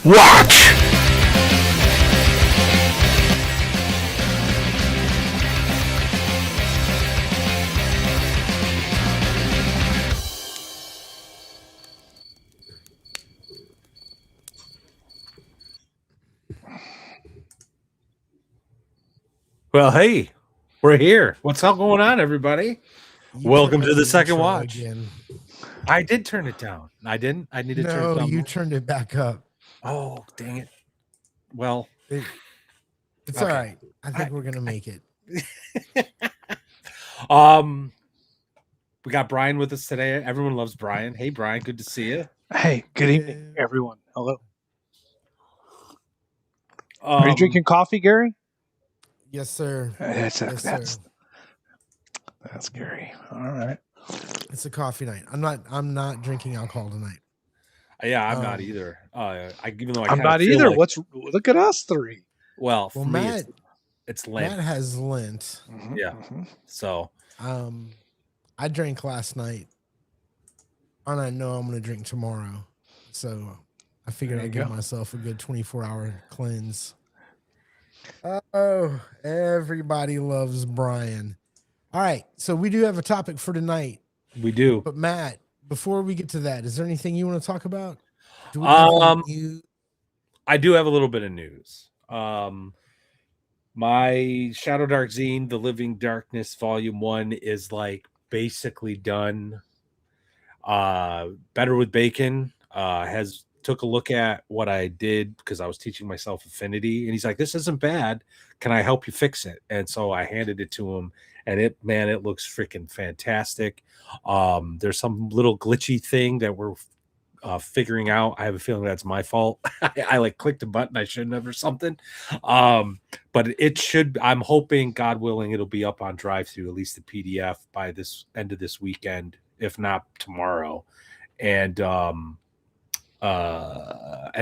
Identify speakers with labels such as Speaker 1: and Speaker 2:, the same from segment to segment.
Speaker 1: Watch! Well, hey, we're here. What's all going on, everybody? Welcome to the second watch.
Speaker 2: Again.
Speaker 1: I did turn it down. I didn't. I need to turn it
Speaker 2: No,
Speaker 1: down.
Speaker 2: you
Speaker 1: more.
Speaker 2: turned it back up.
Speaker 1: Oh, dang it. Well,
Speaker 2: It's
Speaker 1: okay.
Speaker 2: all right. I think we're gonna make it.
Speaker 1: We got Brian with us today. Everyone loves Brian. Hey, Brian, good to see you.
Speaker 3: Hey, good evening, everyone. Hello. Are you drinking coffee, Gary?
Speaker 2: Yes, sir.
Speaker 3: That's Gary. All right.
Speaker 2: It's a coffee night. I'm not drinking alcohol tonight.
Speaker 1: Yeah, I'm not either. Even though
Speaker 3: I'm not either.
Speaker 1: like,
Speaker 3: Look at us three?
Speaker 1: Well, for
Speaker 2: Matt,
Speaker 1: me, it's Lent.
Speaker 2: Matt has Lent.
Speaker 3: Mm-hmm,
Speaker 1: yeah.
Speaker 3: Mm-hmm.
Speaker 1: So,
Speaker 2: I drank last night, and I know I'm gonna drink tomorrow. So I figured I'd give myself a good 24-hour cleanse. Oh, everybody loves Brian. All right, so we do have a topic for tonight.
Speaker 1: We do.
Speaker 2: But Matt, before we get to that, is there anything you want to talk about?
Speaker 1: Do we I do have a little bit of news. My Shadow Dark zine, The Living Darkness Volume 1 is like basically done. Better with Bacon has took a look at what I did because I was teaching myself Affinity, and he's like, "This isn't bad. Can I help you fix it?" And so I handed it to him, and it looks freaking fantastic. There's some little glitchy thing that we're figuring out. I have a feeling that's my fault. I like clicked a button I shouldn't have or something. But it should. I'm hoping, God willing, it'll be up on drive-through, at least the PDF by this end of this weekend, if not tomorrow. And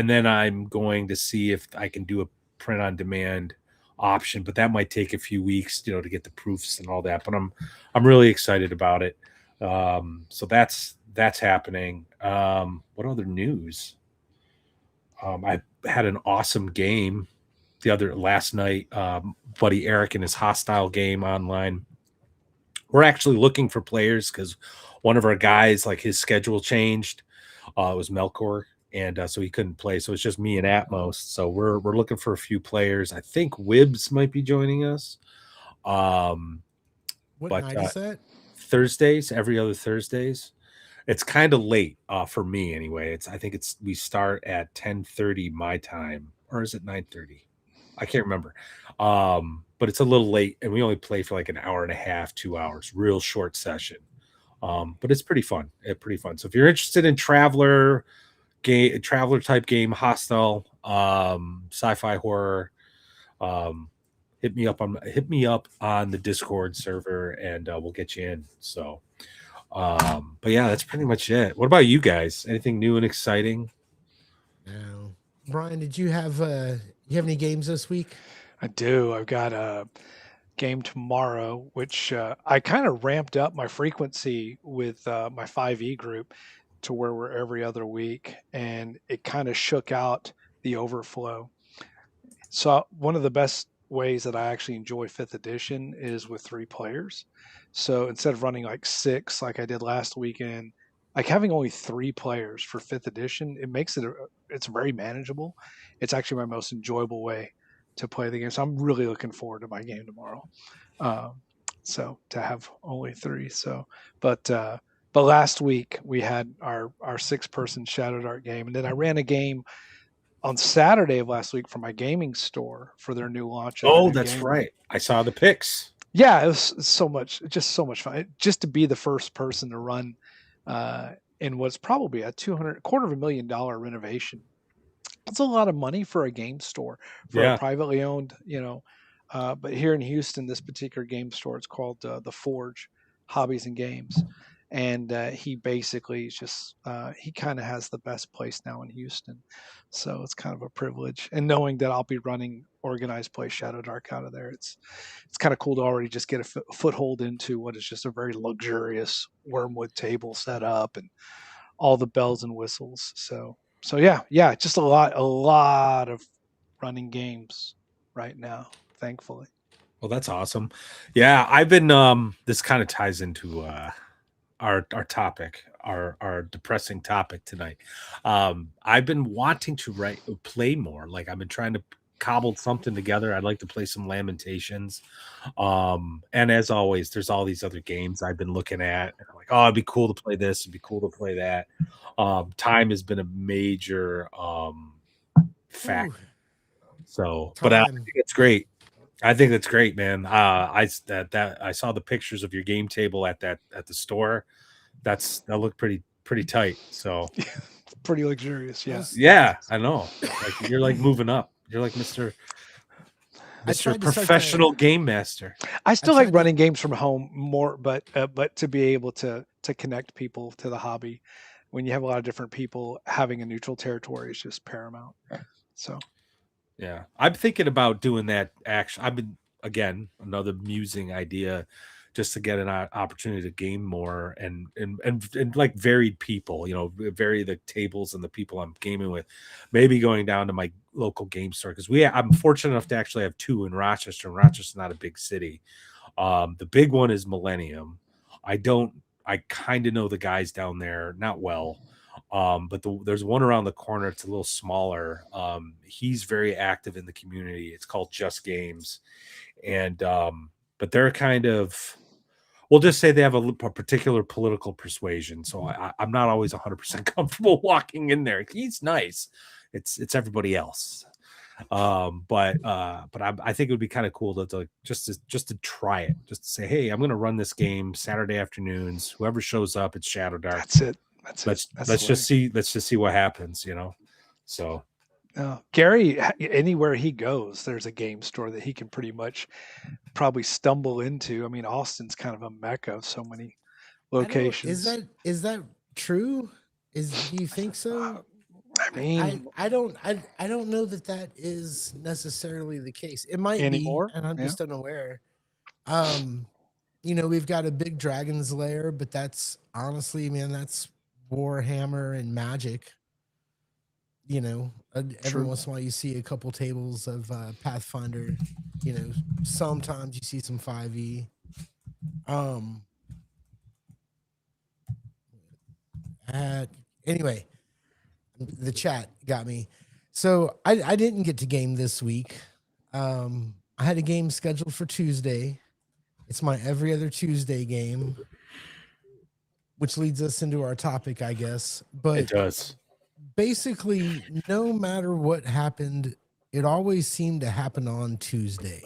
Speaker 1: then I'm going to see if I can do a print on demand option, but that might take a few weeks, to get the proofs and all that. But I'm really excited about it. So that's happening. What other news? I had an awesome game last night. Buddy Eric and his Hostile game online. We're actually looking for players because one of our guys, like, his schedule changed. It was Melkor, and so he couldn't play. So it's just me and Atmos. So we're looking for a few players. I think Wibbs might be joining us.
Speaker 2: What night is that?
Speaker 1: Thursdays, every other Thursdays. It's kind of late for me anyway. We start at 10:30 my time, or is it 9:30? I can't remember. But it's a little late, and we only play for like an hour and a half, 2 hours, real short session. But it's pretty fun. So if you're interested in traveler type game, hostile, sci-fi horror, hit me up on the Discord server, and we'll get you in. So, but yeah, that's pretty much it. What about you guys? Anything new and exciting?
Speaker 2: No. Brian, did you have any games this week?
Speaker 3: I do. I've got a game tomorrow, which I kind of ramped up my frequency with my 5e group to where we're every other week, and it kind of shook out the overflow. So one of the best ways that I actually enjoy 5th edition is with 3 players. So instead of running like 6 like I did last weekend, like having only 3 players for 5th edition, it makes it's very manageable. It's actually my most enjoyable way to play the game. So I'm really looking forward to my game tomorrow. So to have only 3. So, but last week we had our 6-person Shadow Dark game, and then I ran a game on Saturday of last week for my gaming store for their new launch.
Speaker 1: Oh, that's right. I saw the pics.
Speaker 3: Yeah, it was so much fun. Just to be the first person to run in what's probably a $250,000 renovation. That's a lot of money for a game store, for a privately owned, but here in Houston, this particular game store, it's called The Forge Hobbies and Games. And he basically is just, he kind of has the best place now in Houston. So it's kind of a privilege. And knowing that I'll be running organized play Shadow Dark out of there, it's kind of cool to already just get a foothold into what is just a very luxurious wormwood table set up and all the bells and whistles. So So yeah, just a lot of running games right now, thankfully.
Speaker 1: Well, that's awesome. Yeah, I've been this kind of ties into our topic, our depressing topic tonight. I've been wanting to play more. Like I've been trying to cobble something together. I'd like to play some Lamentations. And as always, there's all these other games I've been looking at. And I'm like, oh, it'd be cool to play this, it'd be cool to play that. Time has been a major factor.
Speaker 2: Ooh,
Speaker 1: So, but I think it's great. I think that's great, man. I saw the pictures of your game table at the store. That looked pretty tight. So
Speaker 3: It's pretty luxurious. Yeah.
Speaker 1: yeah, I know. Like you're like moving up. You're like Mr. Professional Game Master.
Speaker 3: I still like running games from home more, but to be able to connect people to the hobby when you have a lot of different people, having a neutral territory is just paramount. So
Speaker 1: yeah, I'm thinking about doing that. Actually, I've been again another musing idea, just to get an opportunity to game more and like varied people. You know, vary the tables and the people I'm gaming with. Maybe going down to my local game store because I'm fortunate enough to actually have two in Rochester. And Rochester's not a big city. The big one is Millennium. I kind of know the guys down there, not well. But there's one around the corner. It's a little smaller. He's very active in the community. It's called Just Games. And, but they're kind of, we'll just say they have a particular political persuasion. So I'm not always 100% comfortable walking in there. He's nice. It's everybody else. But I think it would be kind of cool to just to try it, just to say, hey, I'm going to run this game Saturday afternoons. Whoever shows up, it's Shadow Dark.
Speaker 3: That's it.
Speaker 1: Let's just see what happens, you know. So
Speaker 3: Gary, anywhere he goes, there's a game store that he can pretty much probably stumble into. I mean, Austin's kind of a mecca of so many locations.
Speaker 2: Is that true? Do you think so?
Speaker 3: I mean,
Speaker 2: I don't know that is necessarily the case. It might
Speaker 3: anymore,
Speaker 2: be, and I'm just unaware. You know, we've got a big Dragon's Lair, but that's honestly, man, that's Warhammer and Magic. You know, every once in a while you see a couple tables of Pathfinder. You know, sometimes you see some 5e. Anyway, the chat got me. So I didn't get to game this week. I had a game scheduled for Tuesday. It's my every other Tuesday game, which leads us into our topic, I guess. But
Speaker 1: it does.
Speaker 2: Basically, no matter what happened, it always seemed to happen on Tuesday.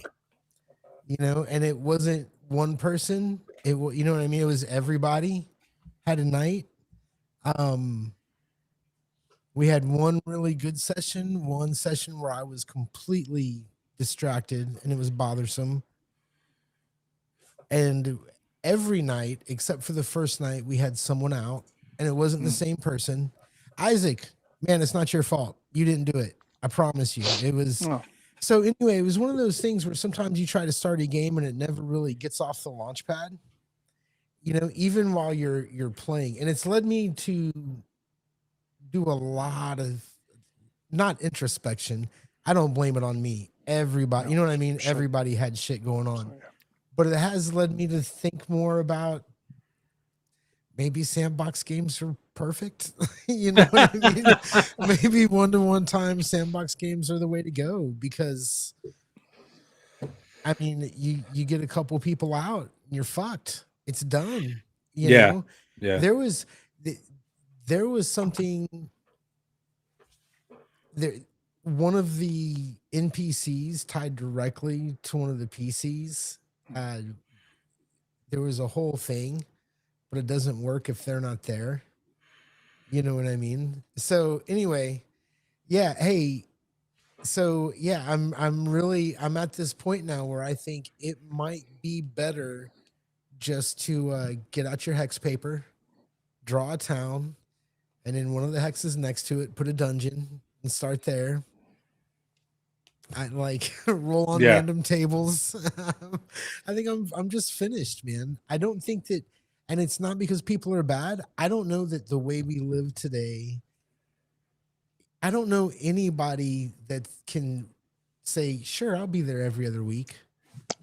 Speaker 2: You know, and it wasn't one person. You know what I mean? It was everybody had a night. We had one really good session, one session where I was completely distracted and it was bothersome. And every night, except for the first night, we had someone out and it wasn't the same person. Isaac, man, it's not your fault. You didn't do it. I promise you. It was. Oh. So anyway, it was one of those things where sometimes you try to start a game and it never really gets off the launch pad, you know, even while you're playing. And it's led me to do a lot of not introspection. I don't blame it on me. Everybody, you know what I mean? Sure. Everybody had shit going on. But it has led me to think more about maybe sandbox games are perfect. You know what I mean? Maybe one-to-one time sandbox games are the way to go because, I mean, you get a couple people out and you're fucked. It's done. You know?
Speaker 1: Yeah.
Speaker 2: There was something there. One of the NPCs tied directly to one of the PCs. There was a whole thing, but it doesn't work if they're not there. You know what I mean? So anyway, yeah. Hey, so yeah, I'm at this point now where I think it might be better just to get out your hex paper, draw a town, and in one of the hexes next to it, put a dungeon and start there. I like roll on random tables. I think I'm just finished, man. I don't think that, and it's not because people are bad. I don't know that the way we live today I don't know anybody that can say, sure, I'll be there every other week.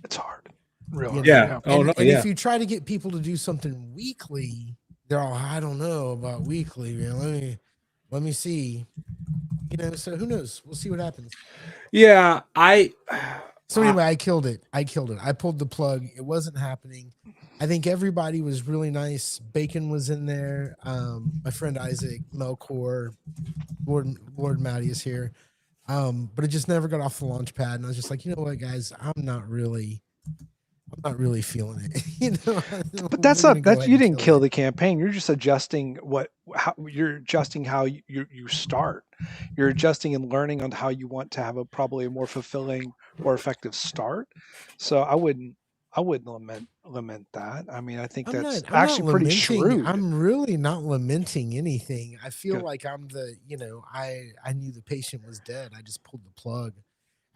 Speaker 3: It's hard, real
Speaker 2: You
Speaker 3: hard.
Speaker 1: Yeah.
Speaker 2: know,
Speaker 3: Yeah.
Speaker 1: Oh no.
Speaker 2: and if
Speaker 1: Yeah.
Speaker 2: you try to get people to do something weekly, they're all, I don't know about weekly, man. Let me see. So who knows? We'll see what happens.
Speaker 1: Yeah.
Speaker 2: So anyway, I killed it. I pulled the plug. It wasn't happening. I think everybody was really nice. Bacon was in there. My friend Isaac, Melkor, Lord Matty is here. But it just never got off the launch pad. And I was just like, you know what, guys, I'm not really feeling it.
Speaker 3: But
Speaker 2: We're gonna go ahead
Speaker 3: you
Speaker 2: and
Speaker 3: didn't
Speaker 2: kill
Speaker 3: kill
Speaker 2: it.
Speaker 3: the campaign. You're just adjusting how you're adjusting how you start. You're adjusting and learning on how you want to have a probably a more fulfilling or effective start. So I wouldn't lament that. I mean, I think
Speaker 2: I'm
Speaker 3: that's
Speaker 2: not I'm not
Speaker 3: actually pretty
Speaker 2: lamenting.
Speaker 3: shrewd.
Speaker 2: I'm really not lamenting anything. I feel
Speaker 3: Good.
Speaker 2: like I knew the patient was dead. I just pulled the plug.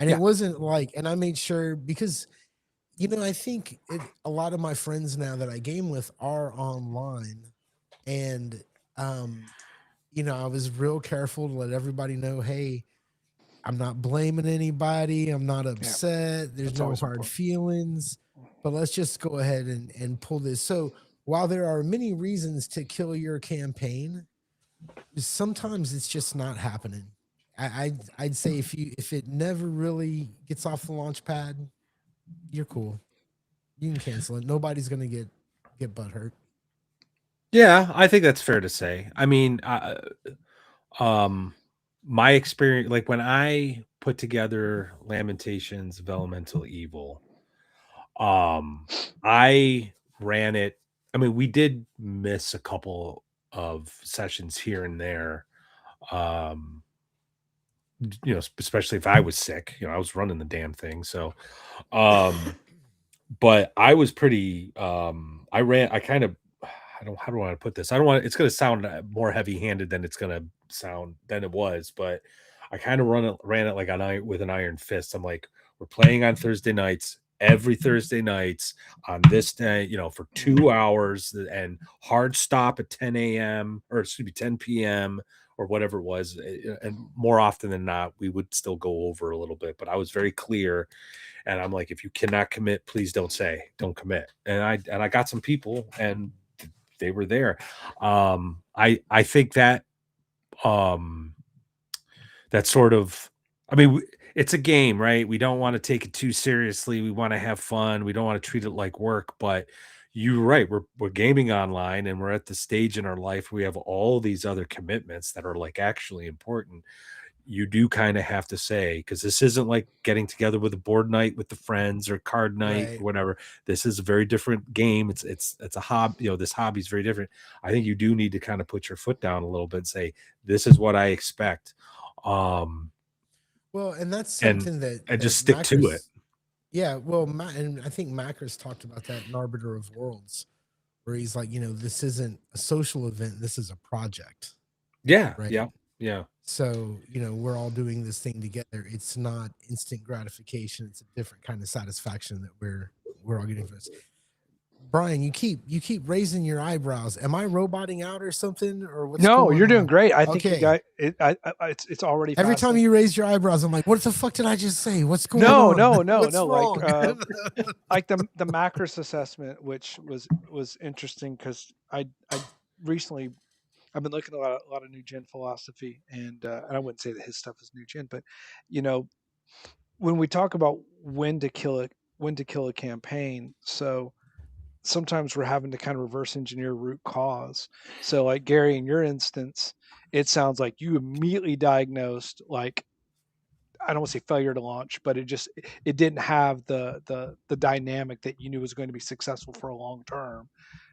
Speaker 2: And it
Speaker 3: Yeah.
Speaker 2: wasn't like, and I made sure because I think a lot of my friends now that I game with are online, and um, I was real careful to let everybody know, hey, I'm not blaming anybody. I'm not
Speaker 3: Yeah.
Speaker 2: upset. There's
Speaker 3: That's
Speaker 2: no
Speaker 3: always
Speaker 2: hard
Speaker 3: important.
Speaker 2: feelings, but let's just go ahead and pull this. So while there are many reasons to kill your campaign, sometimes it's just not happening. I'd say if it never really gets off the launch pad, you're cool. You can cancel it. Nobody's gonna get butt hurt.
Speaker 1: Yeah. I think that's fair to say. I mean, um, my experience, like when I put together Lamentations of Elemental Evil, um, I ran it. I mean, we did miss a couple of sessions here and there. Um, especially if I was sick, I was running the damn thing. So, um, but I was pretty, I kind of, I don't, how do I want to put this? I don't want, it's going to sound more heavy handed than it's going to sound than it was, but I kind of ran it like with an iron fist. I'm like, we're playing on Thursday nights, every Thursday nights on this day, for 2 hours, and hard stop at 10 a.m. or excuse me, 10 p.m. or whatever it was. And more often than not, we would still go over a little bit, but I was very clear, and I'm like, if you cannot commit, please don't commit. And I got some people, and they were there. I think um that sort of, I mean, it's a game, right? We don't want to take it too seriously. We want to have fun. We don't want to treat it like work, but you're right. We're gaming online, and we're at the stage in our life where we have all these other commitments that are like actually important. You do kind of have to say, because this isn't like getting together with a board night with the friends or card night
Speaker 2: Right.
Speaker 1: or whatever. This is a very different game. It's a hobby. This hobby is very different. I think you do need to kind of put your foot down a little bit and say, this is what I expect. Um,
Speaker 2: Well, and that's
Speaker 1: and
Speaker 2: something that
Speaker 1: and just
Speaker 2: that
Speaker 1: stick to it.
Speaker 2: Macros, yeah. Well, and I think Macros talked about that in Arbiter of Worlds, where he's like, this isn't a social event. This is a project,
Speaker 1: Yeah,
Speaker 2: right?
Speaker 1: yeah, yeah.
Speaker 2: So, we're all doing this thing together. It's not instant gratification. It's a different kind of satisfaction that we're all getting from this. Brian, you keep raising your eyebrows. Am I roboting out or something, or what's
Speaker 3: No,
Speaker 2: going
Speaker 3: you're doing
Speaker 2: on?
Speaker 3: great. I think you
Speaker 2: Okay.
Speaker 3: got it. It's already
Speaker 2: Every time
Speaker 3: fascinating.
Speaker 2: you raise your eyebrows, I'm like, what the fuck did I just say? What's going
Speaker 3: No,
Speaker 2: on?
Speaker 3: no, no,
Speaker 2: What's
Speaker 3: no.
Speaker 2: wrong?
Speaker 3: Like the Macros assessment, which was interesting because I recently I've been looking at a lot of new gen philosophy, and I wouldn't say that his stuff is new gen, but you know when we talk about when to kill a campaign, so sometimes we're having to kind of reverse engineer root cause. So like Gary, in your instance, it sounds like you immediately diagnosed like I don't want to say failure to launch, but it didn't have the dynamic that you knew was going to be successful for a long term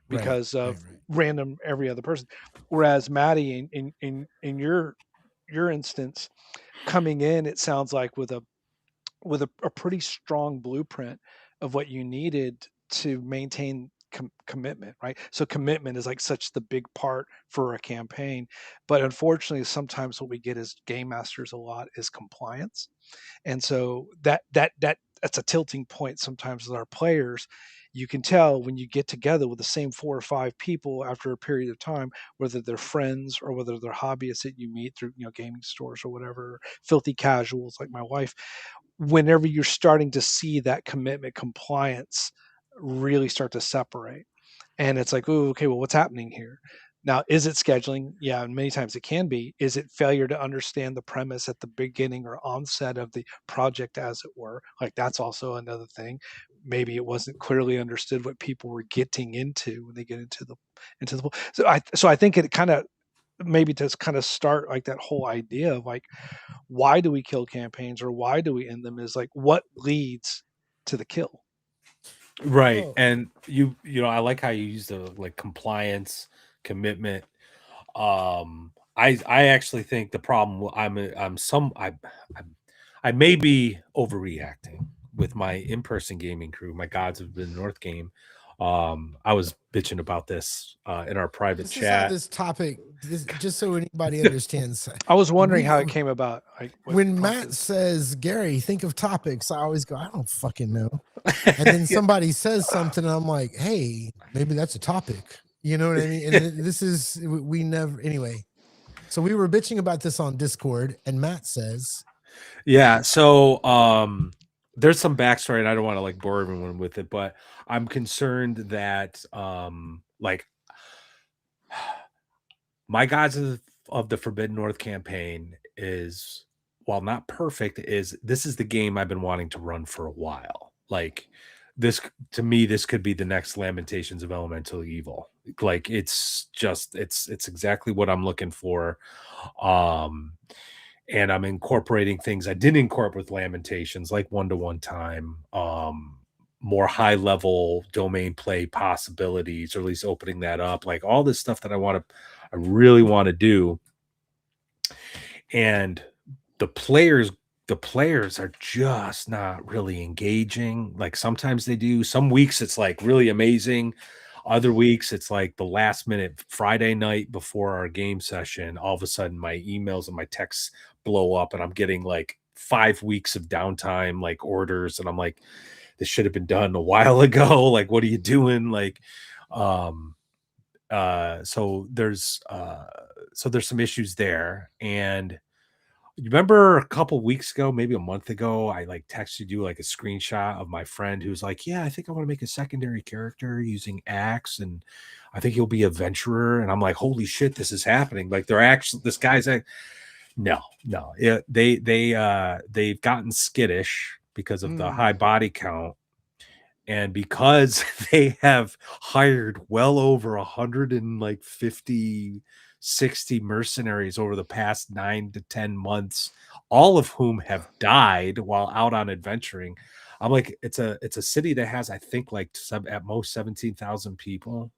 Speaker 2: Right,
Speaker 3: because
Speaker 2: right,
Speaker 3: of
Speaker 2: right.
Speaker 3: random every other person. Whereas Maddie, in your instance, coming in, it sounds like with a pretty strong blueprint of what you needed to maintain commitment, right? So commitment is like such the big part for a campaign, but unfortunately, sometimes what we get as game masters a lot is compliance, and so that that's a tilting point sometimes with our players. You can tell when you get together with the same 4 or 5 people after a period of time, whether they're friends or whether they're hobbyists that you meet through, gaming stores or whatever, filthy casuals like my wife. Whenever you're starting to see that commitment, compliance really start to separate, and it's like, oh, okay, well, what's happening here? Now, is it scheduling? Yeah, and many times it can be. Is it failure to understand the premise at the beginning or onset of the project, as it were? Like, that's also another thing. Maybe it wasn't clearly understood what people were getting into when they get into the. So I think it kind of maybe to kind of start like that whole idea of like, why do we kill campaigns or why do we end them, is like what leads to the kill.
Speaker 1: Right.
Speaker 2: Oh.
Speaker 1: And I like how you use the like compliance, commitment. I actually think the problem I may be overreacting with my in-person gaming crew, my Gods of the North game. I was bitching about this in our private
Speaker 2: This is how
Speaker 1: chat.
Speaker 2: this topic, just so anybody understands.
Speaker 3: I was wondering how it came about. Like,
Speaker 2: When Matt says, Gary, think of topics, I always go, I don't fucking know. And then somebody says something, and I'm like, hey, maybe that's a topic. You know what I mean? And this is, we never, anyway. So we were bitching about this on Discord, and Matt says,
Speaker 1: yeah, so there's some backstory, and I don't want to like bore everyone with it, but I'm concerned that like my Gods of the Forbidden North campaign is, while not perfect, this is the game I've been wanting to run for a while. Like this, to me, this could be the next Lamentations of Elemental Evil. Like it's exactly what I'm looking for. And I'm incorporating things I didn't incorporate with Lamentations, like one-to-one time, more high level domain play possibilities, or at least opening that up, like all this stuff that I really want to do. And the players are just not really engaging. Like sometimes they do, some weeks it's like really amazing, other weeks it's like the last minute Friday night before our game session, all of a sudden my emails and my texts blow up and I'm getting like 5 weeks of downtime, like orders, and I'm like, this should have been done a while ago. Like, what are you doing? Like, so there's some issues there. And you remember a couple weeks ago, maybe a month ago, I like texted you like a screenshot of my friend who's like, yeah, I think I want to make a secondary character using Axe, and I think he'll be a venturer. And I'm like, holy shit, this is happening. Like this guy's like, no, they've gotten skittish because of the high body count. And because they have hired well over 150, 60 mercenaries over the past 9 to 10 months, all of whom have died while out on adventuring. I'm like, it's a city that has, I think, like at most 17,000 people.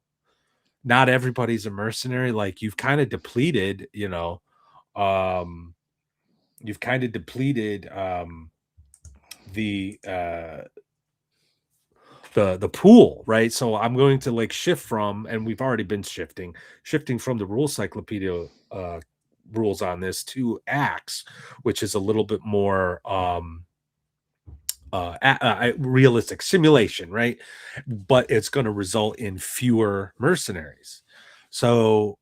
Speaker 1: Not everybody's a mercenary. Like you've kind of depleted, you've kind of depleted the pool, right? So I'm going to like shift from, and we've already been shifting from the rule cyclopedia rules on this to Axe, which is a little bit more realistic simulation, right? But it's going to result in fewer mercenaries. So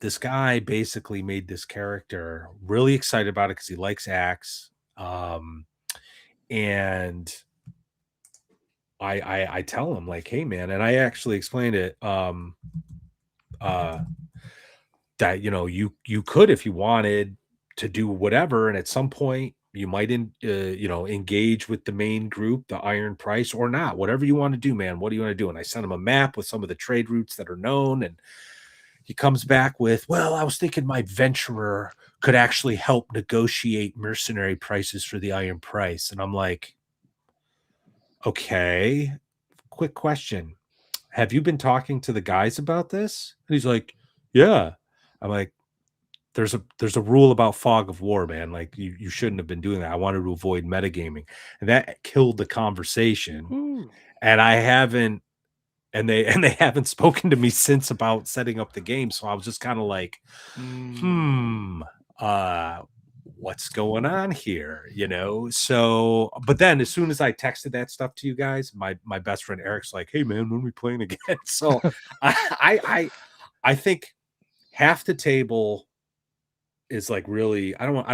Speaker 1: this guy basically made this character, really excited about it because he likes Axe, and I tell him like, hey man, and I actually explained it that you could, if you wanted to, do whatever, and at some point you might engage with the main group, the Iron Price, or not, whatever you want to do, man. What do you want to do? And I sent him a map with some of the trade routes that are known, and he comes back with, well, I was thinking my venturer could actually help negotiate mercenary prices for the Iron Price. And I'm like, okay, quick question. Have you been talking to the guys about this? And he's like, yeah. I'm like, there's a rule about fog of war, man. Like you shouldn't have been doing that. I wanted to avoid metagaming. And that killed the conversation.
Speaker 3: Ooh.
Speaker 1: And I haven't, and they haven't spoken to me since about setting up the game. So I was just kind of like, what's going on here, so but then as soon as I texted that stuff to you guys, my best friend Eric's like, hey man, when are we playing again? So I think half the table is like really, I don't want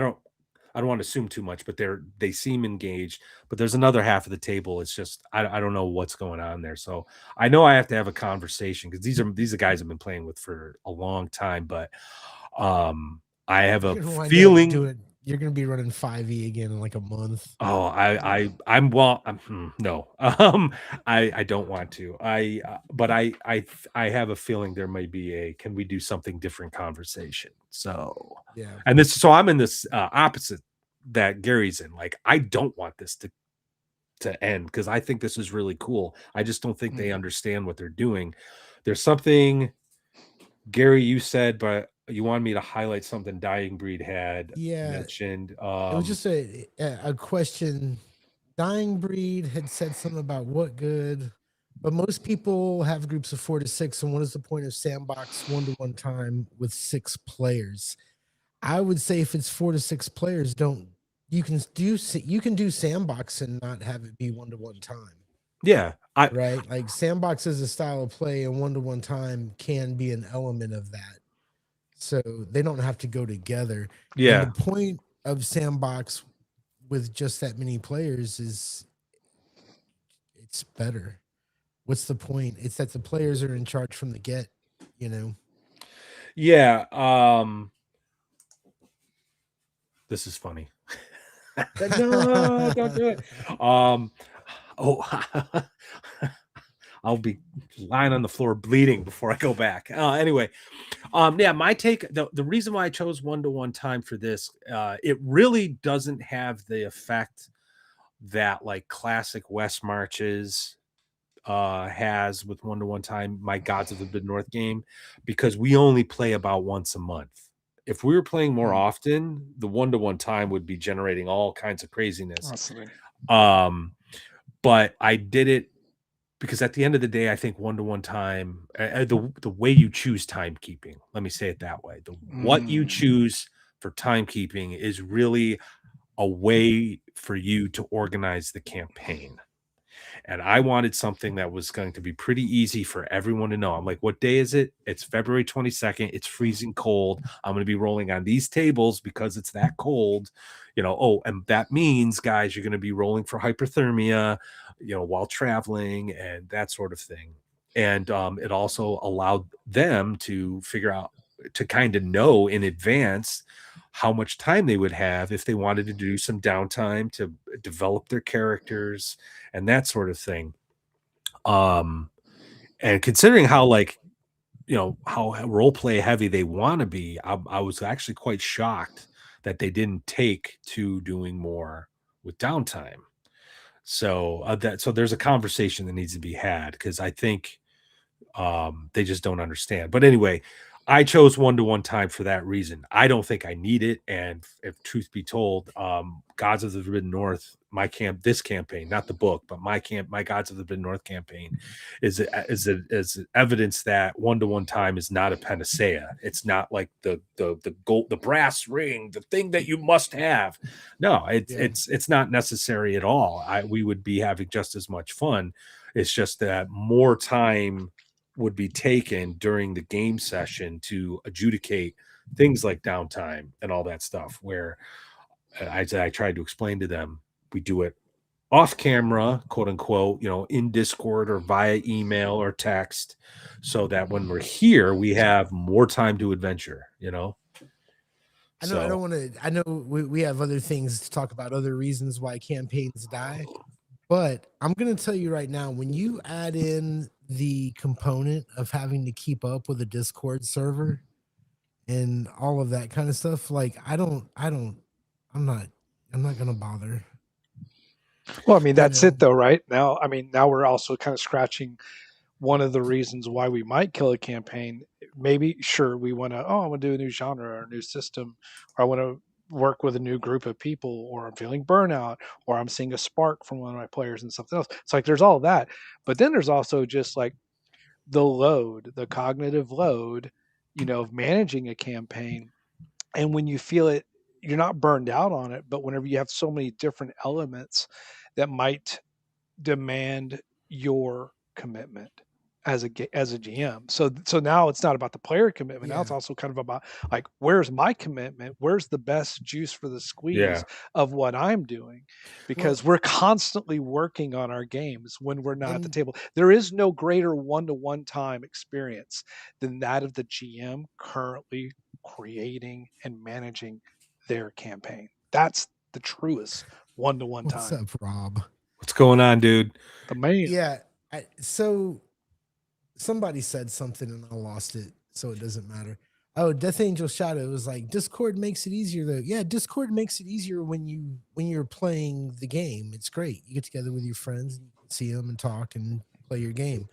Speaker 1: to assume too much, but they seem engaged. But there's another half of the table. It's just I don't know what's going on there. So I know I have to have a conversation because these are guys I've been playing with for a long time. But I have a
Speaker 2: You're gonna wind up
Speaker 1: feeling.
Speaker 2: doing. You're gonna be running 5e again in like a month.
Speaker 1: Oh, I'm well. No, I don't want to. But I have a feeling there may be a can we do something different conversation. So,
Speaker 2: Yeah.
Speaker 1: and so I'm in this opposite that Gary's in. Like, I don't want this to end because I think this is really cool. I just don't think they understand what they're doing. There's something, Gary, you said, but you wanted me to highlight something Dying Breed had
Speaker 2: Yeah.
Speaker 1: mentioned.
Speaker 2: It was just a question. Dying Breed had said something about what good, but most people have groups of 4 to 6. And what is the point of sandbox 1-to-1 time with 6 players? I would say if it's 4 to 6 players, don't you can do sandbox and not have it be 1-to-1 time.
Speaker 1: Yeah,
Speaker 2: Right? Like sandbox is a style of play, and 1-to-1 time can be an element of that. So they don't have to go together. And
Speaker 1: yeah.
Speaker 2: the point of sandbox with just that many players is it's better. What's the point? It's that the players are in charge from the get, you know.
Speaker 1: Yeah, this is funny. No, don't do it. Oh, I'll be lying on the floor bleeding before I go back. Anyway, yeah, my take, the reason why I chose 1-to-1 time for this, it really doesn't have the effect that like classic West Marches has with 1-to-1 time, my Gods of the Mid North game, because we only play about once a month. If we were playing more often, the 1-to-1 time would be generating all kinds of craziness. But I did it because at the end of the day, I think 1-to-1 time, the way you choose timekeeping, let me say it that way, what you choose for timekeeping is really a way for you to organize the campaign. And I wanted something that was going to be pretty easy for everyone to know. I'm like, what day is it? It's February 22nd. It's freezing cold. I'm going to be rolling on these tables because it's that cold. Oh, and that means, guys, you're going to be rolling for hyperthermia, while traveling and that sort of thing. And it also allowed them to figure out, to kind of know in advance how much time they would have if they wanted to do some downtime to develop their characters and that sort of thing. And considering how how role play heavy they want to be, I was actually quite shocked that they didn't take to doing more with downtime. So so there's a conversation that needs to be had because I think they just don't understand. But anyway, I chose 1-to-1 time for that reason. I don't think I need it. And if truth be told, Gods of the Forbidden North, this campaign, not the book, but my Gods of the Forbidden North campaign is evidence that 1-to-1 time is not a panacea. It's not like the gold, the brass ring, the thing that you must have. No, it's not necessary at all. We would be having just as much fun. It's just that more time would be taken during the game session to adjudicate things like downtime and all that stuff. Where I tried to explain to them, we do it off camera, quote unquote, in Discord or via email or text, so that when we're here, we have more time to adventure.
Speaker 2: I know I
Speaker 1: So
Speaker 2: don't want to. I know we have other things to talk about, other reasons why campaigns die. But I'm going to tell you right now, when you add in the component of having to keep up with a Discord server and all of that kind of stuff, like I'm not going to bother.
Speaker 3: Well, I mean,
Speaker 2: You
Speaker 3: that's
Speaker 2: know,
Speaker 3: it though, right? Now, I mean, now we're also kind of scratching one of the reasons why we might kill a campaign. Maybe, sure, we want to, I want to do a new genre or a new system, or I want to work with a new group of people, or I'm feeling burnout, or I'm seeing a spark from one of my players and something else. It's like there's all that. But then there's also just like the load, the cognitive load, of managing a campaign. And when you feel it, you're not burned out on it, but whenever you have so many different elements that might demand your commitment as a GM. So now it's not about the player commitment. Now
Speaker 2: Yeah.
Speaker 3: it's also kind of about like, where's my commitment? Where's the best juice for the squeeze
Speaker 1: Yeah.
Speaker 3: of what I'm doing?
Speaker 2: Well,
Speaker 3: Because we're constantly working on our games when we're not at the
Speaker 2: and
Speaker 3: table. There is no greater one-to-one time experience than that of the GM currently creating and managing their campaign. That's the truest one-to-one
Speaker 2: what's
Speaker 3: time.
Speaker 2: up, Rob?
Speaker 1: What's going on, dude?
Speaker 3: The man.
Speaker 2: Yeah. So somebody said something and I lost it, so it doesn't matter. Oh, Death Angel Shadow was like Discord makes it easier though. Yeah, Discord makes it easier when you're playing the game. It's great. You get together with your friends and you can see them and talk and play your game.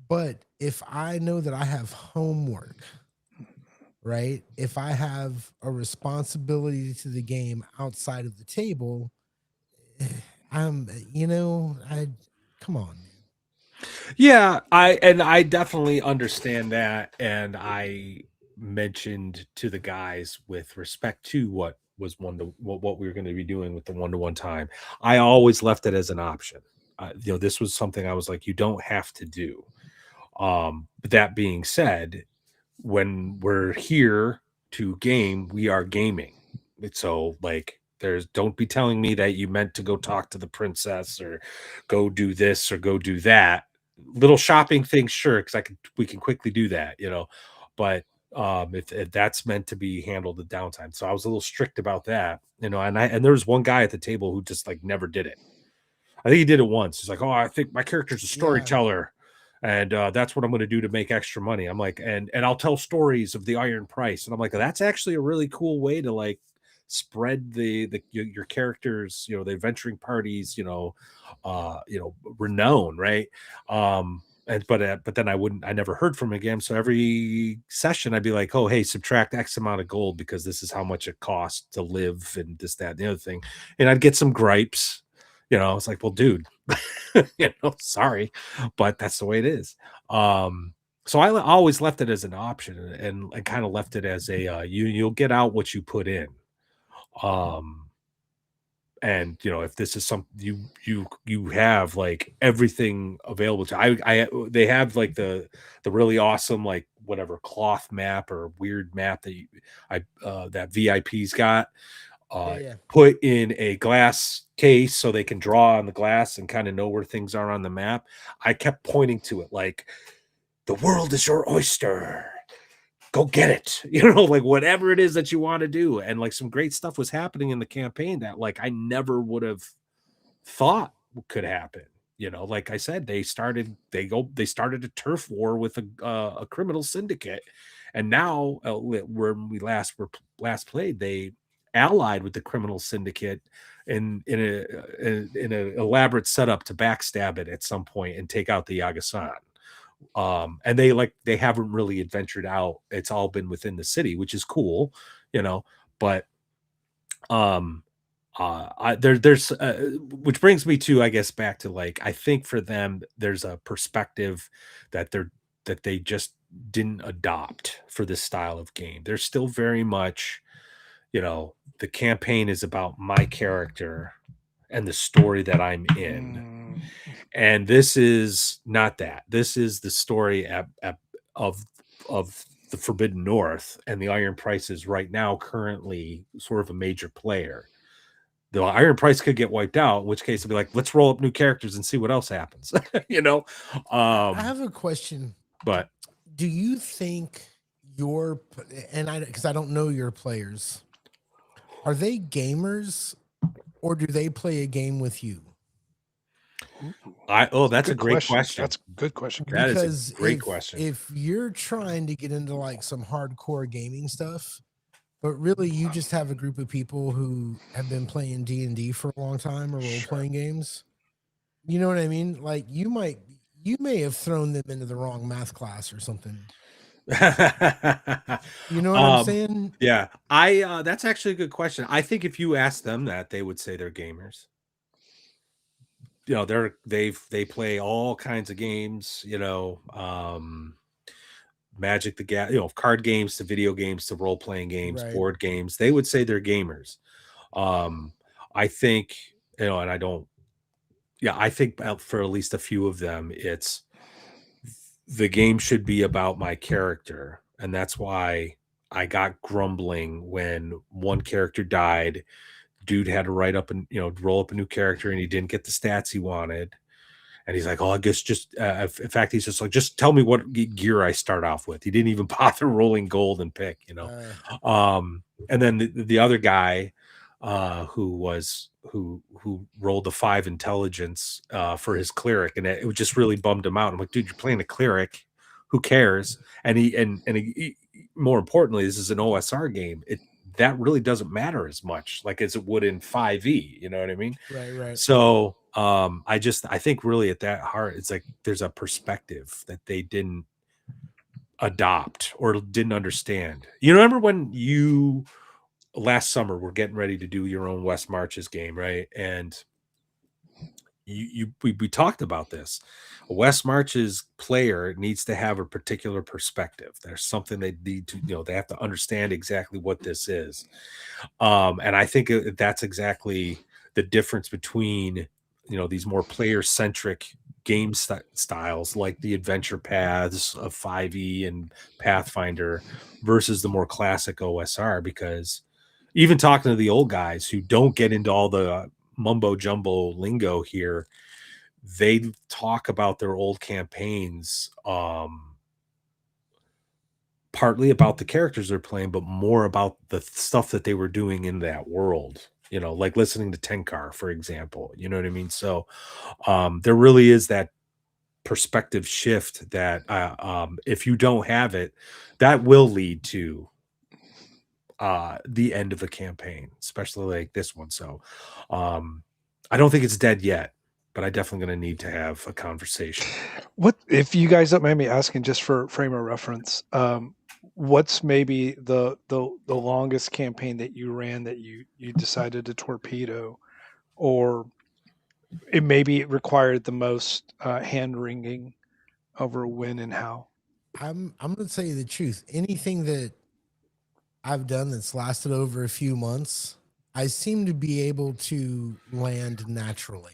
Speaker 2: But if I know that I have homework, right? If I have a responsibility to the game outside of the table, I'm I come on, man.
Speaker 1: Yeah, I definitely understand that, and I mentioned to the guys with respect to what we were going to be doing with the one-to-one time. I always left it as an option. This was something I was like, you don't have to do. But that being said, when we're here to game, we are gaming. So like there's don't be telling me that you meant to go talk to the princess or go do this or go do that. Little shopping things, sure, because we can quickly do that, But if that's meant to be handled at downtime. So I was a little strict about that, and there was one guy at the table who just like never did it. I think he did it once. He's like, "Oh, I think my character's a
Speaker 2: Yeah.
Speaker 1: storyteller, and that's what I'm going to do to make extra money." I'm like, and I'll tell stories of the Iron Price, and I'm like, that's actually a really cool way to like spread your characters, the adventuring parties, renown, right? But then I never heard from him again. So every session I'd be like, oh, hey, subtract X amount of gold because this is how much it costs to live and this, that, and the other thing. And I'd get some gripes. It's like, well, dude, sorry, but that's the way it is. So I always left it as an option, and I kind of left it as a you'll get out what you put in. And if this is something you have like everything available to I they have like the really awesome like whatever cloth map or weird map that VIP's got
Speaker 2: Yeah.
Speaker 1: put in a glass case so they can draw on the glass and kind of know where things are on the map. I kept pointing to it like the world is your oyster, go get it, like whatever it is that you want to do. And like some great stuff was happening in the campaign that like I never would have thought could happen. Like I said, they started a turf war with a criminal syndicate, and now when we last played, they allied with the criminal syndicate in an elaborate setup to backstab it at some point and take out the Yagasan. And they haven't really adventured out. It's all been within the city, which is cool, but there's which brings me to, I guess, back to like I think for them there's a perspective that they just didn't adopt for this style of game. They're still very much, the campaign is about my character and the story that I'm in. And this is not that. This is the story of the Forbidden North, and the Iron Price is right now currently sort of a major player. The Iron Price could get wiped out, in which case it'd be like, let's roll up new characters and see what else happens.
Speaker 2: I have a question.
Speaker 1: But
Speaker 2: Do you think because I don't know your players, are they gamers or do they play a game with you?
Speaker 1: that's a great question.
Speaker 3: That's a good question.
Speaker 1: That is
Speaker 2: Because
Speaker 1: a great question.
Speaker 2: if you're trying to get into like some hardcore gaming stuff, but really you just have a group of people who have been playing D&D for a long time or role-playing games, you know what I mean? Like you may have thrown them into the wrong math class or something. You know what I'm saying?
Speaker 1: Yeah, that's actually a good question. I think if you ask them that, they would say they're gamers. They play all kinds of games. Magic the card games to video games to role playing games,
Speaker 2: Right.
Speaker 1: board games, they would say they're gamers. I think, and I don't, I think for at least a few of them, it's the game should be about my character. And that's why I got grumbling when one character died. Dude had to write up and, roll up a new character and he didn't get the stats he wanted. And he's like, oh, I guess just, in fact, he's just like, just tell me what gear I start off with. He didn't even bother rolling gold and pick, and then the other guy, who rolled a 5 intelligence, for his cleric. And it just really bummed him out. I'm like, dude, you're playing a cleric. Who cares? And he, more importantly, this is an OSR game. That really doesn't matter as much like as it would in 5e. You know what I mean?
Speaker 2: Right.
Speaker 1: So I think really at that heart, it's like there's a perspective that they didn't adopt or didn't understand. You remember when you last summer were getting ready to do your own West Marches game, right? And we talked about this. A West Marches player needs to have a particular perspective. There's something they need to, they have to understand exactly what this is. And I think that's exactly the difference between, these more player centric game styles like the adventure paths of 5e and Pathfinder versus the more classic OSR. Because even talking to the old guys who don't get into all the mumbo jumbo lingo here, they talk about their old campaigns, partly about the characters they're playing, but more about the stuff that they were doing in that world, like listening to Tenkar, for example. You know what I mean? So there really is that perspective shift that if you don't have it, that will lead to the end of a campaign, especially like this one. So I don't think it's dead yet, but I definitely going to need to have a conversation.
Speaker 3: What if you guys don't mind me asking, just for frame of reference, what's maybe the longest campaign that you ran that you decided to torpedo, or it required the most hand wringing over when and how?
Speaker 2: I'm gonna tell you the truth. Anything that I've done that's lasted over a few months, I seem to be able to land naturally.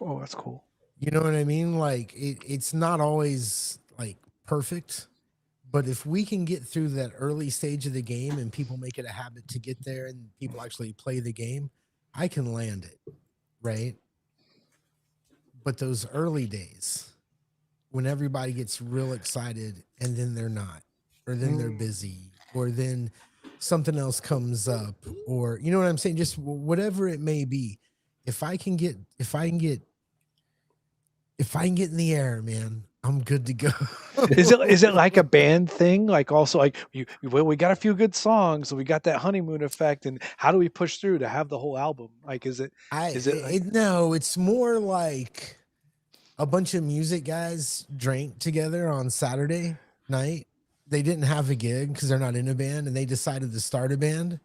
Speaker 3: Oh, that's cool.
Speaker 2: You know what I mean? Like it's not always like perfect, but if we can get through that early stage of the game and people make it a habit to get there and people actually play the game, I can land it, right? But those early days when everybody gets real excited and then they're not, or then they're busy, or then something else comes up, or you know what I'm saying? Just whatever it may be. If I can get in the air, man, I'm good to go.
Speaker 3: Is it like a band thing? Like also like we got a few good songs, so we got that honeymoon effect, and how do we push through to have the whole album? Like, is it
Speaker 2: no, it's more like a bunch of music guys drank together on Saturday night. They didn't have a gig because they're not in a band, and they decided to start a band.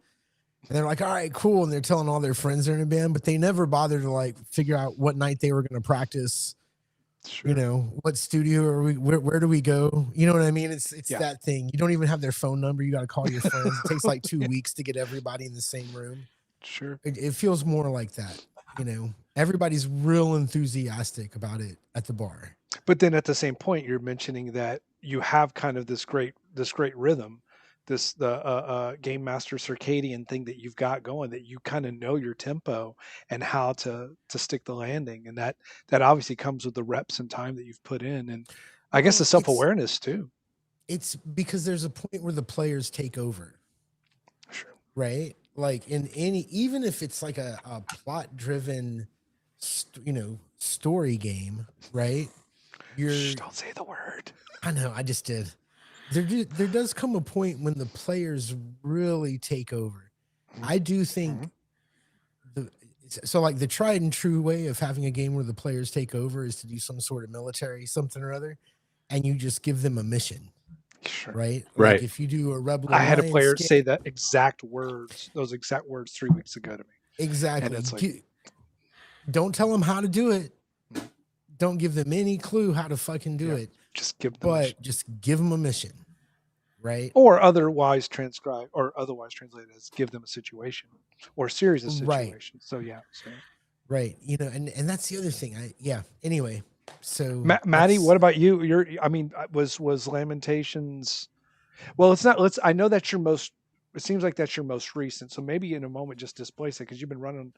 Speaker 2: And they're like, all right, cool. And they're telling all their friends they're in a band, but they never bothered to like figure out what night they were going to practice. Sure. What studio are we, where do we go? You know what I mean? It's that thing. You don't even have their phone number. You got to call your friends. It takes like 2 weeks to get everybody in the same room.
Speaker 3: Sure.
Speaker 2: It feels more like that. Everybody's real enthusiastic about it at the bar.
Speaker 3: But then at the same point, you're mentioning that you have kind of this great rhythm, the game master circadian thing that you've got going, that you kind of know your tempo and how to stick the landing, and that obviously comes with the reps and time that you've put in, and I guess the self-awareness too.
Speaker 2: It's because there's a point where the players take over.
Speaker 3: Sure.
Speaker 2: Right? Like even if it's like a plot driven story game, right?
Speaker 3: Don't say the word.
Speaker 2: I know, I just did. There does come a point when the players really take over. I do think like the tried and true way of having a game where the players take over is to do some sort of military something or other, and you just give them a mission.
Speaker 3: Sure.
Speaker 2: Right.
Speaker 1: Right.
Speaker 2: Like if you do a Rebel,
Speaker 3: I had a player say those exact words 3 weeks ago to me.
Speaker 2: Exactly.
Speaker 3: And it's like,
Speaker 2: don't tell them how to do it. Don't give them any clue how to fucking do it.
Speaker 3: Just give them
Speaker 2: just give them a mission, right?
Speaker 3: or otherwise translated as give them a situation or a series of
Speaker 2: Right.
Speaker 3: situations. So yeah, so
Speaker 2: Right. And that's the other thing. Anyway, so
Speaker 3: Maddie, what about you? I mean, was Lamentations? Well, it's not. I know that's your most. It seems like that's your most recent. So maybe in a moment, just displace it because you've been running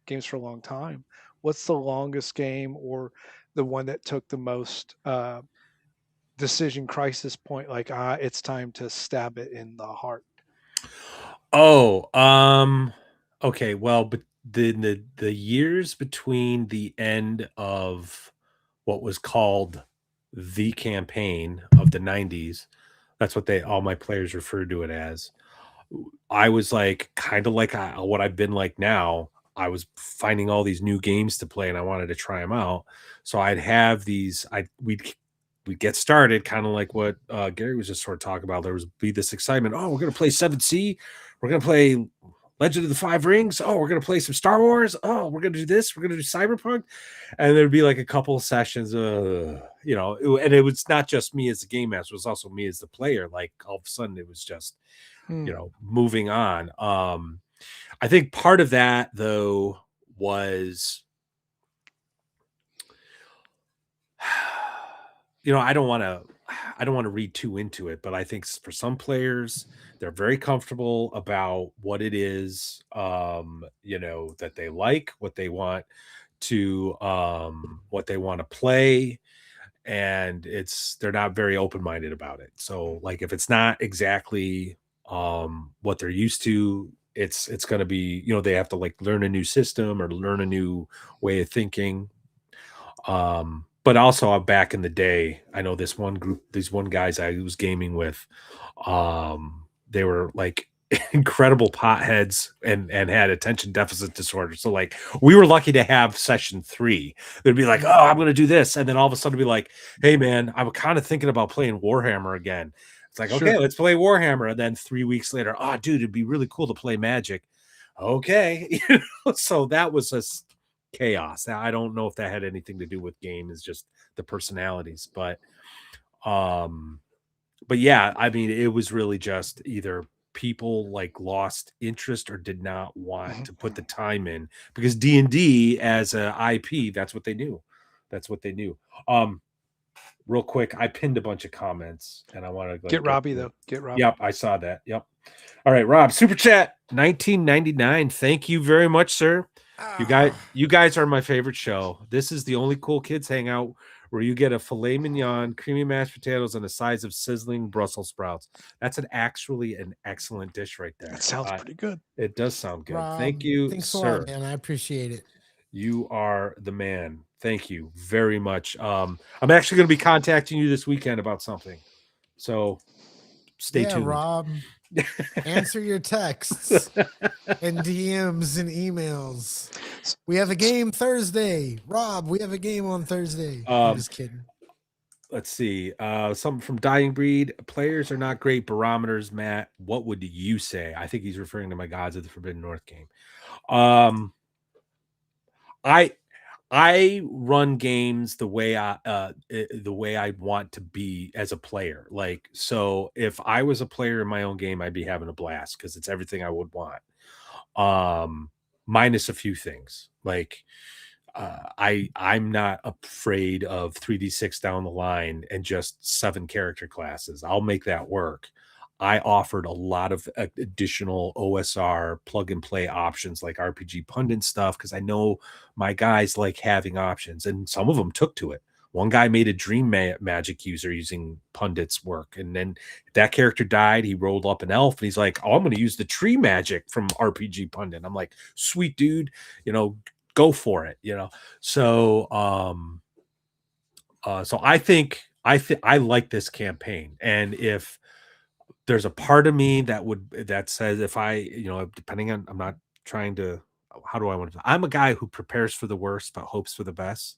Speaker 3: games for a long time. What's the longest game or the one that took the most decision crisis point? Like, it's time to stab it in the heart.
Speaker 1: Oh, okay. Well, but the years between the end of what was called the campaign of the 90s, that's what all my players refer to it as. I was like kind of like what I've been like now. I was finding all these new games to play and I wanted to try them out. So I'd have these we'd get started kind of like what Gary was just sort of talking about. There was be this excitement. Oh, we're going to play 7C. We're going to play Legend of the Five Rings. Oh, we're going to play some Star Wars. Oh, we're going to do this. We're going to do Cyberpunk. And there'd be like a couple of sessions, and it was not just me as the game master. It was also me as the player. Like all of a sudden it was just, moving on. I think part of that though was, I don't want to read too into it, but I think for some players, they're very comfortable about what it is, that they like, what they want to play. And they're not very open-minded about it. So like, if it's not exactly, what they're used to, it's going to be, they have to like learn a new system or learn a new way of thinking. But also back in the day, I know these one guys I was gaming with, they were like incredible potheads and had attention deficit disorder. So like we were lucky to have session 3. They'd be like, oh, I'm going to do this. And then all of a sudden be like, hey man, I'm kind of thinking about playing Warhammer again. It's like, okay, let's play Warhammer. And then 3 weeks later, oh dude, it'd be really cool to play Magic. Okay. So that was just chaos. I don't know if that had anything to do with game, is just the personalities, but yeah, I mean, it was really just either people like lost interest or did not want to put the time in, because D&D as a IP, that's what they knew. Real quick, I pinned a bunch of comments and I want to
Speaker 3: get Robbie though. Get Robbie.
Speaker 1: Yep, I saw that. Yep. All right, Rob, super chat 1999. Thank you very much, sir. You guys are my favorite show. This is the only cool kids hangout where you get a filet mignon, creamy mashed potatoes, and a size of sizzling Brussels sprouts. That's actually an excellent dish right there.
Speaker 3: It sounds pretty good.
Speaker 1: It does sound good.
Speaker 2: Rob,
Speaker 1: thank you,
Speaker 2: thanks
Speaker 1: sir.
Speaker 2: a lot, man. I appreciate it.
Speaker 1: You are the man. Thank you very much. I'm actually going to be contacting you this weekend about something, so stay tuned.
Speaker 2: Rob, answer your texts and DMs and emails. We have a game Thursday. Rob, we have a game on Thursday. I'm just kidding.
Speaker 1: Let's see. Something from Dying Breed. Players are not great barometers, Matt. What would you say? I think he's referring to my Gods of the Forbidden North game. I run games the way I want to be as a player. Like, so if I was a player in my own game, I'd be having a blast because it's everything I would want. Minus a few things. Like, I'm not afraid of 3d6 down the line and just 7 character classes. I'll make that work. I offered a lot of additional OSR plug and play options like RPG pundit stuff, because I know my guys like having options, and some of them took to it. One guy made a dream magic user using pundits work, and then that character died. He rolled up an elf, and he's like, "Oh, I'm going to use the tree magic from RPG pundit." I'm like, "Sweet dude, go for it." So so I think I like this campaign, and if there's a part of me that says, if I, depending on, I'm not trying to, how do I want to, I'm a guy who prepares for the worst but hopes for the best.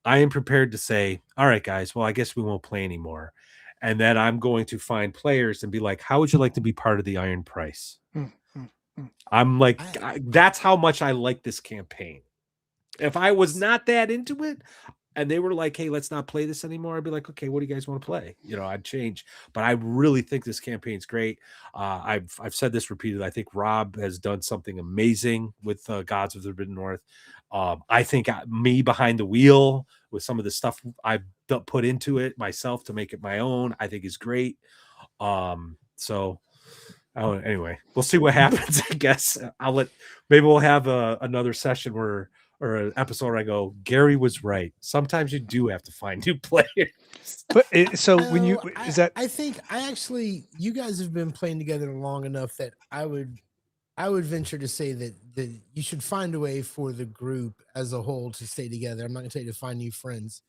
Speaker 1: I am prepared to say, all right, guys, well, I guess we won't play anymore. And then I'm going to find players and be like, how would you like to be part of the Iron Price? I'm like, that's how much I like this campaign. If I was not that into it, and they were like, "Hey, let's not play this anymore," I'd be like, "Okay, what do you guys want to play?" I'd change. But I really think this campaign's great. I've said this repeatedly. I think Rob has done something amazing with Gods of the Forbidden North. I think me behind the wheel with some of the stuff I've put into it myself to make it my own, I think is great. So anyway, we'll see what happens. I guess maybe we'll have another session or an episode where I go, Gary was right. Sometimes you do have to find new players.
Speaker 3: But so when you is that
Speaker 2: I think you guys have been playing together long enough that I would venture to say that you should find a way for the group as a whole to stay together. I'm not gonna tell you to find new friends.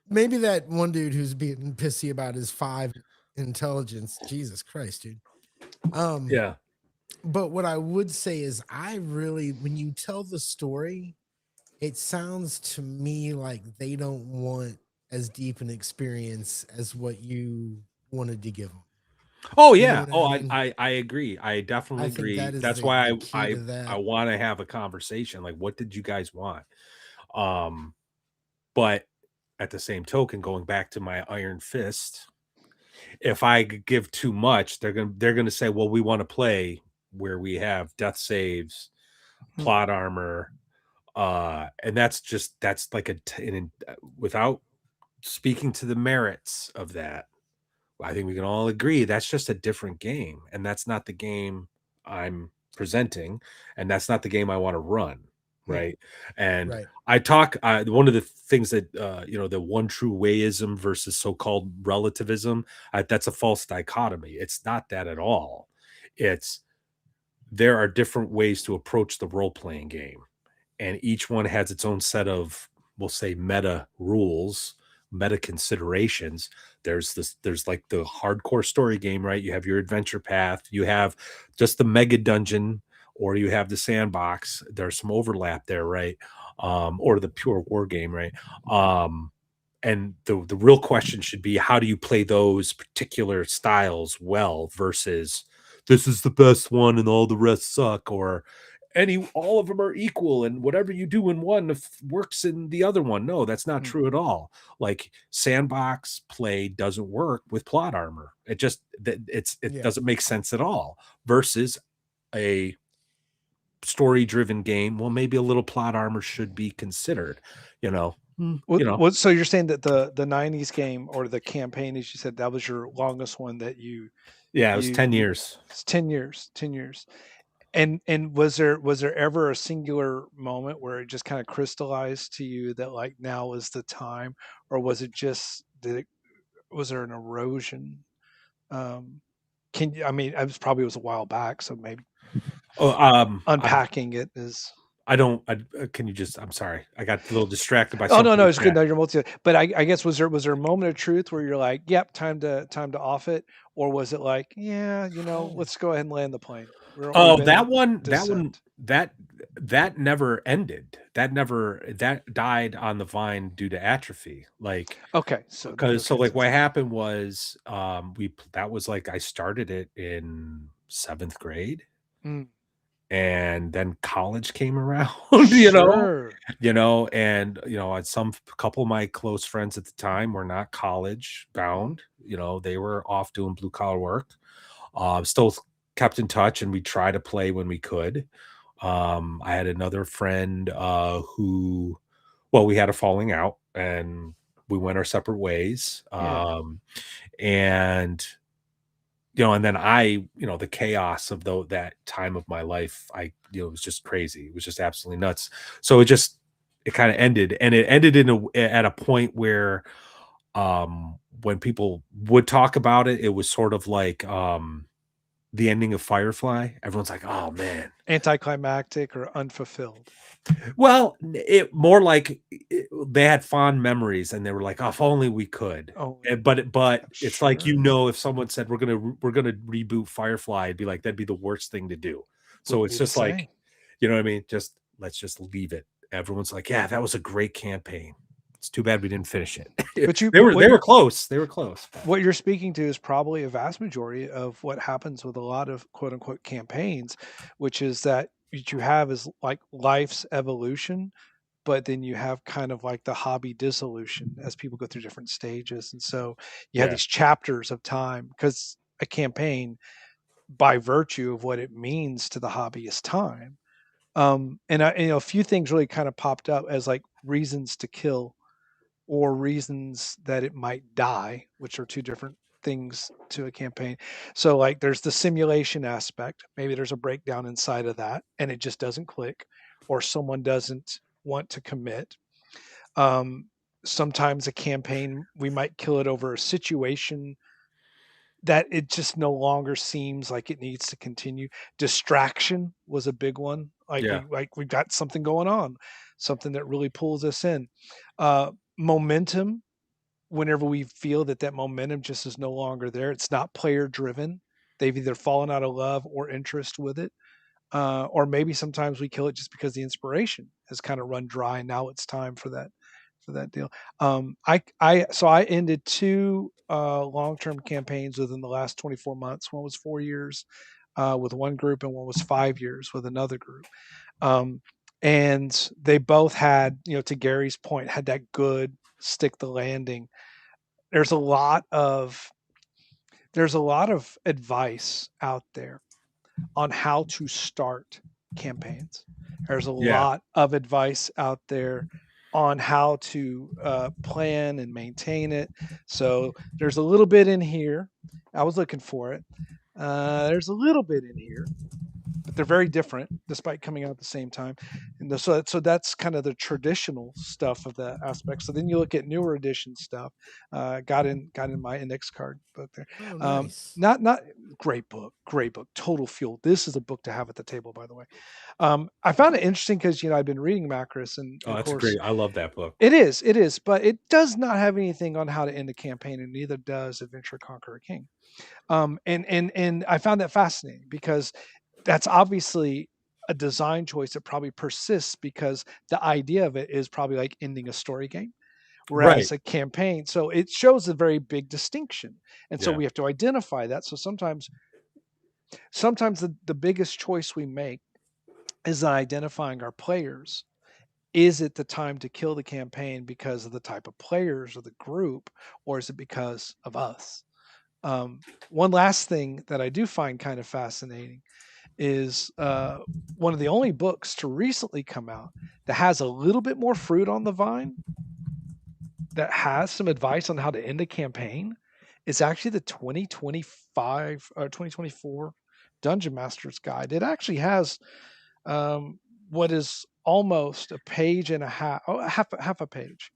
Speaker 2: Maybe that one dude who's being pissy about his 5 intelligence. Jesus Christ, dude.
Speaker 1: Yeah.
Speaker 2: But what I would say is when you tell the story, it sounds to me like they don't want as deep an experience as what you wanted to give them.
Speaker 1: Oh
Speaker 2: You know
Speaker 1: yeah.
Speaker 2: what
Speaker 1: Oh,
Speaker 2: I mean?
Speaker 1: I agree. I definitely
Speaker 2: I think
Speaker 1: agree.
Speaker 2: that is
Speaker 1: That's why
Speaker 2: the key to
Speaker 1: I
Speaker 2: that.
Speaker 1: want to have a conversation. Like, what did you guys want? But at the same token, going back to my iron fist, if I give too much, they're gonna say, well, we want to play where we have death saves, plot armor, and that's like without speaking to the merits of that. I think we can all agree that's just a different game, and that's not the game I'm presenting, and that's not the game I want to run, right? And
Speaker 2: Right.
Speaker 1: I talk one of the things that the one true wayism versus so-called relativism, that's a false dichotomy. It's not that at all. It's there are different ways to approach the role-playing game, and each one has its own set of, we'll say, meta rules, meta considerations. There's like the hardcore story game, right? You have your adventure path, you have just the mega dungeon, or you have the sandbox. There's some overlap there, right? Or the pure war game, right? And the real question should be, how do you play those particular styles well versus this is the best one and all the rest suck, or all of them are equal and whatever you do in one works in the other one. No, that's not true at all. Like, sandbox play doesn't work with plot armor. It doesn't make sense at all. Versus a story driven game, well, maybe a little plot armor should be considered.
Speaker 3: So you're saying that the 90s game or the campaign, as you said, that was your longest one that you
Speaker 1: Yeah, it was 10 years.
Speaker 3: It's 10 years. And was there ever a singular moment where it just kind of crystallized to you that like now is the time, or was it just was there an erosion? I mean, it was a while back, so maybe unpacking it is.
Speaker 1: Can you just, I'm sorry, I got a little distracted by
Speaker 3: Oh
Speaker 1: something.
Speaker 3: no, it's good. No, you're multi. But I guess was there a moment of truth where you're like, "Yep, time to off it," or was it like, "Yeah, let's go ahead and land the plane."
Speaker 1: Oh, that never ended. That died on the vine due to atrophy. Like,
Speaker 3: okay,
Speaker 1: like what happened was, that was like, I started it in 7th grade. And then college came around,
Speaker 3: Sure.
Speaker 1: and some couple of my close friends at the time were not college bound. They were off doing blue collar work. Still kept in touch, and we tried to play when we could. I had another friend who, well, we had a falling out, and we went our separate ways. And and then the chaos of that time of my life, it was just crazy. It was just absolutely nuts. So it kind of ended, and it ended at a point where, when people would talk about it, it was sort of like, the ending of Firefly. Everyone's like, oh man,
Speaker 3: anticlimactic or unfulfilled.
Speaker 1: Well, it more like they had fond memories, and they were like, "Oh, if only we could." But it's like, if someone said we're gonna reboot Firefly, it'd be like, that'd be the worst thing to do. So it's just like, you know what I mean? Let's just leave it. Everyone's like, "Yeah, that was a great campaign. It's too bad we didn't finish it." But they were close. They were close.
Speaker 3: What you're speaking to is probably a vast majority of what happens with a lot of quote unquote campaigns, which is that what you have is like life's evolution but then you have kind of like the hobby dissolution as people go through different stages. And so you have
Speaker 1: Yeah.
Speaker 3: these chapters of time, because a campaign, by virtue of what it means to the hobby, is time. A few things really kind of popped up as like reasons to kill or reasons that it might die, which are two different things to a campaign. So like there's the simulation aspect. Maybe there's a breakdown inside of that and it just doesn't click, or someone doesn't want to commit. Um, Sometimes a campaign, we might kill it over a situation that it just no longer seems like it needs to continue. Distraction was a big one.
Speaker 1: Yeah.
Speaker 3: We've got something going on, something that really pulls us in. Momentum, whenever we feel that that momentum just is no longer there, it's not player driven. They've either fallen out of love or interest with it. Or maybe sometimes we kill it just because the inspiration has kind of run dry and now it's time for that deal. I ended two long-term campaigns within the last 24 months. One was 4 years with one group, and one was 5 years with another group. Um, and they both had, to Gary's point, had that good stick the landing. There's a lot of advice out there on how to start campaigns. There's a
Speaker 1: Yeah.
Speaker 3: lot of advice out there on how to plan and maintain it. So there's a little bit in here. I was looking for it. There's a little bit in here, but they're very different despite coming out at the same time. And so that's kind of the traditional stuff of that aspect. So then you look at newer edition stuff. Got in my index card book there.
Speaker 2: Oh, nice.
Speaker 3: Not great book, Total Fuel. This is a book to have at the table, by the way. I found it interesting because I've been reading Macros, and
Speaker 1: Oh,
Speaker 3: of
Speaker 1: that's a
Speaker 3: course
Speaker 1: great. I love that book.
Speaker 3: it is, but it does not have anything on how to end a campaign, and neither does Adventure Conquer a King. And I found that fascinating because that's obviously a design choice that probably persists because the idea of it is probably like ending a story game,
Speaker 1: Right.
Speaker 3: whereas a campaign, so it shows a very big distinction. And so
Speaker 1: Yeah.
Speaker 3: we have to identify that. So sometimes the biggest choice we make is identifying our players. Is it the time to kill the campaign because of the type of players or the group, or is it because of us? One last thing that I do find kind of fascinating is one of the only books to recently come out that has a little bit more fruit on the vine, that has some advice on how to end a campaign, is actually the 2025 or 2024 Dungeon Master's Guide. It actually has what is almost a page and a half, half a page,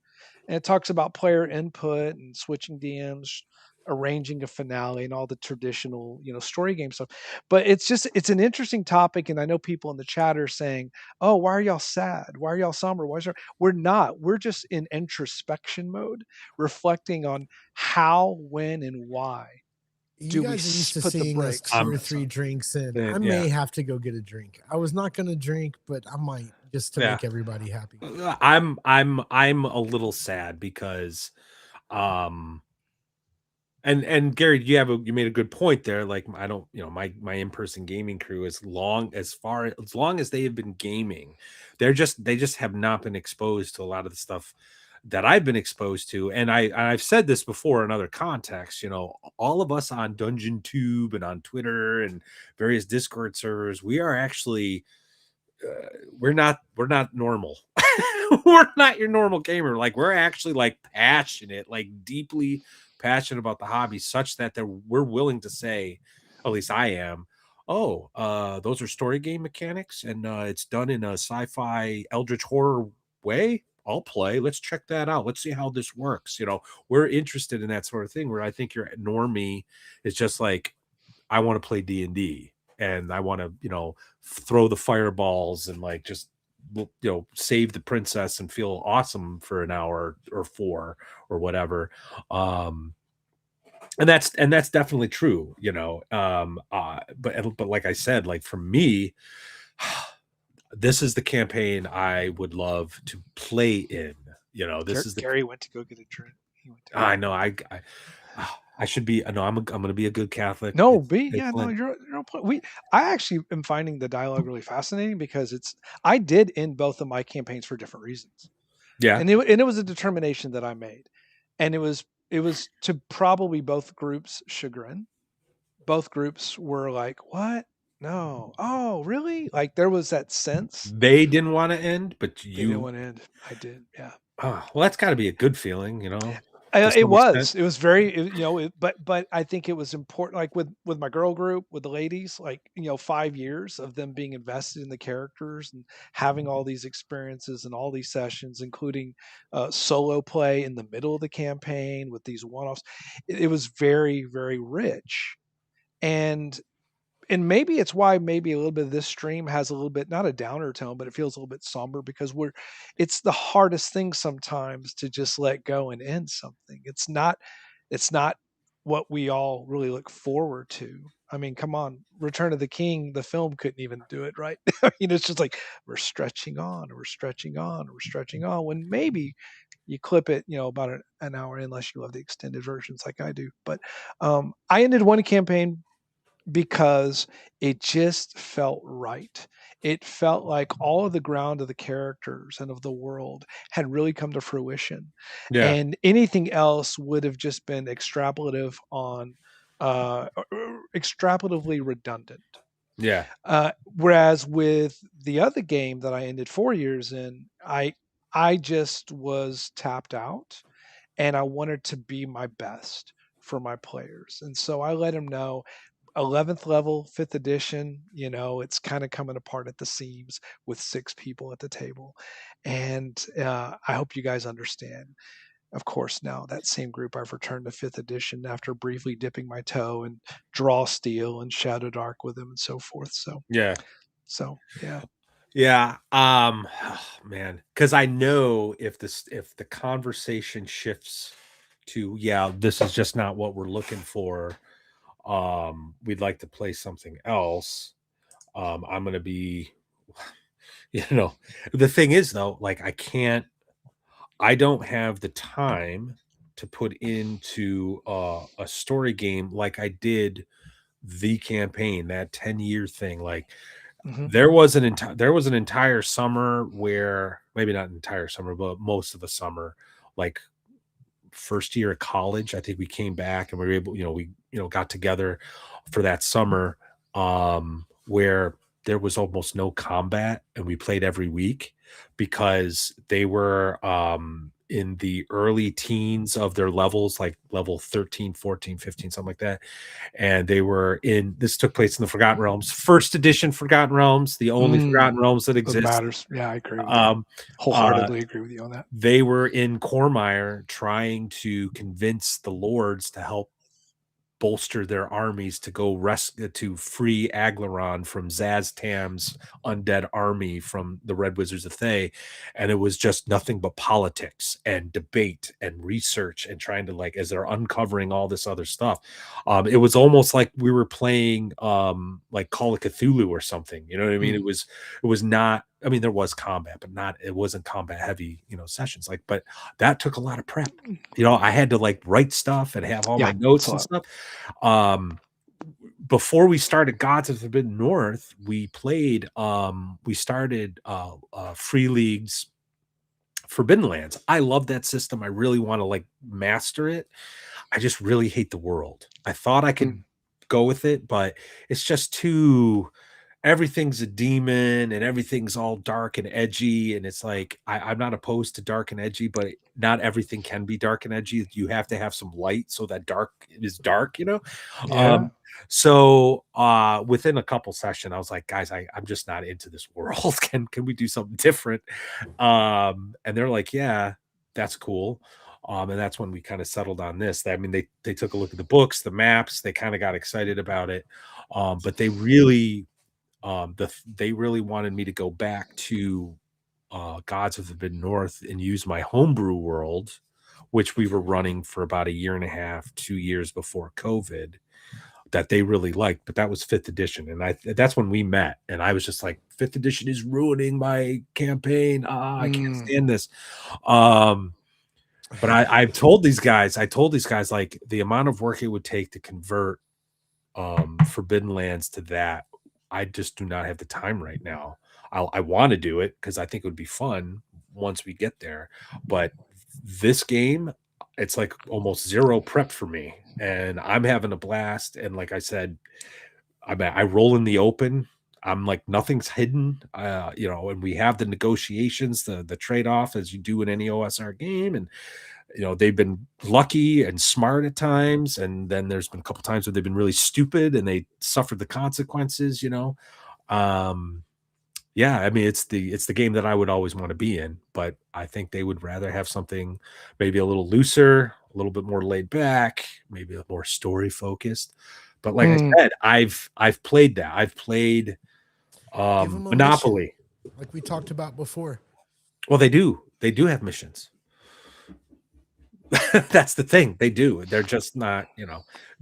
Speaker 3: and it talks about player input and switching DMs, arranging a finale, and all the traditional, story game stuff. But it's an interesting topic, and I know people in the chat are saying, "Oh, why are y'all sad? Why are y'all somber? Why is there?" We're not. We're just in introspection mode, reflecting on how, when, and why
Speaker 2: You
Speaker 3: do we
Speaker 2: guys are used to
Speaker 3: put the
Speaker 2: seeing us
Speaker 3: brakes
Speaker 2: 2
Speaker 3: on
Speaker 2: or
Speaker 3: this.
Speaker 2: 3 drinks in.
Speaker 1: Then,
Speaker 2: I
Speaker 1: yeah.
Speaker 2: may have to go get a drink. I was not going to drink, but I might, just to
Speaker 1: Yeah.
Speaker 2: make everybody happy.
Speaker 1: I'm a little sad because and Gary, you made a good point there. Like I don't, my in-person gaming crew, as long as they have been gaming, they just have not been exposed to a lot of the stuff that I've been exposed to. And I've said this before in other contexts, all of us on Dungeon Tube and on Twitter and various Discord servers, we are actually we're not normal. We're not your normal gamer. Like we're actually like passionate, like deeply passionate about the hobby, such that we're willing to say, at least I am, oh, those are story game mechanics, and it's done in a sci-fi eldritch horror way. I'll play. Let's check that out. Let's see how this works. We're interested in that sort of thing. Where I think your normie is just like, I want to play D&D, and I want to, throw the fireballs and like just save the princess and feel awesome for an hour or 4 or whatever. And that's definitely true, but like I said, like for me, this is the campaign I would love to play in. This is
Speaker 3: Gary went to go get a drink.
Speaker 1: I know. I should be. No, I'm going to be a good Catholic.
Speaker 3: No,
Speaker 1: It's
Speaker 3: B, yeah, no,
Speaker 1: excellent.
Speaker 3: you're on point. I actually am finding the dialogue really fascinating because I did end both of my campaigns for different reasons,
Speaker 1: Yeah,
Speaker 3: and it was a determination that I made, and it was to probably both groups' chagrin. Both groups were like, "What? No, oh, really?" Like there was that sense
Speaker 1: they didn't want to end, but
Speaker 3: they didn't
Speaker 1: you.
Speaker 3: want to end. I did, yeah.
Speaker 1: Oh, well, that's got to be a good feeling, to some extent.
Speaker 3: It was very, but I think it was important. Like with my girl group, with the ladies, like 5 years of them being invested in the characters and having all these experiences and all these sessions, including solo play in the middle of the campaign with these one-offs. It was very, very rich, and maybe it's why maybe a little bit of this stream has a little bit, not a downer tone, but it feels a little bit somber because it's the hardest thing sometimes to just let go and end something. It's not what we all really look forward to. I mean, come on, Return of the King, the film couldn't even do it, right? It's just like we're stretching on, we're stretching on, we're stretching on. When maybe you clip it, about an hour, unless you love the extended versions like I do. But I ended one campaign because it just felt right. It felt like all of the ground of the characters and of the world had really come to fruition.
Speaker 1: Yeah,
Speaker 3: And anything else would have just been extrapolatively redundant.
Speaker 1: yeah,
Speaker 3: Whereas with the other game that I ended 4 years in, I just was tapped out and I wanted to be my best for my players. And so I let them know 11th level, 5th edition, it's kind of coming apart at the seams with 6 people at the table. And I hope you guys understand. Of course, now that same group, I've returned to 5th edition after briefly dipping my toe and Draw Steel and Shadow Dark with them and so forth.
Speaker 1: yeah.
Speaker 3: Yeah.
Speaker 1: Yeah, man, because I know if the conversation shifts to, yeah, this is just not what we're looking for. We'd like to play something else. I'm gonna be, you know, the thing is though, like I don't have the time to put into a story game like I did the campaign, that 10-year thing. Like
Speaker 3: Hmm.
Speaker 1: there was an entire summer where, maybe not an entire summer, but most of the summer, like first year of college, I think we came back and we were able, we got together for that summer, where there was almost no combat and we played every week because they were in the early teens of their levels, like level 13, 14, 15, something like that. And this took place in the Forgotten Realms, first edition Forgotten Realms, the only Forgotten Realms that
Speaker 3: It
Speaker 1: exist.
Speaker 3: matters. Yeah, I agree with you.
Speaker 1: Um, uh,
Speaker 3: Wholeheartedly agree with you on that.
Speaker 1: they were in Cormire trying to convince the lords to help bolster their armies to go to free Aglaron from Zaztam's undead army from the Red Wizards of Thay. And it was just nothing but politics and debate and research and trying to, like, as they're uncovering all this other stuff. It was almost like we were playing like Call of Cthulhu or something. You know what I mean?
Speaker 3: Mm.
Speaker 1: It was not, I mean, there was combat, but it wasn't combat heavy, sessions. Like, but that took a lot of prep. I had to like write stuff and have all my
Speaker 3: Yeah, it's
Speaker 1: notes
Speaker 3: a
Speaker 1: and
Speaker 3: lot.
Speaker 1: stuff. Before we started Gods of the Forbidden North, we started Free League's Forbidden Lands. I love that system. I really want to like master it. I just really hate the world. I thought I could go with it, but it's just too, everything's a demon and everything's all dark and edgy. And it's like, I'm not opposed to dark and edgy, but not everything can be dark and edgy. You have to have some light so that dark is dark,
Speaker 3: Yeah.
Speaker 1: So within a couple sessions, I was like, guys, I'm just not into this world. Can we do something different? And they're like, yeah, that's cool. And that's when we kind of settled on this. I mean, they took a look at the books, the maps, they kind of got excited about it. But they really wanted me to go back to Gods of the Forbidden North and use my homebrew world, which we were running for about a year and a half, 2 years before COVID, that they really liked. But that was 5th edition, and that's when we met. And I was just like, 5th edition is ruining my campaign. I can't stand this. But I've told these guys, like the amount of work it would take to convert Forbidden Lands to that, I just do not have the time right now. I want to do it because I think it would be fun once we get there. But this game, it's like almost zero prep for me, and I'm having a blast. And like I said, I roll in the open. I'm like nothing's hidden, and we have the negotiations, the trade off as you do in any OSR game, and they've been lucky and smart at times, and then there's been a couple times where they've been really stupid and they suffered the consequences. Yeah, I mean it's the game that I would always want to be in, but I think they would rather have something maybe a little looser, a little bit more laid back, maybe a more story focused. But like I said, I've played that. I've played Monopoly,
Speaker 2: like we talked about before.
Speaker 1: Well, they do have missions. That's the thing. They do. They're just not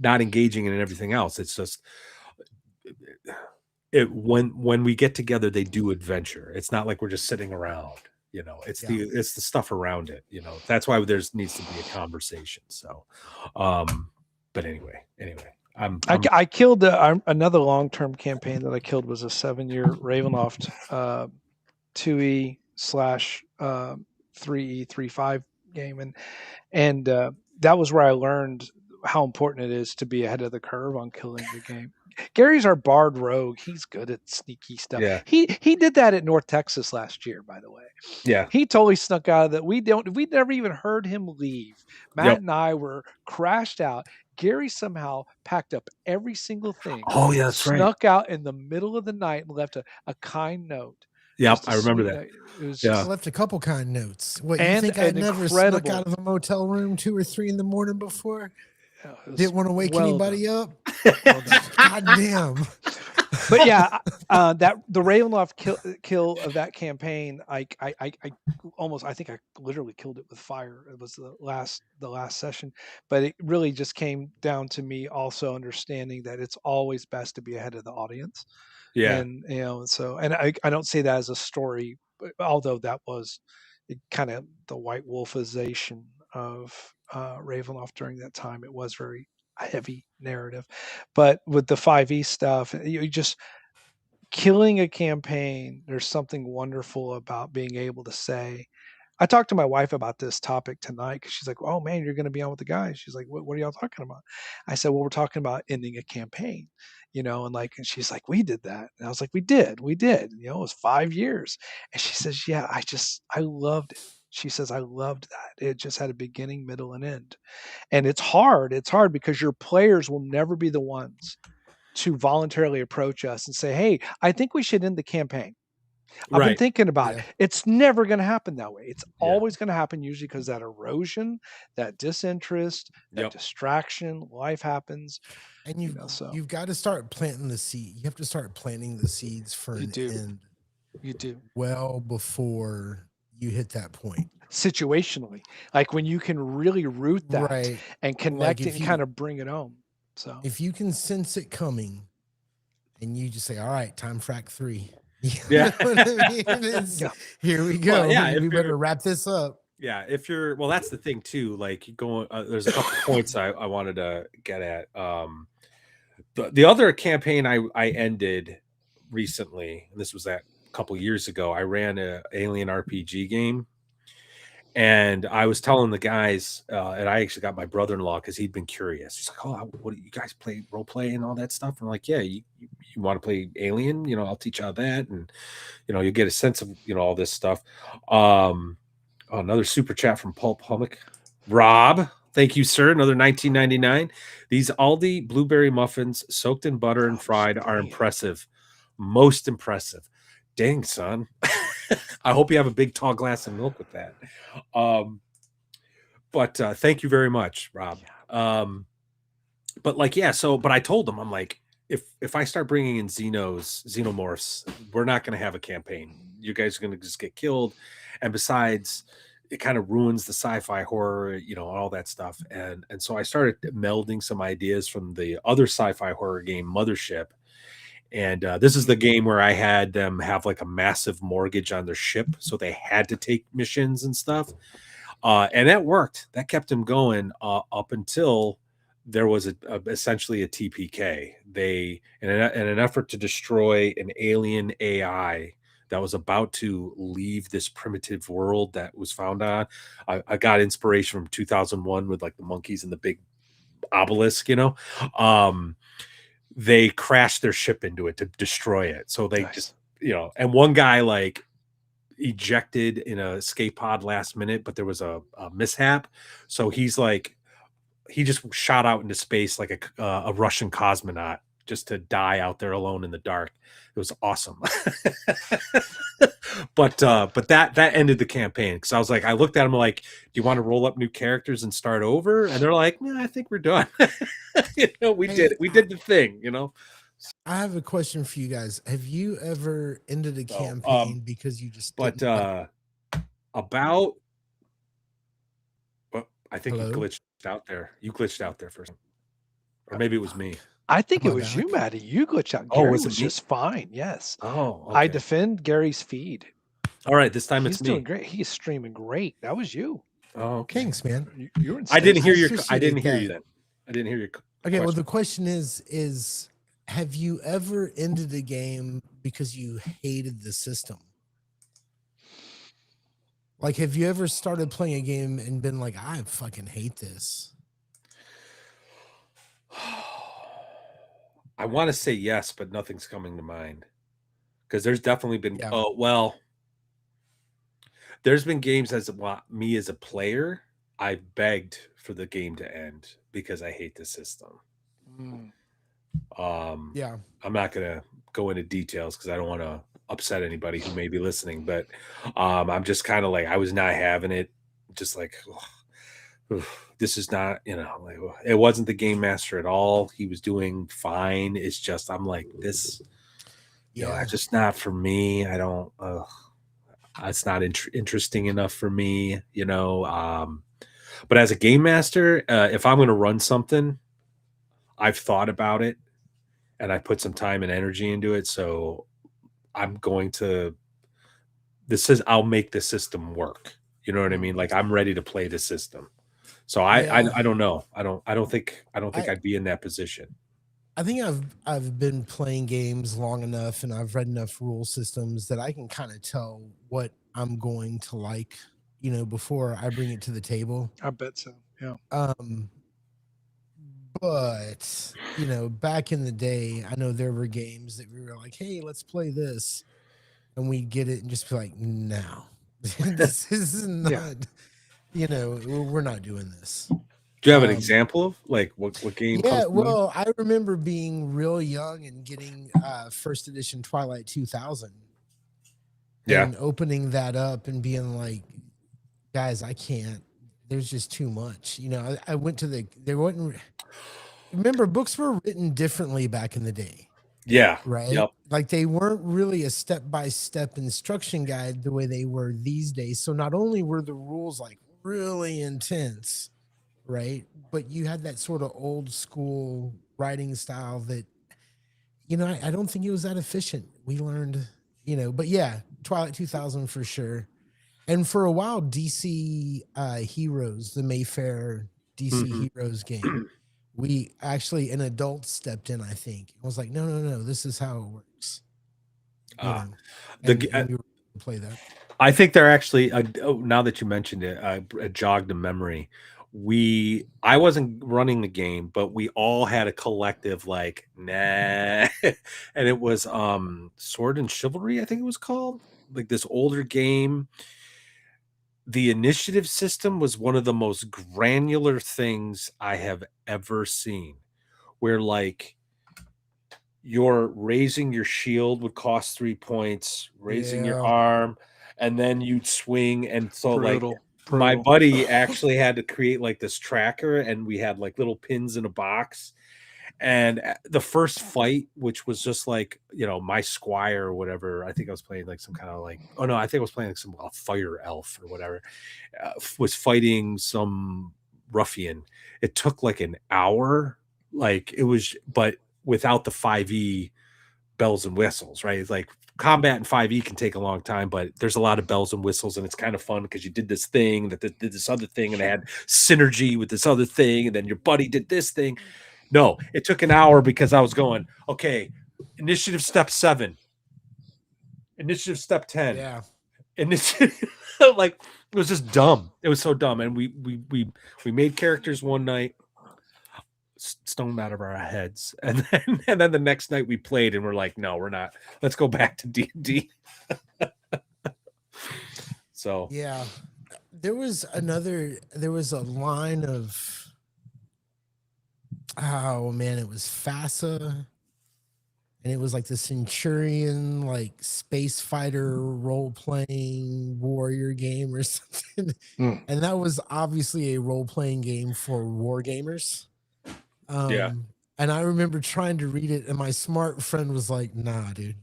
Speaker 1: engaging in everything else. It's just when we get together, they do adventure. It's not like we're just sitting around. It's the stuff around it. That's why there needs to be a conversation. So, but anyway,
Speaker 3: I killed another long-term campaign that I killed was a 7-year Ravenloft 2E/3E 3.5 game, and that was where I learned how important it is to be ahead of the curve on killing the game. Gary's our bard rogue. He's good at sneaky stuff.
Speaker 1: Yeah.
Speaker 3: He did that at North Texas last year, by the way.
Speaker 1: Yeah.
Speaker 3: He totally snuck out of that. We never even heard him leave. Matt and I were crashed out. Gary somehow packed up every single thing.
Speaker 1: Oh yeah, that's right.
Speaker 3: Snuck out in the middle of the night and left a kind note.
Speaker 1: Yep, I remember that.
Speaker 3: It was
Speaker 2: I left a couple kind notes. What, you think I never snuck out of a motel room 2 or 3 in the morning before? Didn't want to wake anybody up. God damn.
Speaker 3: But yeah, that the Ravenloft kill of that campaign, I think I literally killed it with fire. It was the last session, but it really just came down to me also understanding that it's always best to be ahead of the audience.
Speaker 1: Yeah,
Speaker 3: and I don't say that as a story, although that was kind of the white wolfization of Ravenloft during that time. It was very heavy narrative, but with the 5e stuff, you just killing a campaign, there's something wonderful about being able to say, I talked to my wife about this topic tonight because she's like, oh man, you're going to be on with the guys. She's like, what are y'all talking about? I said, well, we're talking about ending a campaign, and she's like, we did that. And I was like, we did. It was 5 years. And she says, yeah, I loved it. She says, I loved that. It just had a beginning, middle, and end. And it's hard. It's hard because your players will never be the ones to voluntarily approach us and say, hey, I think we should end the campaign. I've been thinking about it. It's never going to happen that way. It's always going to happen usually because that erosion, that disinterest, that distraction, life happens.
Speaker 2: And you've got to start planting the seed. You have to start planting the seeds for an end.
Speaker 3: You do.
Speaker 2: Well before you hit that point.
Speaker 3: Situationally. Like when you can really root that and connect it and kind of bring it home. So
Speaker 2: if you can sense it coming and you just say, all right, time frack 3.
Speaker 1: Yeah.
Speaker 2: Here we go.
Speaker 1: Well,
Speaker 2: we better wrap this up.
Speaker 1: Yeah, if you're that's the thing too. Like going, there's a couple points I wanted to get at. The other campaign I ended recently, and this was that a couple years ago. I ran a alien RPG game, and I was telling the guys, and I actually got my brother-in-law because he'd been curious. He's like, "Oh, what do you guys play role play and all that stuff?" And I'm like, "Yeah, you want to play Alien? I'll teach you how that, and you get a sense of all this stuff." Another super chat from Paul Pummick. Rob, thank you, sir. Another 19.99. These Aldi blueberry muffins soaked in butter and fried are impressive. Most impressive. Dang, son. I hope you have a big tall glass of milk with that. But thank you very much, Rob. But I told them, I'm like, if I start bringing in xenomorphs, we're not going to have a campaign. You guys are going to just get killed. And besides, it kind of ruins the sci-fi horror, all that stuff. And so I started melding some ideas from the other sci-fi horror game, Mothership. And this is the game where I had them have like a massive mortgage on their ship, so they had to take missions and stuff. And that worked. That kept him going up until there was essentially a TPK. They, in an effort to destroy an alien AI that was about to leave this primitive world that was found on. I got inspiration from 2001 with like the monkeys and the big obelisk, they crashed their ship into it to destroy it. So they just, and one guy like ejected in a escape pod last minute, but there was a mishap. So he's like, he just shot out into space like a Russian cosmonaut just to die out there alone in the dark. It was awesome. but that ended the campaign because I was like, I looked at him like, do you want to roll up new characters and start over? And they're like, no, I think we're done. We did the thing,
Speaker 2: I have a question for you guys. Have you ever ended a campaign because you just
Speaker 1: about I think
Speaker 2: Hello?
Speaker 1: you glitched out there. You glitched out there first. Or maybe it was me.
Speaker 3: I think it was you, Maddie. You glitched out. Gary was just fine. Yes.
Speaker 1: Oh, okay.
Speaker 3: I defend Gary's feed.
Speaker 1: All right, this time it's me.
Speaker 3: He's doing great. He's streaming great. That was you.
Speaker 1: Oh, okay.
Speaker 2: Thanks, man.
Speaker 3: You were in
Speaker 1: I didn't hear your.
Speaker 2: appreciate
Speaker 1: I didn't hear
Speaker 2: that.
Speaker 1: you then. I didn't hear your.
Speaker 2: Okay, well, the question is, have you ever ended a game because you hated the system? Like, have you ever started playing a game and been like, I fucking hate this?
Speaker 1: I want to say yes, but nothing's coming to mind. Because there's definitely been. Oh well. There's been games me as a player, I begged for the game to end because I hate the system.
Speaker 2: Yeah.
Speaker 1: I'm not gonna go into details because I don't want to upset anybody who may be listening, but I'm just kind of like, I was not having it. Just like, this is not, like, it wasn't the game master at all. He was doing fine. It's just, I'm like, this, it's just not for me. I don't, it's not interesting enough for me, but as a game master, if I'm going to run something, I've thought about it and I put some time and energy into it. So I'm going to, I'll make the system work. You know what I mean? Like, I'm ready to play the system. So I don't know. I don't think I'd be in that position.
Speaker 2: I think I've been playing games long enough and I've read enough rule systems that I can kind of tell what I'm going to like, before I bring it to the table.
Speaker 3: I bet so. Yeah.
Speaker 2: But back in the day, I know there were games that we were like, hey, let's play this. And we'd get it and just be like, no, this is not, we're not doing this.
Speaker 1: Do you have an example of like what game?
Speaker 2: Yeah, well, I remember being real young and getting first edition Twilight 2000.
Speaker 1: Yeah.
Speaker 2: And opening that up and being like, guys, I can't. There's just too much. I went to remember, books were written differently back in the day.
Speaker 1: Yeah.
Speaker 2: Right.
Speaker 1: Yep.
Speaker 2: Like they weren't really a step-by-step instruction guide the way they were these days. So not only were the rules like really intense, right, but you had that sort of old school writing style that, I don't think it was that efficient. We learned, but yeah, Twilight 2000 for sure. And for a while, DC Heroes, the Mayfair DC Heroes game, we actually, an adult stepped in, I think. It was like, no, this is how it works. And we were to play that.
Speaker 1: I think they're actually, now that you mentioned it, it jogged a memory. I wasn't running the game, but we all had a collective like, nah. And it was Sword and Chivalry, I think it was called. Like this older game. The initiative system was one of the most granular things I have ever seen, where like you're raising your shield would cost 3 points, raising your arm, and then you'd swing. And so brutal. My buddy actually had to create like this tracker, and we had like little pins in a box. And the first fight, which was just like, my squire or whatever, I think I was playing like some kind of like, I think I was playing like some fire elf or whatever, was fighting some ruffian. It took like an hour. Like it was, but without the 5e bells and whistles, right? It's like combat in 5e can take a long time, but there's a lot of bells and whistles, and it's kind of fun because you did this thing that did this other thing, and they had synergy with this other thing, and then your buddy did this thing. No, it took an hour because I was going, okay, initiative step 7, initiative step 10,
Speaker 2: Yeah.
Speaker 1: initiative like it was just dumb. It was so dumb, and we made characters one night, stoned out of our heads, and then the next night we played, and we're like, no, we're not. Let's go back to D&D. So
Speaker 2: Yeah. There was a line of, oh man, it was FASA, and it was like the Centurion, like space fighter role playing warrior game or something. And that was obviously a role playing game for war gamers.
Speaker 1: yeah.
Speaker 2: And I remember trying to read it, and my smart friend was like, nah, dude.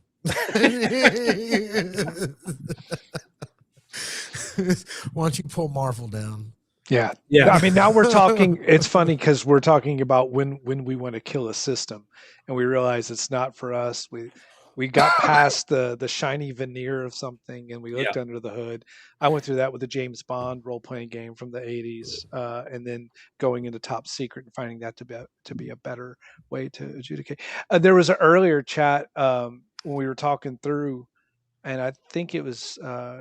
Speaker 2: Why don't you pull Marvel down?
Speaker 3: Yeah.
Speaker 1: Yeah.
Speaker 3: I mean, now we're talking, it's funny because we're talking about when we want to kill a system, and we realize it's not for us. We got past the shiny veneer of something, and we looked under the hood. I went through that with the James Bond role playing game from the 80s, and then going into Top Secret and finding that to be a better way to adjudicate. There was an earlier chat when we were talking through, and I think it was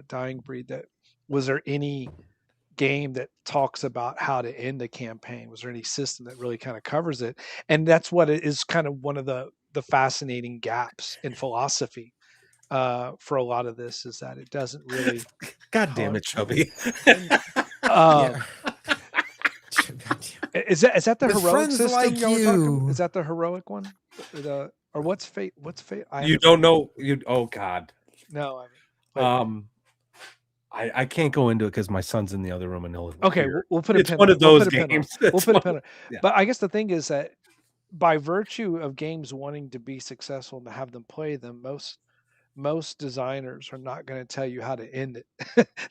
Speaker 3: Dying Breed, that was there any game that talks about how to end a campaign? Was there any system that really kind of covers it? And that's what it is, kind of one of the fascinating gaps in philosophy for a lot of this, is that it doesn't really.
Speaker 1: God damn it, Chubby.
Speaker 2: Yeah.
Speaker 3: Is that the
Speaker 2: With
Speaker 3: heroic
Speaker 2: friends
Speaker 3: system
Speaker 2: like
Speaker 3: y'all were talking?
Speaker 2: you.
Speaker 3: Is that the heroic one? Or what's fate? What's fate?
Speaker 1: You don't know you oh God.
Speaker 3: No, I mean,
Speaker 1: I can't go into it because my son's in the other room and he'll
Speaker 3: okay,
Speaker 1: hear.
Speaker 3: we'll put a
Speaker 1: It's
Speaker 3: pin
Speaker 1: one
Speaker 3: on
Speaker 1: of
Speaker 3: it. We'll
Speaker 1: those
Speaker 3: put a pin on
Speaker 1: games.
Speaker 3: it. We'll put a pin on it.
Speaker 1: Yeah.
Speaker 3: But I guess the thing is that by virtue of games wanting to be successful and to have them play them, most designers are not going to tell you how to end it.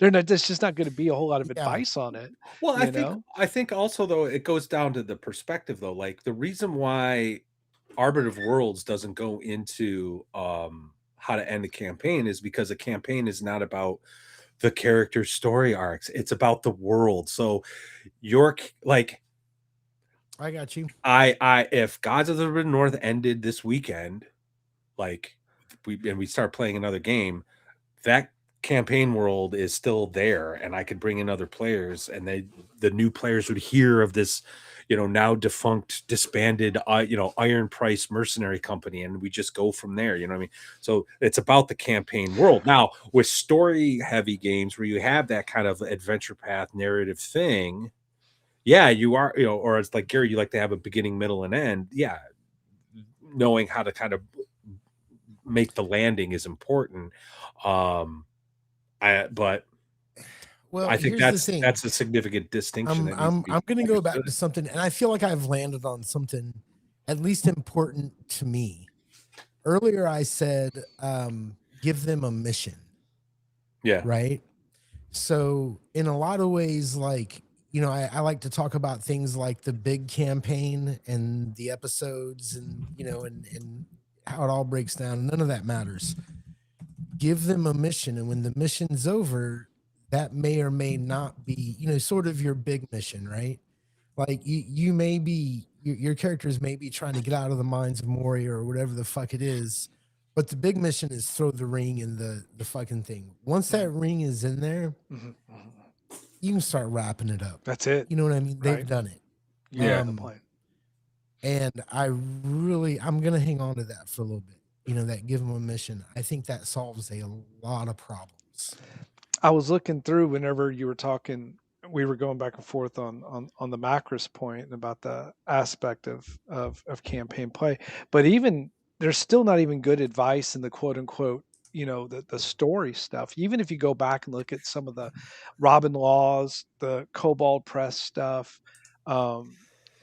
Speaker 3: They're not. There's just not going to be a whole lot of
Speaker 2: Yeah.
Speaker 3: advice on it.
Speaker 1: Well,
Speaker 3: know?
Speaker 1: I think also though it goes down to the perspective though. Like the reason why Arbiter of Worlds doesn't go into how to end a campaign is because a campaign is not about the character story arcs. It's about the world. So your like
Speaker 2: I got you.
Speaker 1: if Gods of the North ended this weekend, like we start playing another game, that campaign world is still there, and I could bring in other players, and the new players would hear of this, now defunct, disbanded, Iron Price mercenary company, and we just go from there. You know what I mean? So it's about the campaign world. Now with story heavy games where you have that kind of adventure path narrative thing, yeah, you are, or it's like Gary, you like to have a beginning, middle, and end. Yeah, knowing how to kind of make the landing is important. But
Speaker 2: Well,
Speaker 1: I think
Speaker 2: here's the thing.
Speaker 1: that's a significant distinction.
Speaker 2: I'm going to go back to something, and I feel like I've landed on something at least important to me. Earlier, I said, give them a mission.
Speaker 1: Yeah.
Speaker 2: Right. So in a lot of ways, like, I like to talk about things like the big campaign and the episodes and, and how it all breaks down. None of that matters. Give them a mission. And when the mission's over, that may or may not be, sort of your big mission, right? Like you may be, your characters may be trying to get out of the mines of Moria or whatever the fuck it is. But the big mission is throw the ring in the fucking thing. Once that ring is in there, you can start wrapping it up.
Speaker 3: That's it.
Speaker 2: You know what I mean? They've done it.
Speaker 1: Yeah.
Speaker 2: And I'm going to hang on to that for a little bit. That give them a mission. I think that solves a lot of problems.
Speaker 3: I was looking through whenever you were talking, we were going back and forth on the Macros point and about the aspect of campaign play. But even there's still not even good advice in the quote unquote, the story stuff. Even if you go back and look at some of the Robin Laws, the Cobalt Press stuff,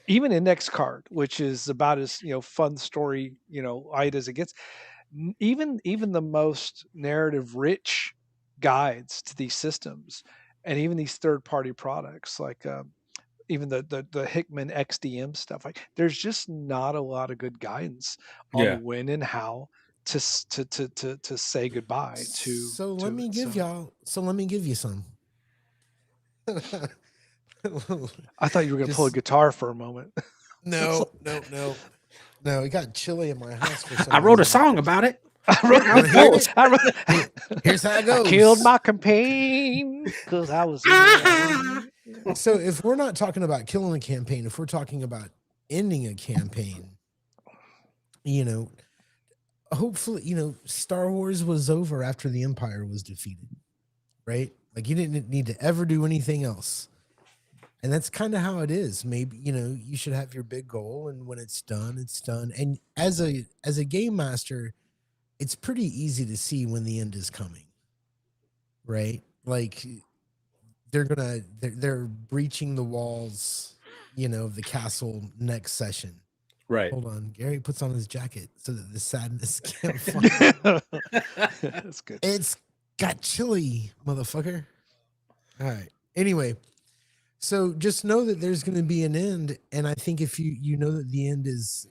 Speaker 3: even Index Card, which is about as fun story light as it gets. Even the most narrative rich guides to these systems, and even these third party products like even the Hickman XDM stuff, like there's just not a lot of good guidance on when and how to say goodbye to.
Speaker 2: So let me give you some.
Speaker 3: I thought you were going to pull a guitar for a moment.
Speaker 2: No. It got chilly in my house for some
Speaker 1: I wrote a
Speaker 2: reason.
Speaker 1: song about it.
Speaker 2: Here's how it goes.
Speaker 3: I killed my campaign because I was.
Speaker 2: So if we're not talking about killing a campaign, if we're talking about ending a campaign, hopefully, Star Wars was over after the Empire was defeated, right? Like you didn't need to ever do anything else. And that's kind of how it is. Maybe, you should have your big goal, and when it's done, it's done. And as a game master, it's pretty easy to see when the end is coming. Right? Like they're breaching the walls, of the castle next session.
Speaker 1: Right.
Speaker 2: Hold on. Gary puts on his jacket so that the sadness can't find.
Speaker 3: That's good.
Speaker 2: It's got chilly, motherfucker. All right. Anyway, so just know that there's going to be an end, and I think if you know that the end is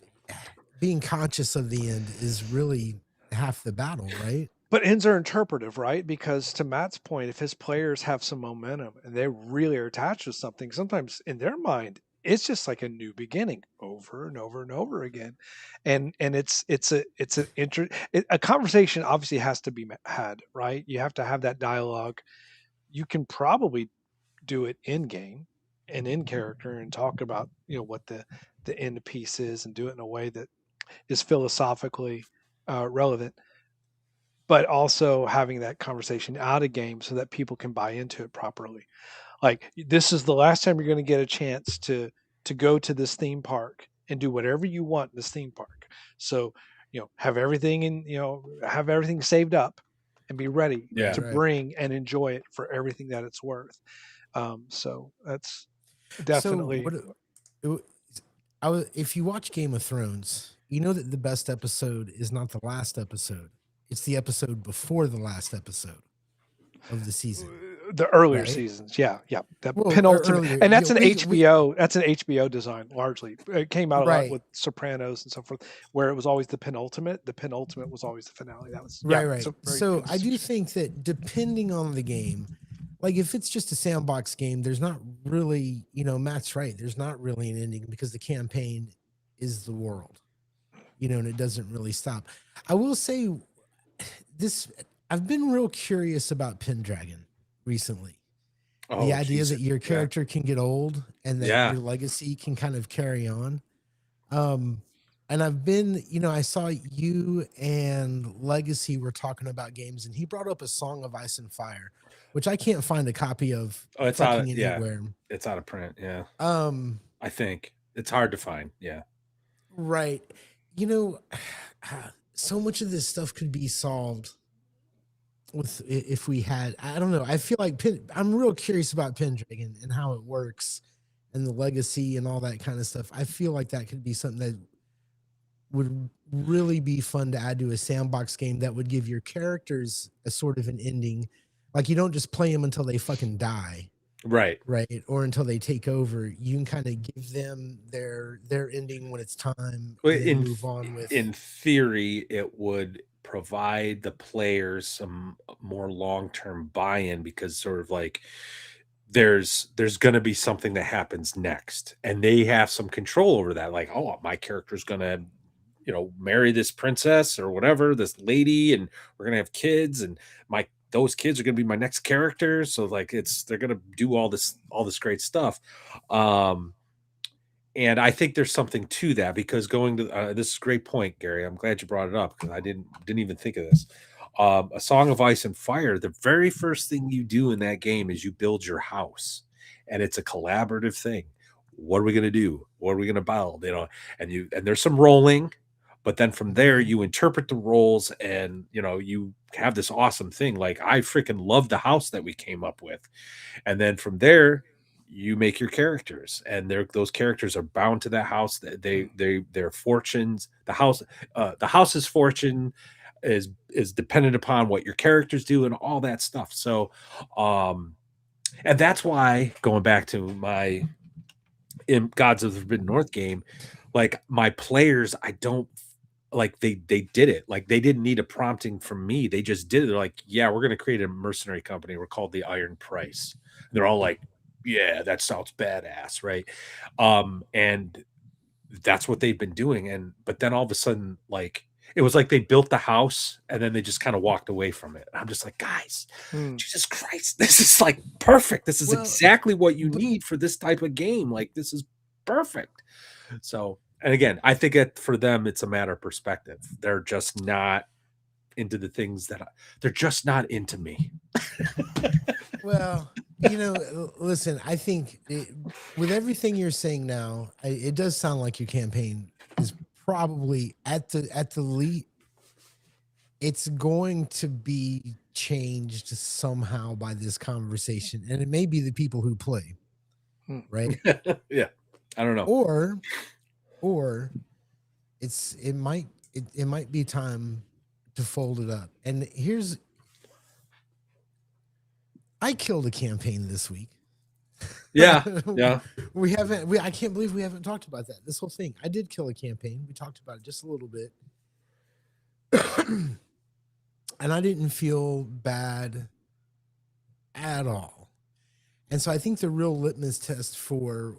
Speaker 2: being conscious of the end is really half the battle, right?
Speaker 3: But ends are interpretive, right? Because to Matt's point, if his players have some momentum and they really are attached to something, sometimes in their mind, it's just like a new beginning over and over and over again. And it's a conversation obviously has to be had, right? You have to have that dialogue. You can probably do it in game and in character and talk about, what the end piece is and do it in a way that is philosophically relevant, but also having that conversation out of game so that people can buy into it properly. Like this is the last time you're going to get a chance to go to this theme park and do whatever you want in this theme park. So, have everything have everything saved up and be ready to bring and enjoy it for everything that it's worth. So that's definitely.
Speaker 2: If you watch Game of Thrones, you know that the best episode is not the last episode. It's the episode before the last episode of the season.
Speaker 3: The earlier seasons, yeah. The penultimate, earlier, and that's an HBO. That's an HBO design largely. It came out a lot with Sopranos and so forth, where it was always the penultimate. The penultimate was always the finale. That was
Speaker 2: right. So I do think that depending on the game, like if it's just a sandbox game, there's not really, Matt's right. There's not really an ending because the campaign is the world, and it doesn't really stop. I will say this. I've been real curious about Pendragon recently. The idea that your character can get old and that your legacy can kind of carry on. And I've been, I saw you and Legacy were talking about games, and he brought up a Song of Ice and Fire, which I can't find a copy of.
Speaker 1: Oh, it's out anywhere. It's out of print. Yeah. I think it's hard to find. Yeah.
Speaker 2: Right. So much of this stuff could be solved with if we had, I don't know. I feel like I'm real curious about Pendragon and how it works and the legacy and all that kind of stuff. I feel like that could be something that would really be fun to add to a sandbox game that would give your characters a sort of an ending. Like you don't just play them until they fucking die.
Speaker 1: Right.
Speaker 2: Or until they take over. You can kind of give them their ending when it's time
Speaker 1: and
Speaker 2: move on with.
Speaker 1: In theory, it would provide the players some more long-term buy-in because sort of like there's going to be something that happens next and they have some control over that. Like, oh, my character's going to, marry this princess or whatever, this lady, and we're going to have kids and those kids are going to be my next character. So like they're going to do all this great stuff. And I think there's something to that because going to this is a great point, Gary. I'm glad you brought it up because I didn't even think of this. A Song of Ice and Fire. The very first thing you do in that game is you build your house, and it's a collaborative thing. What are we going to do? What are we going to build? And there's some rolling, but then from there you interpret the roles, and you have this awesome thing. Like I freaking love the house that we came up with, and then from there. You make your characters, and those characters are bound to that house. Their fortunes, the house's fortune is dependent upon what your characters do and all that stuff. So, and that's why going back to my Gods of the Forbidden North game, like my players, I don't like they did it. Like they didn't need a prompting from me. They just did it. They're like, yeah, we're going to create a mercenary company. We're called the Iron Price. And they're all like, yeah, that sounds badass, right? And that's what they've been doing. And but then all of a sudden, like it was like they built the house and then they just kind of walked away from it. I'm just like, guys, Jesus Christ, this is like perfect. This is
Speaker 2: Well,
Speaker 1: exactly what you
Speaker 2: but
Speaker 1: need for this type of game. Like this is perfect. So, and again, I think it for them, it's a matter of perspective. They're just not into the things that they're just not into me.
Speaker 2: well, listen, I think with everything you're saying now, it does sound like your campaign is probably at the lead. It's going to be changed somehow by this conversation, and it may be the people who play, right?
Speaker 1: Yeah, I don't know.
Speaker 2: Or it might be time to fold it up. And I killed a campaign this week.
Speaker 1: Yeah, yeah.
Speaker 2: I can't believe we haven't talked about that. This whole thing. I did kill a campaign. We talked about it just a little bit. And I didn't feel bad at all. And so I think the real litmus test for,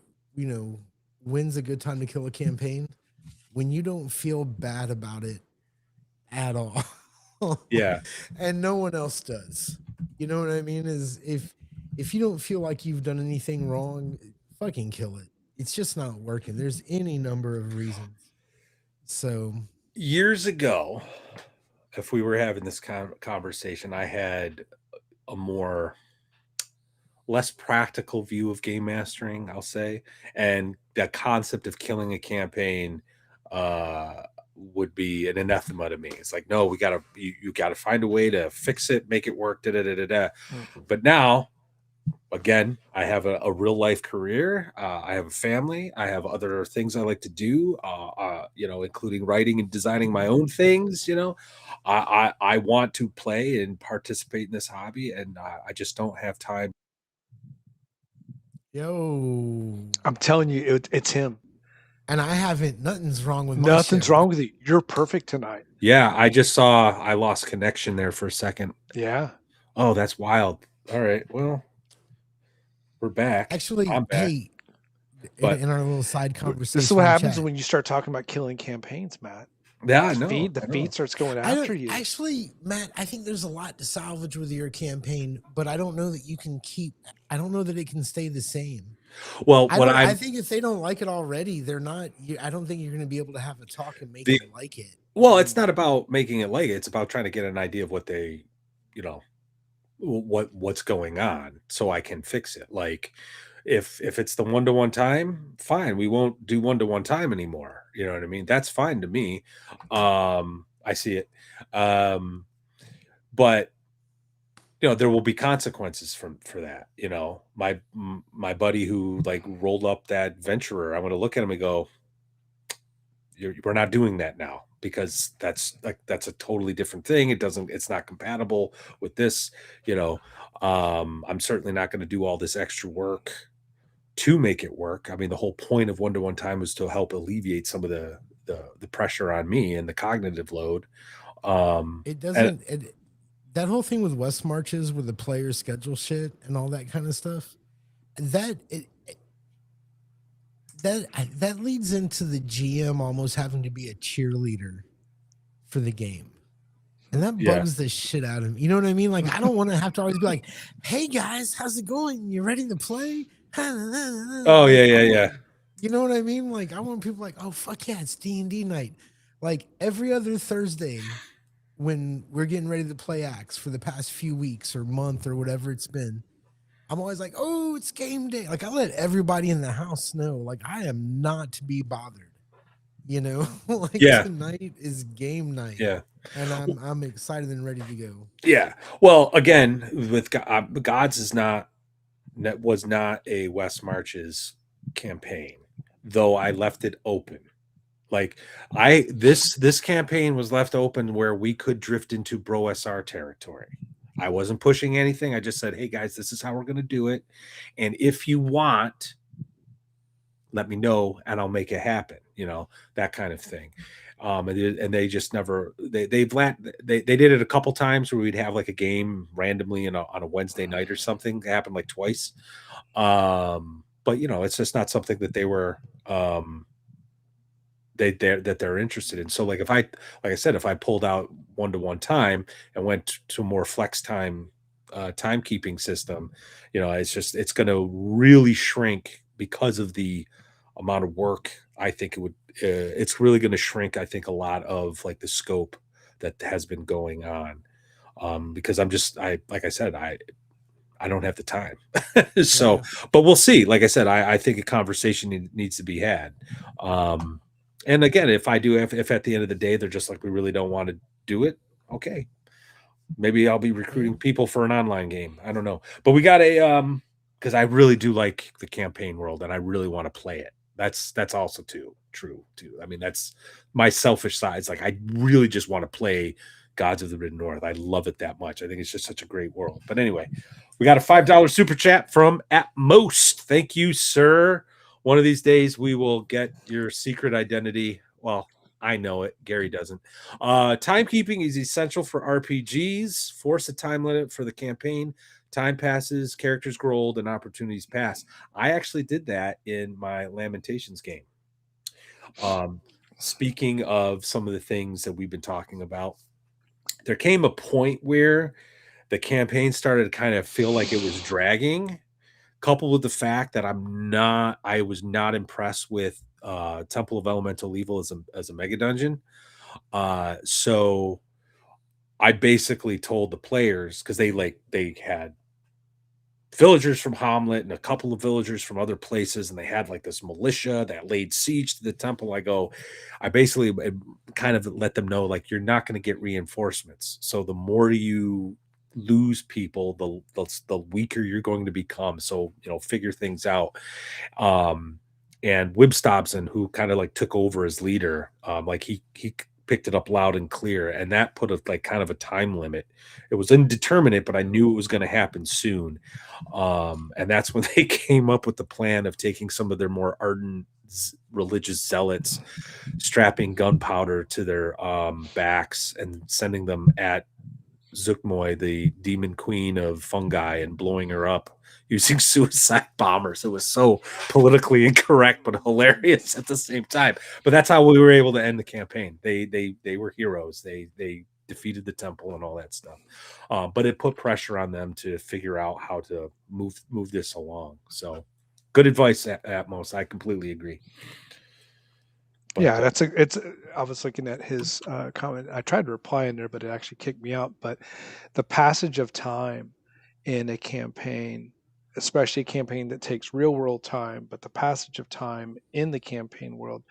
Speaker 2: when's a good time to kill a campaign, when you don't feel bad about it at all.
Speaker 1: Yeah.
Speaker 2: And no one else does. You know what I mean? Is if you don't feel like you've done anything wrong, fucking kill it. It's just not working. There's any number of reasons. So
Speaker 1: years ago, if we were having this conversation, I had a more less practical view of game mastering, I'll say, and that concept of killing a campaign would be an anathema to me. It's like, no, we gotta you gotta find a way to fix it, make it work, da da da da da. But now, again, I have a real life career. I have a family. I have other things I like to do. Including writing and designing my own things. I want to play and participate in this hobby, and I just don't have time.
Speaker 2: yo,
Speaker 3: I'm telling you, it's him.
Speaker 2: and I haven't. Nothing's wrong with my
Speaker 3: Nothing's
Speaker 2: shit.
Speaker 3: wrong with you. You're perfect tonight.
Speaker 1: Yeah, I just saw I lost connection there for a second.
Speaker 3: Yeah.
Speaker 1: Oh, that's wild. All right, well, we're back.
Speaker 2: Actually,
Speaker 1: I'm back,
Speaker 2: hey,
Speaker 1: but
Speaker 2: in our little side
Speaker 3: This is what
Speaker 2: conversation in
Speaker 3: happens
Speaker 2: chat,
Speaker 3: when you start talking about killing campaigns, Matt.
Speaker 1: yeah, I
Speaker 3: The
Speaker 1: know.
Speaker 3: feed, the feed starts going
Speaker 2: I
Speaker 3: after
Speaker 2: don't
Speaker 3: you.
Speaker 2: actually, Matt. I think there's a lot to salvage with your campaign, but I don't know that you can keep. I don't know that it can stay the same.
Speaker 1: Well,
Speaker 2: I think if they don't like it already, they're not. I don't think you're going to be able to have a talk and make
Speaker 1: the
Speaker 2: them like it.
Speaker 1: well, it's not about making it like it. It's about trying to get an idea of what they, you know, what's going on, so I can fix it. Like, if it's the one-to-one time, fine. We won't do one-to-one time anymore. You know what I mean? That's fine to me. I see it. But there will be consequences for that. My buddy who like rolled up that venturer, I'm going to look at him and go, we're not doing that now, because that's a totally different thing. It's not compatible with this. I'm certainly not going to do all this extra work to make it work. I mean, the whole point of one-to-one time is to help alleviate some of the pressure on me and the cognitive load.
Speaker 2: It
Speaker 1: And
Speaker 2: doesn't. That whole thing with West Marches, with the player schedule shit and all that kind of stuff, that it, that leads into the GM almost having to be a cheerleader for the game. And that
Speaker 1: yeah.
Speaker 2: bugs the shit out of me. You know what I mean? Like, I don't want to have to always be like, hey guys, how's it going? You ready to play?
Speaker 1: Oh, yeah, yeah.
Speaker 2: You know what I mean? Like, I want people like, oh fuck yeah, it's D&D night. Like every other Thursday when we're getting ready to play Axe for the past few weeks or month or whatever it's been, I'm always like, oh, it's game day. Like I let everybody in the house know, like I am not to be bothered. Like
Speaker 1: Yeah.
Speaker 2: tonight is game night.
Speaker 1: Yeah.
Speaker 2: And I'm excited and ready to go.
Speaker 1: Yeah. Well, again, with Gods was not a West Marches campaign, though I left it open. Like this campaign was left open where we could drift into Bro SR territory. I wasn't pushing anything. I just said, hey guys, this is how we're going to do it. And if you want, let me know and I'll make it happen, that kind of thing. And they just never they did it a couple times where we'd have like a game randomly on a Wednesday night or something. It happened like twice. But it's just not something that they were they're interested in. So like I said, if I pulled out 1-to-1 time and went to a more flex time timekeeping system, it's going to really shrink because of the amount of work. I think it's really going to shrink, I think, a lot of like the scope that has been going on. Because like I said, I don't have the time. So,
Speaker 2: Yeah.
Speaker 1: but we'll see. Like I said, I think a conversation needs to be had. And again, if at the end of the day they're just like, we really don't want to do it, okay, maybe I'll be recruiting people for an online game. I don't know, but we got because I really do like the campaign world and I really want to play it. That's also true too. I mean, that's my selfish side. It's like I really just want to play Gods of the Mid North. I love it that much. I think it's just such a great world. But anyway, we got a $5 super chat from At Most. Thank you, sir. One of these days we will get your secret identity. Well, I know it. Gary doesn't. Timekeeping is essential for RPGs. Force a time limit for the campaign. Time passes, characters grow old, and opportunities pass. I actually did that in my Lamentations game. Speaking of some of the things that we've been talking about, there came a point where the campaign started to kind of feel like it was dragging, coupled with the fact that I was not impressed with Temple of Elemental Evil as a mega dungeon. So I basically told the players, because they had villagers from Hamlet and a couple of villagers from other places, and they had like this militia that laid siege to the temple. I basically kind of let them know, like, you're not going to get reinforcements. So the more you lose people, the weaker you're going to become. So, figure things out. And Wibstobson, who kind of like took over as leader, like he picked it up loud and clear, and that put a like kind of a time limit. It was indeterminate, but I knew it was going to happen soon. And that's when they came up with the plan of taking some of their more ardent religious zealots, strapping gunpowder to their backs, and sending them at Zuckmoy, the demon queen of fungi, and blowing her up using suicide bombers. It was so politically incorrect, but hilarious at the same time. But that's how we were able to end the campaign. They were heroes. They defeated the temple and all that stuff. But it put pressure on them to figure out how to move this along. So good advice, at most. I completely agree. But,
Speaker 3: yeah, I was looking at his comment. I tried to reply in there, but it actually kicked me out. But the passage of time in a campaign, especially a campaign that takes real world time, but the passage of time in the campaign world,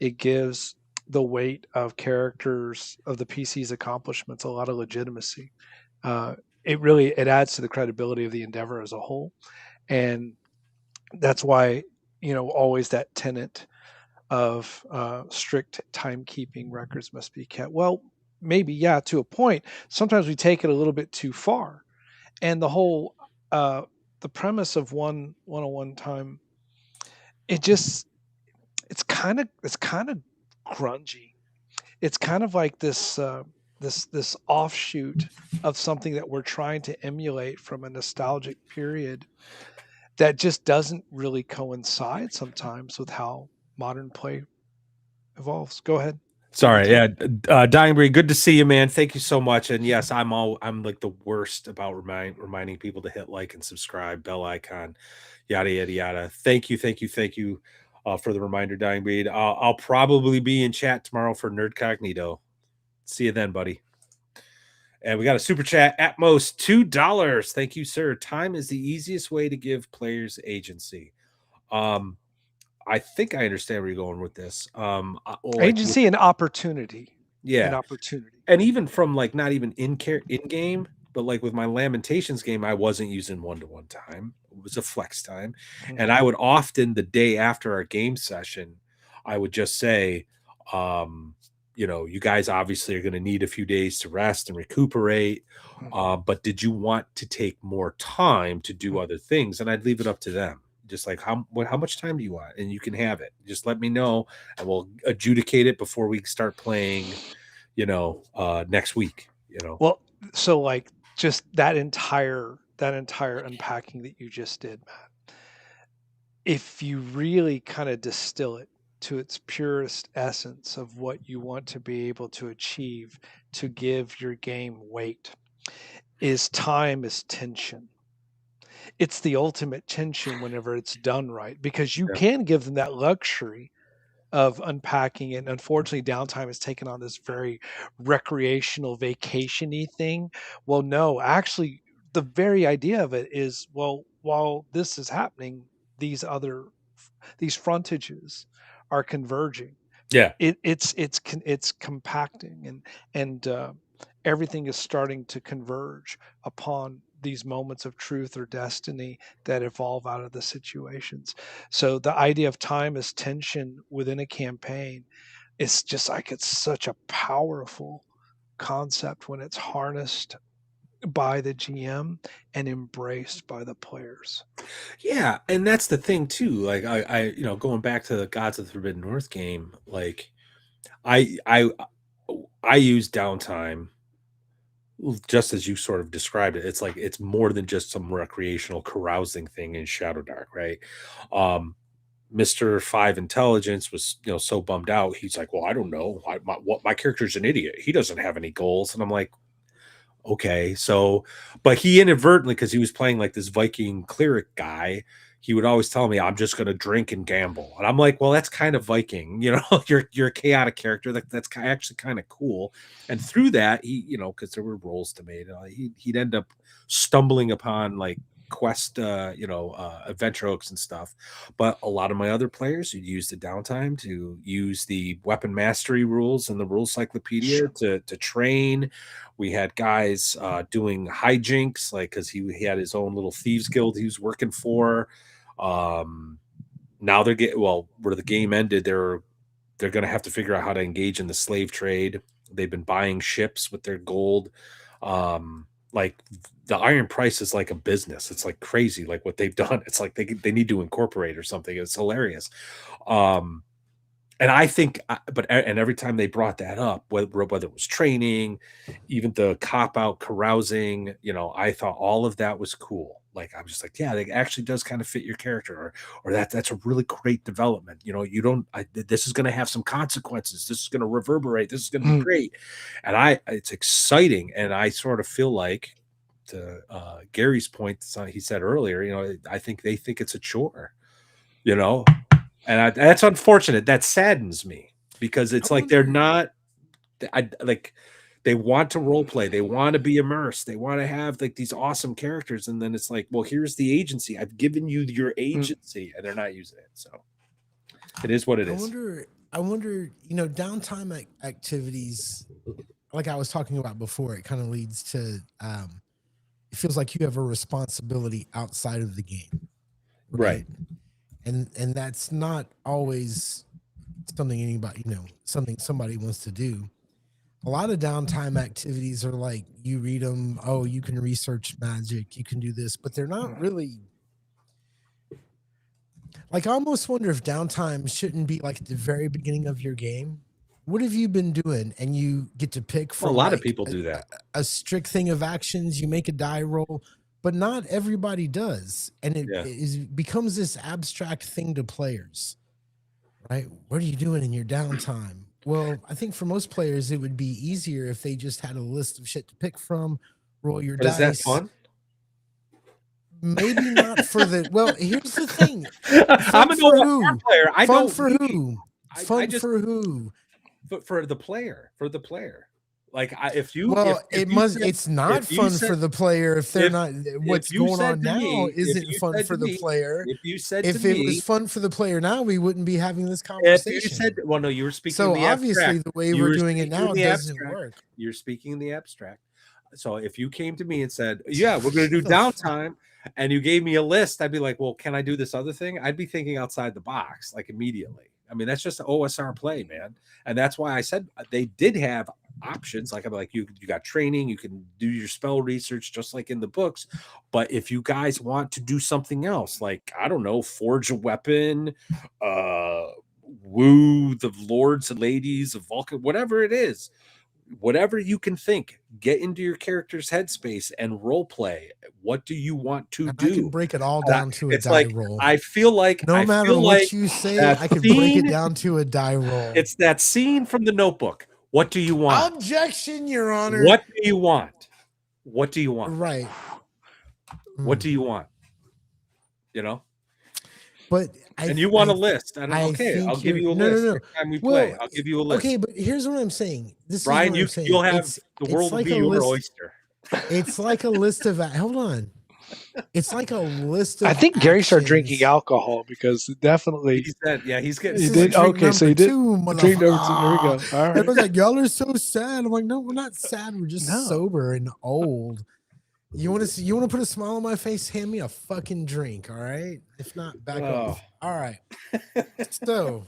Speaker 3: it gives the weight of characters of the PC's accomplishments a lot of legitimacy. It adds to the credibility of the endeavor as a whole, and that's why always that tenet of strict timekeeping records must be kept. Well, maybe, yeah, to a point. Sometimes we take it a little bit too far, and the premise of 101 time, it's kind of grungy. It's kind of like this offshoot of something that we're trying to emulate from a nostalgic period that just doesn't really coincide sometimes with how modern play evolves. Go ahead.
Speaker 1: sorry, yeah, Dying Breed, good to see you, man. Thank you so much. And yes, I'm like the worst about reminding people to hit like and subscribe, bell icon, yada yada yada. Thank you for the reminder, Dying Breed. I'll probably be in chat tomorrow for Nerd Cognito. See you then, buddy. And we got a super chat at most $2. Thank you, sir. Time is the easiest way to give players agency. I think I understand where you're going with this.
Speaker 3: Agency and opportunity.
Speaker 1: Yeah.
Speaker 3: An opportunity.
Speaker 1: And even from like not even in game, but like with my Lamentations game, I wasn't using 1-to-1 time. It was a flex time.
Speaker 3: Mm-hmm.
Speaker 1: And I would often, the day after our game session, I would just say, you guys obviously are going to need a few days to rest and recuperate. But did you want to take more time to do other things? And I'd leave it up to them. Just like how much time do you want, and you can have it. Just let me know, and we'll adjudicate it before we start playing. Next week.
Speaker 3: Well, so like just that entire unpacking that you just did, Matt. If you really kind of distill it to its purest essence of what you want to be able to achieve to give your game weight, is time is tension. It's the ultimate tension whenever it's done right, because you
Speaker 1: Yeah.
Speaker 3: can give them that luxury of unpacking it. And unfortunately, downtime has taken on this very recreational, vacation-y thing. Well, no, actually, the very idea of it is, well, while this is happening, these frontages are converging.
Speaker 1: Yeah.
Speaker 3: It's compacting, and everything is starting to converge upon these moments of truth or destiny that evolve out of the situations. So the idea of time as tension within a campaign, it's just like it's such a powerful concept when it's harnessed by the GM and embraced by the players.
Speaker 1: Yeah, and that's the thing too. Like going back to the Gods of the Forbidden North game, like I use downtime just as you sort of described it. It's like it's more than just some recreational carousing thing in Shadow Dark, right? Mr. Five Intelligence was, so bummed out. He's like, "Well, I don't know. My character's an idiot. He doesn't have any goals." And I'm like, okay, so, but he inadvertently, because he was playing like this Viking cleric guy, he would always tell me, "I'm just going to drink and gamble," and I'm like, "Well, that's kind of Viking, you're a chaotic character. That's actually kind of cool." And through that, he, because there were rolls to make, he'd end up stumbling upon like quest, adventure hooks and stuff. But a lot of my other players who use the downtime to use the weapon mastery rules and the rule cyclopedia to train. We had guys doing hijinks, like because he had his own little thieves guild he was working for. Now where the game ended, they're going to have to figure out how to engage in the slave trade. They've been buying ships with their gold. Like the iron price is like a business. It's like crazy, like what they've done. It's like they need to incorporate or something. It's hilarious. And I think, and every time they brought that up, whether it was training, even the cop out carousing, I thought all of that was cool. Like I'm just like, yeah, it actually does kind of fit your character, or that's a really great development. This is going to have some consequences. This is going to reverberate. This is going to be great, and it's exciting. And I sort of feel like, to Gary's point, he said earlier, I think they think it's a chore, and that's unfortunate. That saddens me because it's like they're not. They want to role play. They want to be immersed. They want to have like these awesome characters, and then it's like, well, here's the agency. I've given you your agency, and they're not using it. So it is what it is.
Speaker 2: I wonder. Downtime activities, like I was talking about before, it kind of leads to. It feels like you have a responsibility outside of the game,
Speaker 1: right?
Speaker 2: And that's not always something somebody wants to do. A lot of downtime activities are like, you read them, oh, you can research magic, you can do this, but they're not really. Like, I almost wonder if downtime shouldn't be like at the very beginning of your game. What have you been doing? And you get to pick from.
Speaker 1: A lot of people do that.
Speaker 2: A strict thing of actions. You make a die roll, but not everybody does, and it becomes this abstract thing to players. Right? What are you doing in your downtime? Well, I think for most players, it would be easier if they just had a list of shit to pick from, roll your dice.
Speaker 1: Is that fun?
Speaker 2: Maybe not for the. Well, here's the thing.
Speaker 1: I'm an old player. I
Speaker 2: fun
Speaker 1: don't
Speaker 2: for who? Fun for who?
Speaker 1: But for the player. Like it's
Speaker 2: not fun for the player if they're not. What's going on now isn't fun for the player. If it was fun for the player now, we wouldn't be having this conversation.
Speaker 1: If you said, well, no, you were speaking.
Speaker 2: So
Speaker 1: in the
Speaker 2: obviously,
Speaker 1: abstract.
Speaker 2: the way we're doing it now doesn't work.
Speaker 1: You're speaking in the abstract. So if you came to me and said, "Yeah, we're going to do downtime," and you gave me a list, I'd be like, "Well, can I do this other thing?" I'd be thinking outside the box, like immediately. I mean, that's just OSR play, man. And that's why I said they did have options. Like I'm like, you got training, you can do your spell research just like in the books. But if you guys want to do something else, like I don't know, forge a weapon, woo the lords and ladies of Vulcan, whatever it is, whatever you can think, get into your character's headspace and role play. What do you want to
Speaker 2: And I can
Speaker 1: do?
Speaker 2: break it all down to a
Speaker 1: It's
Speaker 2: die
Speaker 1: like
Speaker 2: roll.
Speaker 1: I feel like
Speaker 2: No matter what you say, I can break it
Speaker 1: scene,
Speaker 2: down to a die roll.
Speaker 1: it's that scene from The Notebook. What do you want?
Speaker 2: Objection, Your Honor.
Speaker 1: What do you want? What do you want?
Speaker 2: Right.
Speaker 1: What do you want? You know?
Speaker 2: But
Speaker 1: and you want a list. And okay, I'll give you a list. Next time we play, I'll give you a list.
Speaker 2: Okay, but here's what I'm saying.
Speaker 1: Brian, you'll have the world will be your oyster.
Speaker 2: It's like a list of hold on. It's like a list of
Speaker 3: I think Gary started drinking alcohol because definitely
Speaker 1: he said, yeah, he's getting
Speaker 3: he did. Okay, so he did. Drink number 2. There we go. All right.
Speaker 2: Everyone's like, y'all are so sad. I'm like, no, we're not sad. We're just sober and old. You want to put a smile on my face? Hand me a fucking drink, all right? If not, back off. All right. So,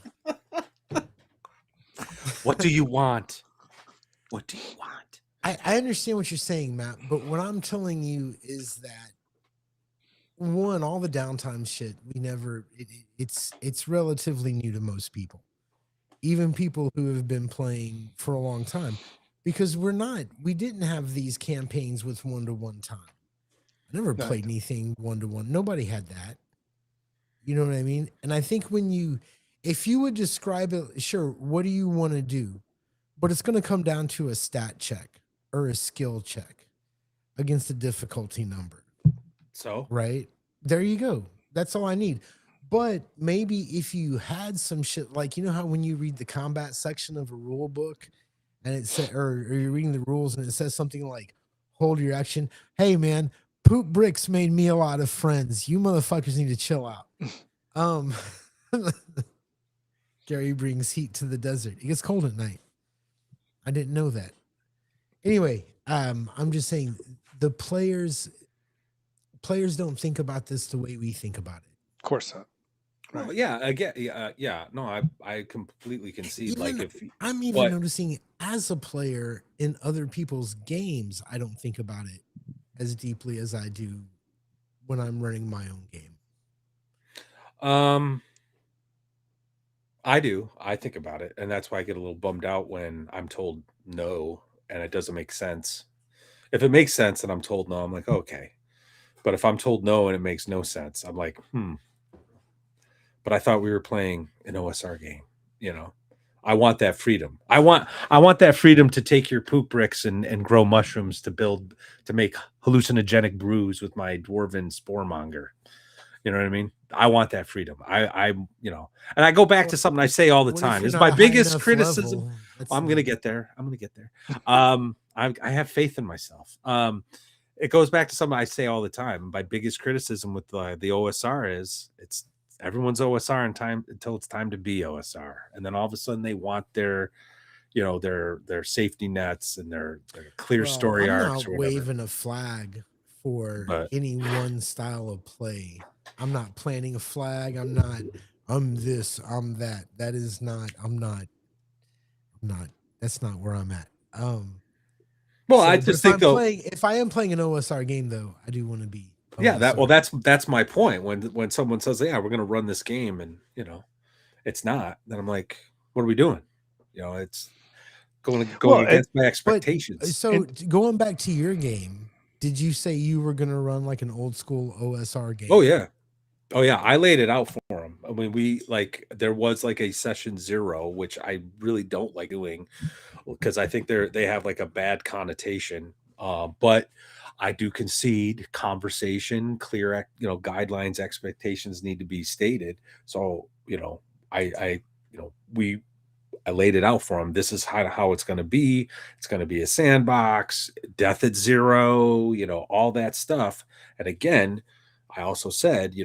Speaker 1: what do you want? What do you want?
Speaker 2: I understand what you're saying, Matt, but what I'm telling you is that one, all the downtime shit, it's relatively new to most people, even people who have been playing for a long time. Because we didn't have these campaigns with 1-to-1 time. I never played anything 1-to-1. Nobody had that. You know what I mean? And I think if you would describe it, sure, what do you want to do? But it's going to come down to a stat check or a skill check against a difficulty number.
Speaker 1: So,
Speaker 2: right? There you go. That's all I need. But maybe if you had some shit, like, you know how when you read the combat section of a rule book, and it said, or you're reading the rules and it says something like, hold your action. Hey man, poop bricks made me a lot of friends. You motherfuckers need to chill out. Gary brings heat to the desert. It gets cold at night. I didn't know that. Anyway, I'm just saying the players don't think about this the way we think about it.
Speaker 3: Of course not.
Speaker 1: Right. Well, yeah, again, yeah. No, I completely concede. Like, if
Speaker 2: I'm even noticing as a player in other people's games, I don't think about it as deeply as I do when I'm running my own game.
Speaker 1: I do. I think about it, and that's why I get a little bummed out when I'm told no, and it doesn't make sense. If it makes sense and I'm told no, I'm like, okay. But if I'm told no and it makes no sense, I'm like, But I thought we were playing an OSR game. You know, I want that freedom. I want that freedom to take your poop bricks and grow mushrooms to make hallucinogenic brews with my dwarven sporemonger. You know what I mean? I want that freedom. And I go back to something I say all the time. It's my biggest criticism. I'm going to get there. I have faith in myself. It goes back to something I say all the time. My biggest criticism with the OSR is it's everyone's OSR in time until it's time to be OSR. And then all of a sudden they want their safety nets and their clear story arcs.
Speaker 2: I'm not waving a flag for any one style of play. I'm not planting a flag. I'm this, I'm that. That is not, that's not where I'm at.
Speaker 1: I just think
Speaker 2: if I am playing an OSR game though, I do want to be.
Speaker 1: OSR. That's my point. When someone says, yeah, we're going to run this game and it's not, then I'm like, what are we doing? It's going against my expectations.
Speaker 2: So going back to your game, did you say you were going to run like an old school OSR game?
Speaker 1: Oh yeah. I laid it out for them. I mean, there was like a session 0, which I really don't like doing because I think they have like a bad connotation. But I do concede conversation, clear, guidelines, expectations need to be stated. So, I laid it out for them. This is how it's going to be. It's going to be a sandbox, death at 0, all that stuff. And again, I also said,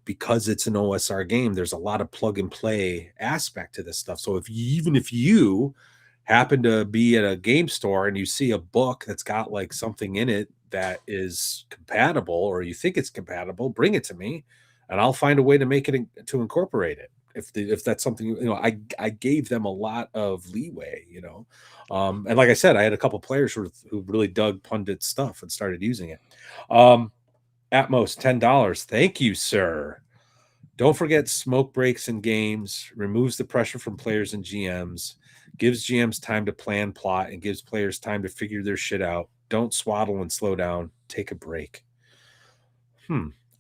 Speaker 1: because it's an OSR game, there's a lot of plug and play aspect to this stuff. So even if you happen to be at a game store and you see a book that's got like something in it that is compatible, or you think it's compatible, bring it to me and I'll find a way to make it to incorporate it. if that's something, I gave them a lot of leeway, and like I said, I had a couple players who really dug pundit stuff and started using it. Atmos $10. Thank you, sir. Don't forget smoke breaks in games, removes the pressure from players and GMs, gives GMs time to plan, plot, and gives players time to figure their shit out. Don't swaddle and slow down. Take a break.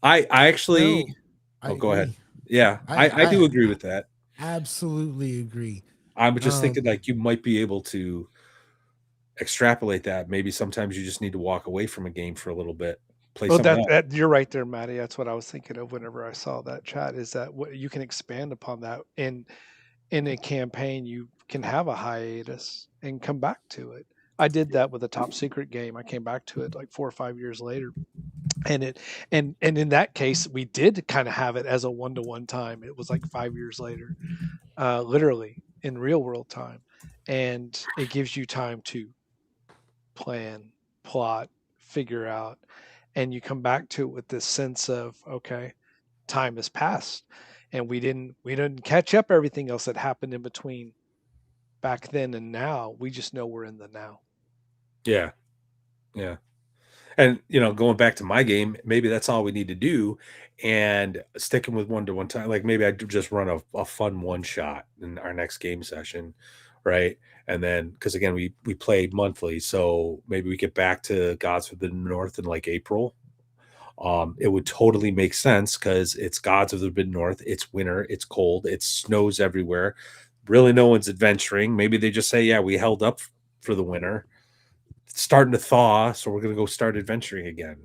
Speaker 1: I actually.
Speaker 2: No, I
Speaker 1: Oh, go ahead.
Speaker 2: agree.
Speaker 1: Yeah, I do agree with that.
Speaker 2: Absolutely agree.
Speaker 1: I'm just thinking
Speaker 2: Um,
Speaker 1: like you might be able to extrapolate that. Maybe sometimes you just need to walk away from a game for a little bit, play
Speaker 3: Well,
Speaker 1: something else.
Speaker 3: that you're right there, Maddie. That's what I was thinking of whenever I saw that chat. Is that what you can expand upon that in a campaign? You can have a hiatus and come back to it. I did that with a top secret game. I came back to it like 4 or 5 years later, and in that case, we did kind of have it as a 1-to-1 time. It was like 5 years later, literally in real world time, and it gives you time to plan, plot, figure out, and you come back to it with this sense of, okay, time has passed, and we didn't catch up everything else that happened in between back then and now. We just know we're in the now.
Speaker 1: Yeah, yeah. And going back to my game, maybe that's all we need to do, and sticking with 1-to-1 time. Like maybe I do just run a fun one shot in our next game session, right? And then because again we play monthly, so maybe we get back to Gods of the North in like April. It would totally make sense because it's Gods of the Mid North. It's winter. It's cold. It snows everywhere. Really, no one's adventuring. Maybe they just say, "Yeah, we held up for the winter. It's starting to thaw, so we're going to go start adventuring again."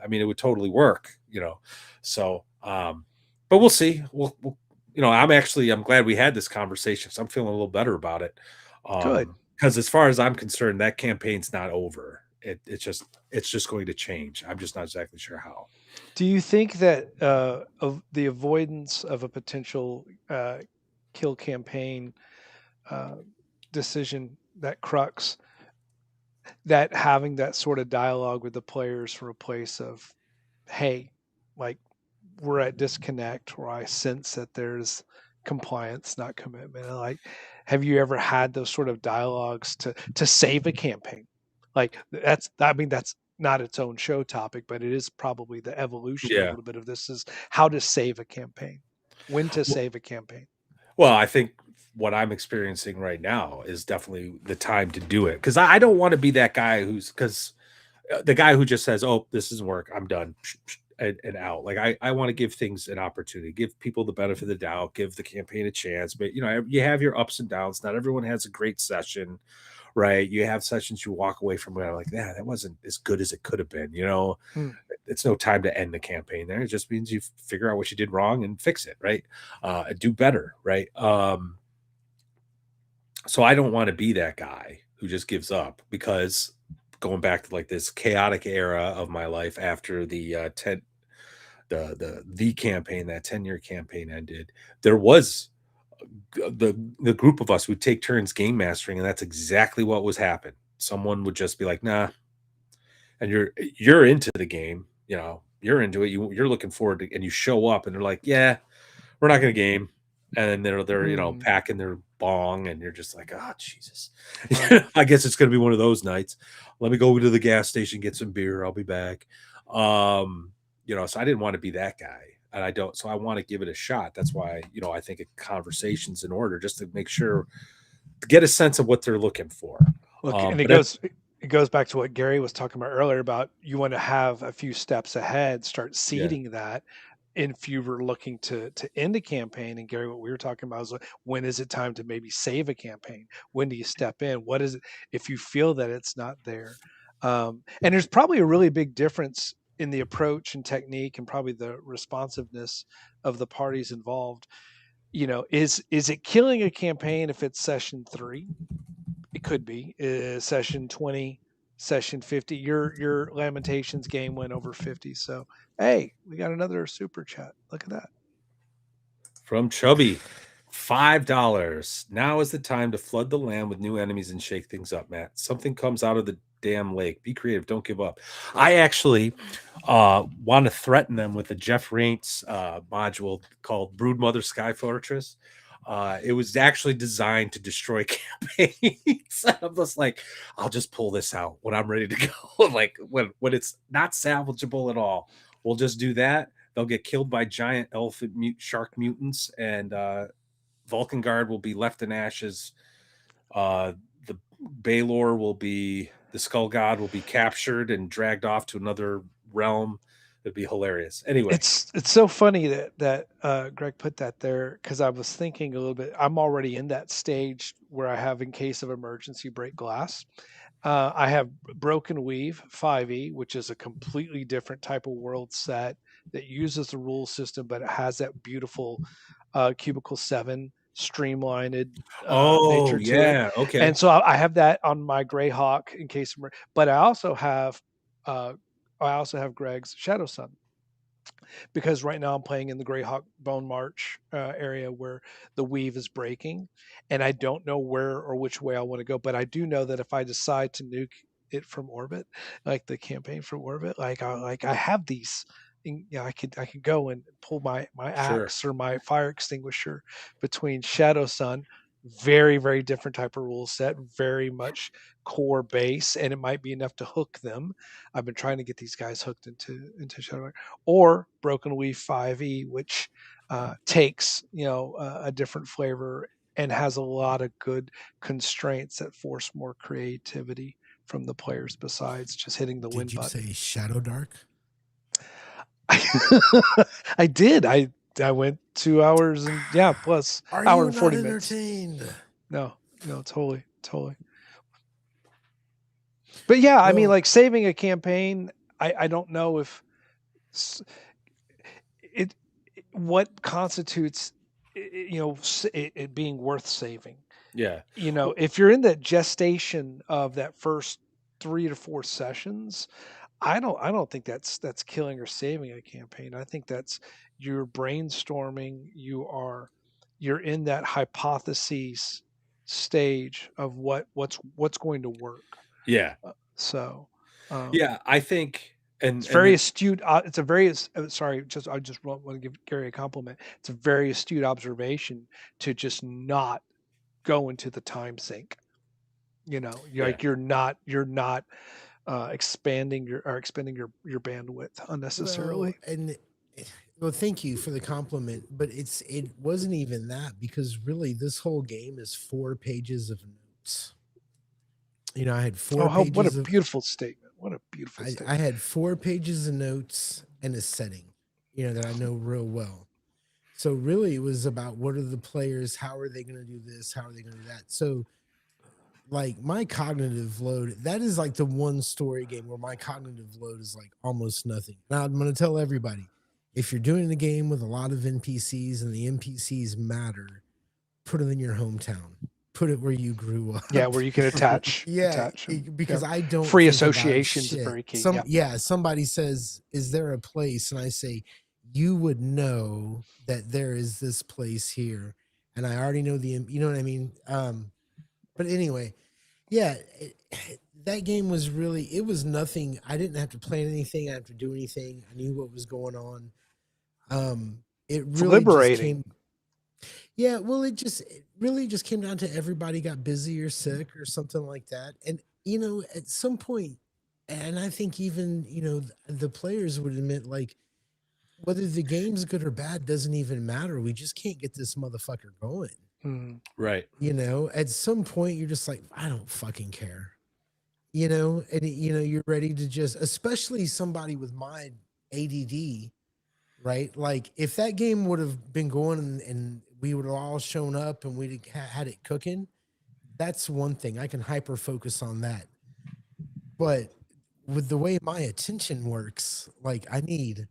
Speaker 1: I mean, it would totally work. So, but we'll see. We'll I'm glad we had this conversation. So I'm feeling a little better about it.
Speaker 3: Good.
Speaker 1: Because as far as I'm concerned, that campaign's not over. It's just going to change. I'm just not exactly sure how.
Speaker 3: Do you think that of the avoidance of a potential kill campaign uh, decision, that crux, that having that sort of dialogue with the players from a place of, hey, like we're at disconnect, where I sense that there's compliance, not commitment. And like, have you ever had those sort of dialogues to save a campaign? Like that's not its own show topic, but it is probably the evolution a
Speaker 1: Yeah.
Speaker 3: little bit of this is how to save a campaign, when to
Speaker 1: Well,
Speaker 3: save a campaign.
Speaker 1: well, I think what I'm experiencing right now is definitely the time to do it because I don't want to be that guy because the guy who just says, "Oh, this doesn't work. I'm done," and out. Like I want to give things an opportunity, give people the benefit of the doubt, give the campaign a chance. But you have your ups and downs. Not everyone has a great session, right? You have sessions you walk away from where like, yeah, that wasn't as good as it could have been.
Speaker 3: Hmm.
Speaker 1: It's no time to end the campaign there. It just means you figure out what you did wrong and fix it, right? And do better, right? So I don't want to be that guy who just gives up because going back to like this chaotic era of my life after the 10 the campaign, that 10-year campaign ended, there was the group of us would take turns game mastering, and that's exactly what was happening. Someone would just be like, nah, and you're into the game, you're into it, you're looking forward to, and you show up and they're like, yeah, we're not gonna game. And then they're
Speaker 3: Hmm.
Speaker 1: packing their bong, and you're just like, oh Jesus.
Speaker 3: Right.
Speaker 1: I guess it's gonna be one of those nights. Let me go to the gas station, get some beer, I'll be back. So I didn't want to be that guy. And I don't, so I want to give it a shot. That's why, I think a conversation's in order just to make sure to get a sense of what they're looking for.
Speaker 3: Look, and
Speaker 1: But
Speaker 3: it goes back to what Gary was talking about earlier about you want to have a few steps ahead, start
Speaker 1: yeah,
Speaker 3: seeding that. And if you were looking to end a campaign, and Gary, what we were talking about is like, when is it time to maybe save a campaign? When do you step in? What is it if you feel that it's not there? And there's probably a really big difference in the approach and technique, and probably the responsiveness of the parties involved. Is it killing a campaign if it's session 3? It could be session 20, session 50. Your Lamentations game went over 50. So hey, we got another super chat. Look at that.
Speaker 1: from Chubby, $5. Now is the time to flood the land with new enemies and shake things up, Matt. Something comes out of the damn lake. Be creative. Don't give up. I actually want to threaten them with a Jeff Raints module called Broodmother Sky Fortress. It was actually designed to destroy campaigns. I'm just like, I'll just pull this out when I'm ready to go. Like when it's not salvageable at all, we'll just do that. They'll get killed by giant elephant shark mutants, and Vulcan Guard will be left in ashes. The Baylor will be the Skull God will be captured and dragged off to another realm. It'd be hilarious. Anyway,
Speaker 3: It's so funny that Greg put that there, because I was thinking a little bit. I'm already in that stage where I have, in case of emergency, break glass. I have Broken Weave 5e, which is a completely different type of world set that uses the rule system, but it has that beautiful Cubicle 7 streamlined nature to it.
Speaker 1: okay,
Speaker 3: And so I have that on my Greyhawk in case of, but uh, I also have Greg's Shadow Sun, because right now I'm playing in the Greyhawk Bone March area where the weave is breaking, and I don't know where or which way I want to go. But I do know that if I decide to nuke it from orbit, like the campaign from orbit, I have these. I could go and pull my
Speaker 1: sure,
Speaker 3: axe or my fire extinguisher between Shadow Sun. Very, very different type of rule set, very much core base, and it might be enough to hook them. I've been trying to get these guys hooked into Shadow, or Broken Weave 5e, which takes a different flavor and has a lot of good constraints that force more creativity from the players besides just hitting the win
Speaker 2: Did you
Speaker 3: button.
Speaker 2: say Shadow Dark?
Speaker 3: I did. I went 2 hours and plus
Speaker 2: Are
Speaker 3: hour
Speaker 2: you
Speaker 3: and 40
Speaker 2: not
Speaker 3: minutes.
Speaker 2: entertained?
Speaker 3: No, totally. But yeah, I mean,
Speaker 2: Well,
Speaker 3: like saving a campaign, I don't know if it what constitutes it being worth saving.
Speaker 1: yeah,
Speaker 3: If you're in that gestation of that first 3 to 4 sessions, I don't think that's killing or saving a campaign. I think that's you're brainstorming, you're in that hypotheses stage of what's going to work.
Speaker 1: yeah,
Speaker 3: So
Speaker 1: yeah. I think,
Speaker 3: it's
Speaker 1: and
Speaker 3: very
Speaker 1: then
Speaker 3: astute. It's a very sorry. I just want to give Gary a compliment. It's a very astute observation to just not go into the time sink.
Speaker 1: yeah,
Speaker 3: You're not expanding your bandwidth
Speaker 2: well,
Speaker 3: unnecessarily.
Speaker 2: and well, thank you for the compliment, but it wasn't even that, because really this whole game is 4 pages of notes. I had
Speaker 3: Oh,
Speaker 2: 4
Speaker 3: what a
Speaker 2: pages of
Speaker 3: beautiful statement! What a beautiful
Speaker 2: I
Speaker 3: statement.
Speaker 2: had 4 pages of notes and a setting, that I know real well. So really it was about what are the players, how are they going to do this, how are they going to do that. So like my cognitive load, that is like the one story game where my cognitive load is like almost nothing. Now I'm going to tell everybody, if you're doing a game with a lot of NPCs and the NPCs matter, put them in your hometown. Put it where you grew up.
Speaker 3: Yeah, where you can attach
Speaker 2: Yeah,
Speaker 3: them.
Speaker 2: because I don't
Speaker 3: Free
Speaker 2: think about
Speaker 3: associations are
Speaker 2: shit.
Speaker 3: very key.
Speaker 2: Somebody says, "Is there a place?" And I say, "You would know that there is this place here," and I already know you know what I mean. But anyway, yeah, that game was really, it was nothing. I didn't have to plan anything. I didn't have to do anything. I knew what was going on. It
Speaker 3: It's
Speaker 2: really just
Speaker 3: liberating.
Speaker 2: came. Yeah, well, it really just came down to everybody got busy or sick or something like that. And, at some point, and I think even, the players would admit, like, whether the game's good or bad doesn't even matter. We just can't get this motherfucker going.
Speaker 3: Mm.
Speaker 1: right,
Speaker 2: At some point, you're just like, I don't fucking care. And, you're ready to just, especially somebody with my ADD, right? Like if that game would have been going and we would have all shown up and we'd had it cooking, that's one thing. I can hyper focus on that. But with the way my attention works, like and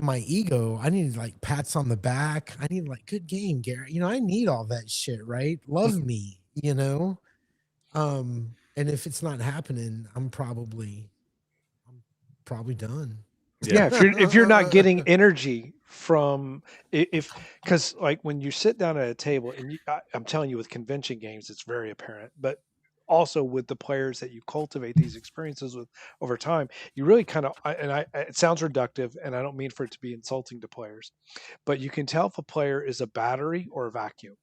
Speaker 2: my ego, I need like pats on the back. I need like good game, Garrett. I need all that shit, right? Love me, and if it's not happening, I'm probably done.
Speaker 1: yeah,
Speaker 3: Yeah, if you're not getting energy from, if because like when you sit down at a table and I'm telling you, with convention games it's very apparent, but also with the players that you cultivate these experiences with over time, you really kind of, it sounds reductive, and I don't mean for it to be insulting to players, but you can tell if a player is a battery or a vacuum.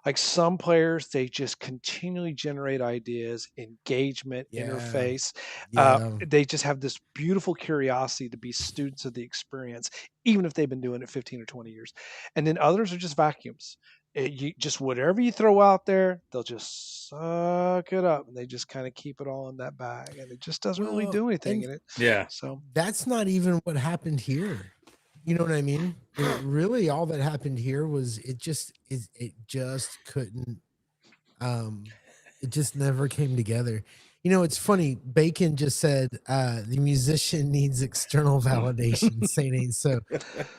Speaker 3: Like some players, they just continually generate ideas, engagement,
Speaker 2: Yeah.
Speaker 3: interface.
Speaker 2: Yeah.
Speaker 3: They just have this beautiful curiosity to be students of the experience, even if they've been doing it 15 or 20 years. And then others are just vacuums. Just whatever you throw out there, they'll just suck it up, and they just kind of keep it all in that bag, and it just doesn't really
Speaker 2: Well,
Speaker 3: do anything
Speaker 2: and
Speaker 3: in it.
Speaker 1: Yeah.
Speaker 3: So
Speaker 2: that's not even what happened here. You know what I mean? Really, all that happened here was it just couldn't it just never came together. You know, it's funny. Bacon just said the musician needs external validation. Saying ain't so.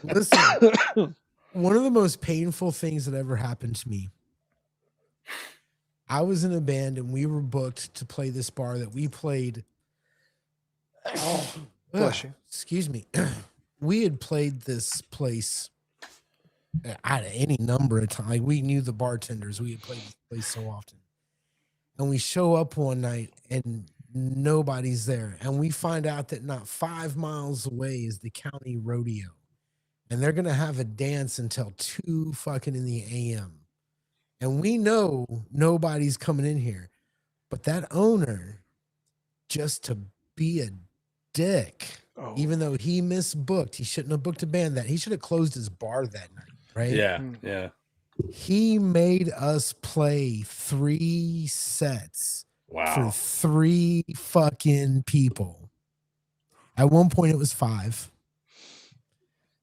Speaker 2: Listen, one of the most painful things that ever happened to me. I was in a band and we were booked to play this bar that we played.
Speaker 3: Bless you.
Speaker 2: Excuse me. We had played this place at any number of times. Like, we knew the bartenders. We had played this place so often. And we show up one night and nobody's there. And we find out that not 5 miles away is the county rodeo. And they're going to have a dance until 2 fucking in the AM. And we know nobody's coming in here. But that owner, just to be a dick, even though he misbooked, he shouldn't have booked a band that he should have closed his bar that night, right?
Speaker 1: Yeah. Yeah.
Speaker 2: He made us play 3 sets for 3 fucking people. At one point it was 5.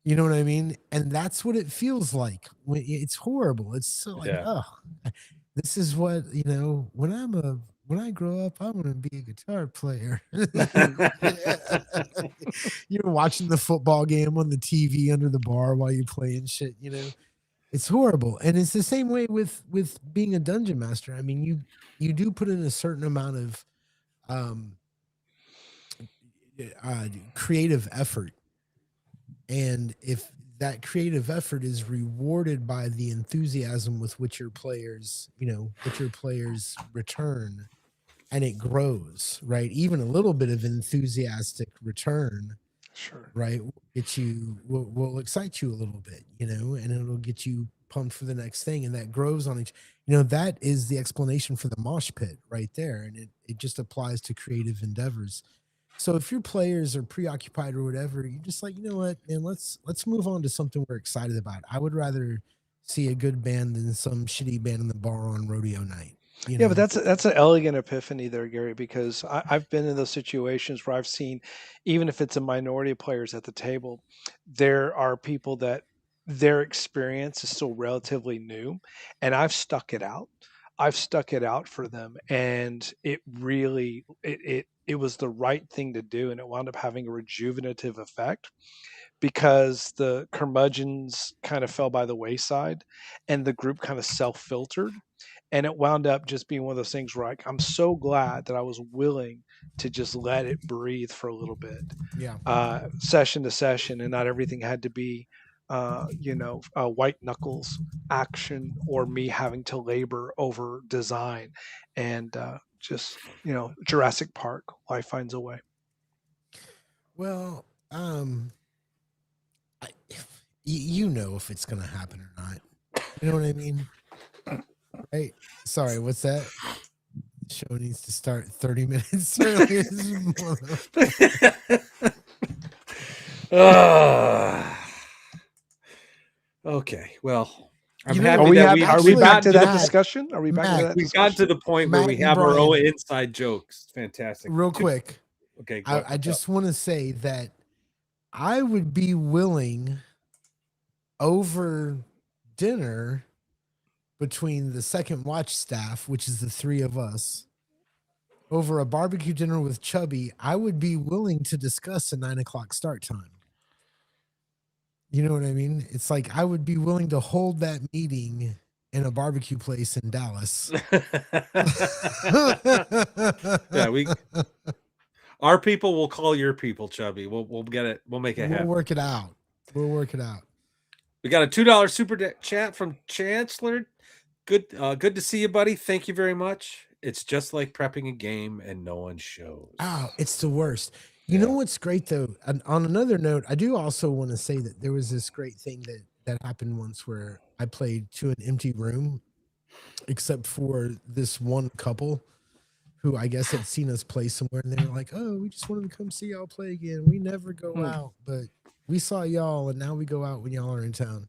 Speaker 2: You know what I mean? And that's what it feels like. It's horrible. It's so like, oh, this is what, you know, when I grow up, I want to be a guitar player. You're watching the football game on the TV under the bar while you're playing shit, you know. It's horrible. And it's the same way with being a dungeon master. I mean, you do put in a certain amount of creative effort. And if that creative effort is rewarded by the enthusiasm with which your players, return, and it grows, right? Even a little bit of enthusiastic return,
Speaker 3: sure,
Speaker 2: right, will excite you a little bit, you know, and it'll get you pumped for the next thing, and that grows on each, you know, that is the explanation for the mosh pit right there, and it just applies to creative endeavors. So if your players are preoccupied or whatever, you're just like, you know what, man, let's move on to something we're excited about. I would rather see a good band than some shitty band in the bar on rodeo night. You know?
Speaker 3: Yeah, but that's an elegant epiphany there, Gary, because I've been in those situations where I've seen, even if it's a minority of players at the table, there are people that their experience is still relatively new, and I've stuck it out. I've stuck it out for them, and it really it was the right thing to do, and it wound up having a rejuvenative effect because the curmudgeons kind of fell by the wayside, and the group kind of self-filtered, and it wound up just being one of those things where I'm so glad that I was willing to just let it breathe for a little bit,
Speaker 2: Yeah.
Speaker 3: session to session, and not everything had to be, white knuckles action or me having to labor over design, and just Jurassic Park, life finds a way.
Speaker 2: Well, you know if it's gonna happen or not. You know what I mean? Right? Sorry, what's that? Show needs to start 30 minutes earlier.
Speaker 1: Okay. Well, I'm
Speaker 2: You know,
Speaker 1: happy
Speaker 3: Are we
Speaker 1: that
Speaker 3: are we
Speaker 1: we've
Speaker 3: back
Speaker 1: gotten
Speaker 3: to
Speaker 1: to
Speaker 3: that
Speaker 1: the,
Speaker 3: discussion? Are we back to
Speaker 2: Matt,
Speaker 3: that
Speaker 1: we've gotten to
Speaker 3: discussion?
Speaker 1: the point where
Speaker 2: Matt
Speaker 1: we
Speaker 2: and
Speaker 1: have our own
Speaker 2: Brian.
Speaker 1: inside jokes. Fantastic.
Speaker 2: Real quick,
Speaker 1: Okay. Go
Speaker 2: I just want to say that I would be willing over dinner between the second watch staff, which is the 3 of us, over a barbecue dinner with Chubby. I would be willing to discuss a 9 o'clock start time. You know what I mean? It's like I would be willing to hold that meeting in a barbecue place in Dallas.
Speaker 1: Yeah, our people will call your people, Chubby. We'll get it. We'll make it happen.
Speaker 2: We'll work it out.
Speaker 1: We got a $2 super chat from Chancellor. Good to see you, buddy. Thank you very much. It's just like prepping a game and no one
Speaker 2: Oh,
Speaker 1: shows.
Speaker 2: it's the worst. You know
Speaker 1: Yeah.
Speaker 2: what's great though? And on another note, I do also want to say that there was this great thing that happened once where I played to an empty room, except for this one couple who I guess had seen us play somewhere, and they were like, "Oh, we just wanted to come see y'all play again. We never go
Speaker 3: Hmm.
Speaker 2: out, but we saw y'all, and now we go out when y'all are in town."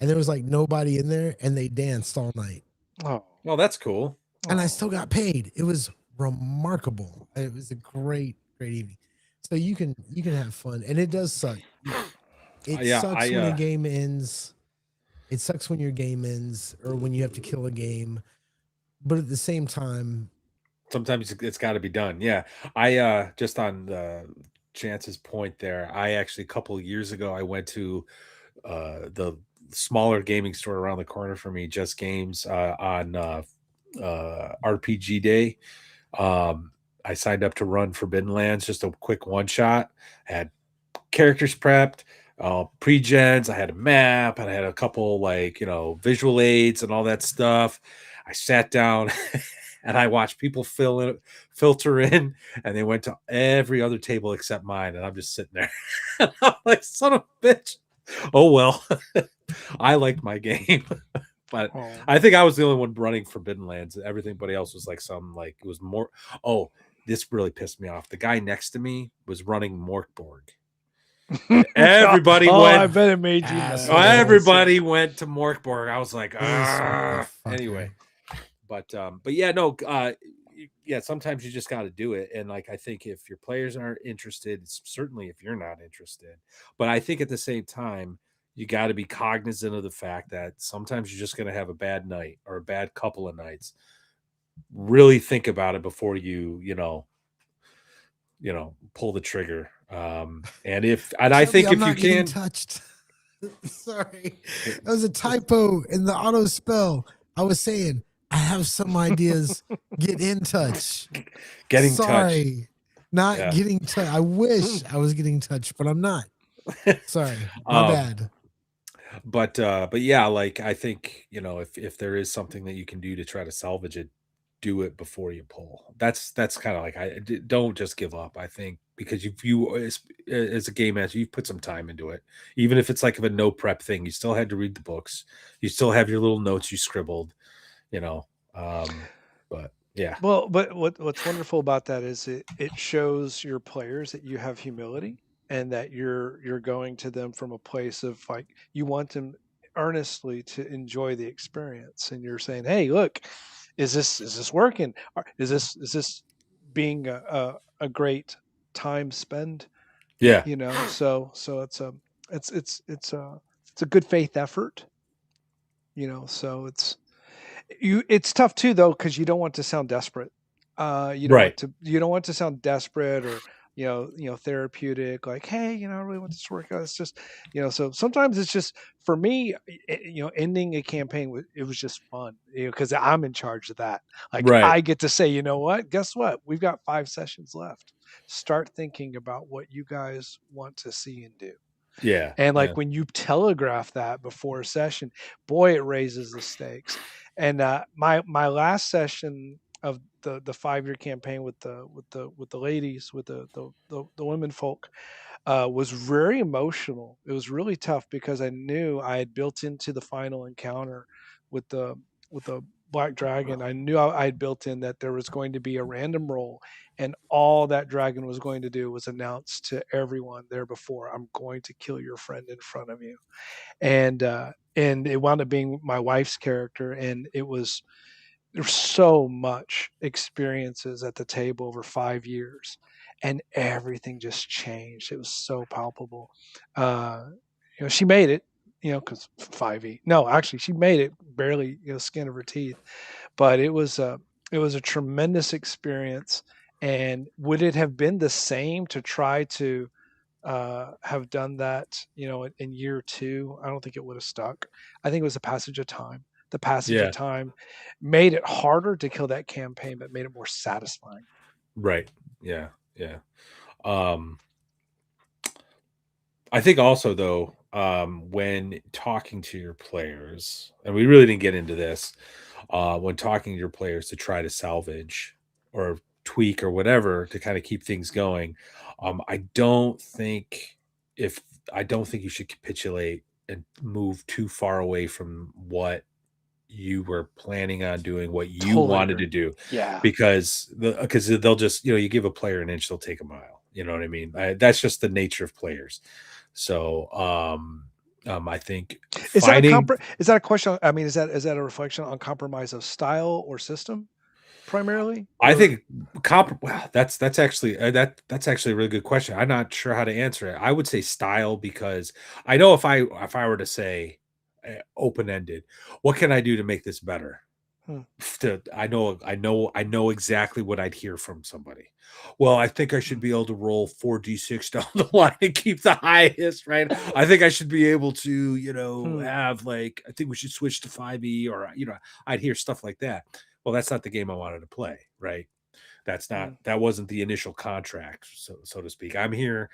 Speaker 2: And there was like nobody in there, and they danced all night,
Speaker 3: Oh,
Speaker 1: Well, that's cool.
Speaker 2: and I
Speaker 3: oh,
Speaker 2: still got paid. It was remarkable. It was a great evening. So you can have fun, and it does suck. It
Speaker 1: Yeah,
Speaker 2: sucks when a game ends. It sucks when your game ends, or when you have to kill a game. But at the same time,
Speaker 1: sometimes it's got to be done. Yeah, I just on Chance's point there. I actually a couple of years ago I went to the smaller gaming store around the corner from me, Just Games, on RPG Day. Um, I signed up to run Forbidden Lands, just a quick one shot. I had characters prepped, pre-gens. I had a map, and I had a couple visual aids and all that stuff. I sat down and I watched people filter in, and they went to every other table except mine, and I'm just sitting there. And I'm like, son of a bitch. Oh well, I liked my game. But
Speaker 3: oh.
Speaker 1: I think I was the only one running Forbidden Lands. Everybody else was like it was more. Oh, this really pissed me off. The guy next to me was running Morkborg, and everybody
Speaker 3: Oh, I
Speaker 1: went.
Speaker 3: bet it made you mad.
Speaker 2: asshole,
Speaker 1: Everybody went to Morkborg. I was like,
Speaker 2: this
Speaker 1: anyway.
Speaker 2: motherfucker.
Speaker 1: But yeah, no, yeah. Sometimes you just got to do it, and like I think if your players aren't interested, certainly if you're not interested. But I think at the same time, you got to be cognizant of the fact that sometimes you're just going to have a bad night or a bad couple of nights. Really think about it before pull the trigger. And I
Speaker 2: Shelby,
Speaker 1: think
Speaker 2: I'm
Speaker 1: if you
Speaker 2: not getting
Speaker 1: can,
Speaker 2: touched. Sorry. That was a typo in the auto spell. I was saying, I have some ideas. Get in touch.
Speaker 1: getting touched.
Speaker 2: Sorry. Not
Speaker 1: Yeah.
Speaker 2: getting touched. I wish I was getting touched, but I'm not. Sorry. My
Speaker 1: um,
Speaker 2: bad.
Speaker 1: but yeah, like I think if there is something that you can do to try to salvage it, do it before you pull. That's kind of like don't just give up. I think because if you as a game master, you've put some time into it, even if it's like a no prep thing, you still had to read the books, you still have your little notes you scribbled, you know. But yeah,
Speaker 3: Well, but what's wonderful about that is it shows your players that you have humility and that you're going to them from a place of like you want them earnestly to enjoy the experience, and you're saying, "Hey, look, is this working? Is this being a great time spend?"
Speaker 1: yeah,
Speaker 3: So it's a good faith effort. So it's tough too though because you don't want to sound desperate.
Speaker 1: right,
Speaker 3: You don't want to sound desperate or therapeutic. Like, hey, I really want this to work out. It's just So sometimes it's just for me. Ending a campaign it was just fun. Because I'm in charge of that. Like
Speaker 1: right,
Speaker 3: I get to say, you know what? Guess what? We've got 5 sessions left. Start thinking about what you guys want to see and do.
Speaker 1: yeah,
Speaker 3: And
Speaker 1: yeah,
Speaker 3: like when you telegraph that before a session, boy, it raises the stakes. And my last session of the 5 year campaign with the ladies with the women folk was very emotional. It was really tough because I knew I had built into the final encounter with the black dragon. I knew I had built in that there was going to be a random roll, and all that dragon was going to do was announce to everyone there before, "I'm going to kill your friend in front of you." And it wound up being my wife's character, and there's so much experiences at the table over 5 years, and everything just changed. It was so palpable. uh she made it, because 5e, no, actually she made it barely, skin of her teeth. But it was a tremendous experience. And would it have been the same to try to have done that, in year two? I don't think it would have stuck. I think it was the passage of time. The passage of
Speaker 1: yeah,
Speaker 3: time made it harder to kill that campaign, but made it more satisfying.
Speaker 1: right, yeah, yeah. Um, I think also though, when talking to your players, and we really didn't get into this, when talking to your players to try to salvage or tweak or whatever to kind of keep things going, I don't think if I don't think you should capitulate and move too far away from what you were planning on doing, what you
Speaker 3: Totally
Speaker 1: wanted
Speaker 3: agree.
Speaker 1: to do,
Speaker 3: Yeah.
Speaker 1: because they'll just you give a player an inch, they'll take a mile. You know what I mean? That's just the nature of players. So I think
Speaker 3: Is that a
Speaker 1: finding
Speaker 3: is that a question? I mean, is that a reflection on compromise of style or system primarily?
Speaker 1: I
Speaker 3: Or
Speaker 1: think well, that's actually that's actually a really good question. I'm not sure how to answer it. I would say style because I know if I were to say open ended, what can I do to make this better?
Speaker 3: hmm,
Speaker 1: I know exactly what I'd hear from somebody. Well, I think I should
Speaker 3: hmm,
Speaker 1: be able to roll 4d6 down the line and keep the highest, right? I think I should be able to,
Speaker 3: hmm,
Speaker 1: have like I think we should switch to 5e or I'd hear stuff like that. Well, that's not the game I wanted to play, right?
Speaker 3: hmm,
Speaker 1: That wasn't the initial contract, so to speak. I'm here,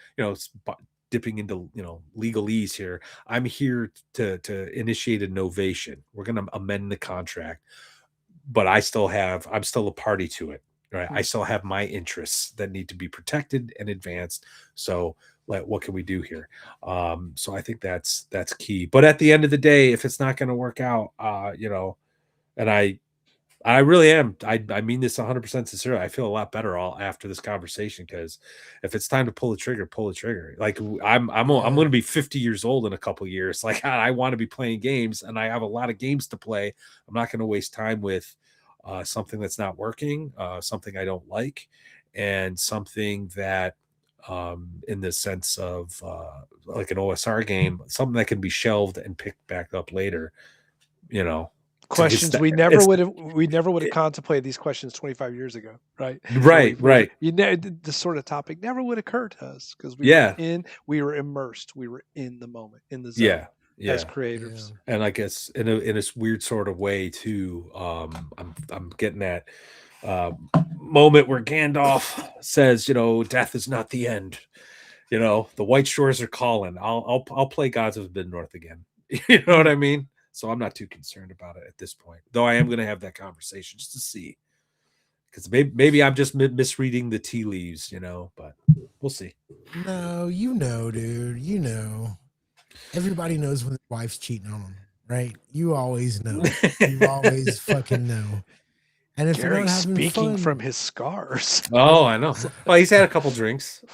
Speaker 1: dipping into legalese here. I'm here to initiate a novation. We're going to amend the contract, but I'm still a party to it, right? I
Speaker 3: hmm.
Speaker 1: still have my interests that need to be protected and advanced. So what can we do here? So I think that's key. But at the end of the day, if it's not going to work out, and I really am. I mean this 100% sincerely. I feel a lot better all after this conversation because if it's time to pull the trigger, pull the trigger. Like I'm
Speaker 2: Yeah.
Speaker 1: going to be 50 years old in a couple years. Like I want to be playing games, and I have a lot of games to play. I'm not going to waste time with something that's not working, something I don't like, and something that, in the sense of like an OSR game, something that can be shelved and picked back up later. You know,
Speaker 3: Questions
Speaker 1: it's
Speaker 3: we never would have contemplated these questions 25 years ago, right? Or
Speaker 1: right, right.
Speaker 3: this sort of topic never would occur to us because
Speaker 1: Yeah,
Speaker 3: we were immersed, we were in the moment, in the zone
Speaker 1: yeah,
Speaker 3: as
Speaker 1: yeah.
Speaker 2: Yeah.
Speaker 3: creators.
Speaker 1: And I guess in a weird sort of way too. I'm getting that uh, moment where Gandalf says, death is not the end. The White Shores are calling. I'll play Gods of the North again. You know what
Speaker 3: Hmm.
Speaker 1: I mean? So I'm not too concerned about it at this point. Though I am going to have that conversation just to see, because maybe I'm just misreading the tea leaves. But we'll see.
Speaker 2: No, dude. Everybody knows when their wife's cheating on them, right? You always know. You always fucking know. And if they're
Speaker 3: Gary
Speaker 2: not having
Speaker 3: speaking from
Speaker 2: fun,
Speaker 3: his scars.
Speaker 1: Oh, I know. Well, he's had a couple drinks.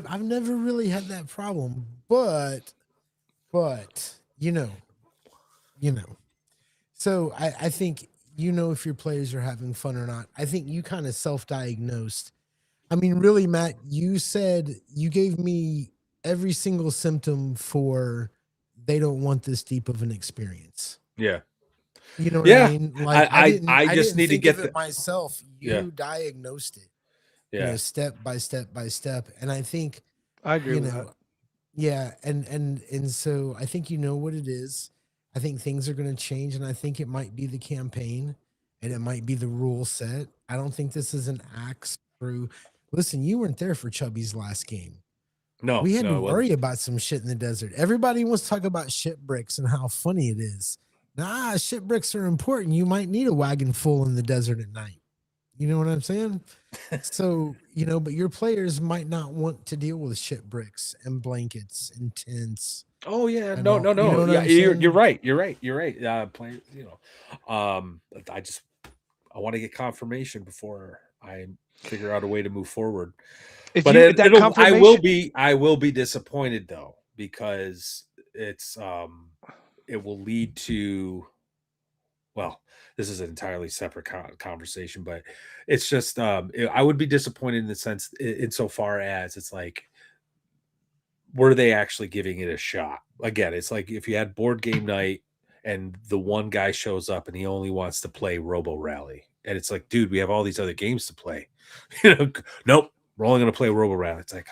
Speaker 2: I've never really had that problem, but you know. So I think if your players are having fun or not. I think you kind of self-diagnosed. I mean, really, Matt, you said you gave me every single symptom for they don't want this deep of an experience.
Speaker 1: Yeah.
Speaker 2: You know what I
Speaker 1: Yeah.
Speaker 2: mean? Like
Speaker 1: I
Speaker 2: I
Speaker 1: just
Speaker 2: didn't
Speaker 1: need to
Speaker 2: think of
Speaker 1: get
Speaker 2: it myself.
Speaker 1: yeah.
Speaker 2: You diagnosed it,
Speaker 1: Yeah.
Speaker 2: step by step by step. And I think,
Speaker 3: I agree
Speaker 2: you
Speaker 3: with that.
Speaker 2: know, yeah, and so I think you know what it is. I think things are going to change, and I think it might be the campaign, and it might be the rule set. I don't think this is an axe through. Listen, you weren't there for Chubby's last game.
Speaker 1: No,
Speaker 2: We had to
Speaker 1: no, it wasn't.
Speaker 2: worry about some shit in the desert. Everybody wants to talk about shit bricks and how funny it is. Nah, shit bricks are important. You might need a wagon full in the desert at night. You know what I'm saying? So, but your players might not want to deal with shit bricks and blankets and tents
Speaker 1: Oh yeah,
Speaker 2: and
Speaker 1: no,
Speaker 2: all.
Speaker 1: no,
Speaker 2: You know
Speaker 1: no.
Speaker 2: what
Speaker 1: Yeah,
Speaker 2: I'm
Speaker 1: you're
Speaker 2: saying?
Speaker 1: right. You're right. You're right. Play, I just I want to get confirmation before I figure out a way to move forward.
Speaker 3: If
Speaker 1: But
Speaker 3: you that confirmation,
Speaker 1: I will be disappointed though, because it will lead to, well, this is an entirely separate conversation, but it's just I would be disappointed in the sense insofar as it's like, were they actually giving it a shot? Again, it's like if you had board game night and the one guy shows up and he only wants to play Robo Rally, and it's like, dude, we have all these other games to play. Nope, we're only going to play Robo Rally. It's like,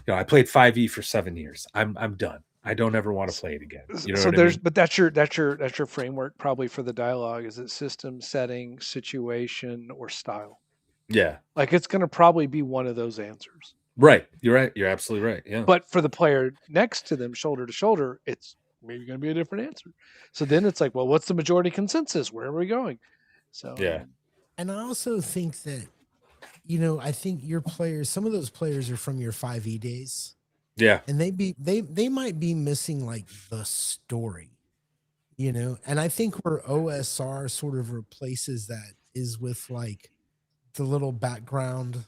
Speaker 1: I played 5e for 7 years. I'm done. I don't ever want to play it again. You know
Speaker 3: so
Speaker 1: what I
Speaker 3: there's
Speaker 1: mean?
Speaker 3: but that's your framework probably for the dialogue. Is it system, setting, situation, or style?
Speaker 1: Yeah,
Speaker 3: Like it's going to probably be one of those answers.
Speaker 1: Right. You're right. You're absolutely right. Yeah.
Speaker 3: But for the player next to them, shoulder to shoulder, it's maybe going to be a different answer. So then it's like, well, what's the majority consensus? Where are we going? So
Speaker 1: Yeah.
Speaker 2: And I also think that, I think your players, some of those players are from your 5e days,
Speaker 1: Yeah.
Speaker 2: and they might be missing like the story, and I think where OSR sort of replaces that is with like the little background.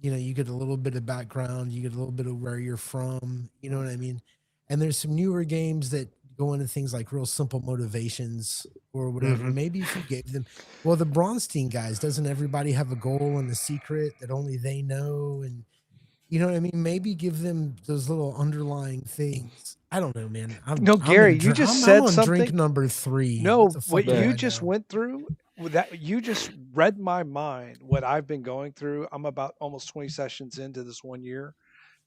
Speaker 2: You get a little bit of background, you get a little bit of where you're from, you know what I mean? And there's some newer games that go into things like real simple motivations or whatever.
Speaker 1: Mhm.
Speaker 2: Maybe if you gave them, well, the Bronstein guys, doesn't everybody have a goal and a secret that only they know? And you know what I mean? Maybe give them those little underlying things. I don't know, man.
Speaker 3: no, Gary, you just said
Speaker 2: I'm on
Speaker 3: something.
Speaker 2: drink number 3.
Speaker 3: No,
Speaker 2: the fuck
Speaker 3: what
Speaker 2: do
Speaker 3: you
Speaker 2: I
Speaker 3: just
Speaker 2: know?
Speaker 3: went through, that you just read my mind. What I've been going through. I'm about almost 20 sessions into this 1 year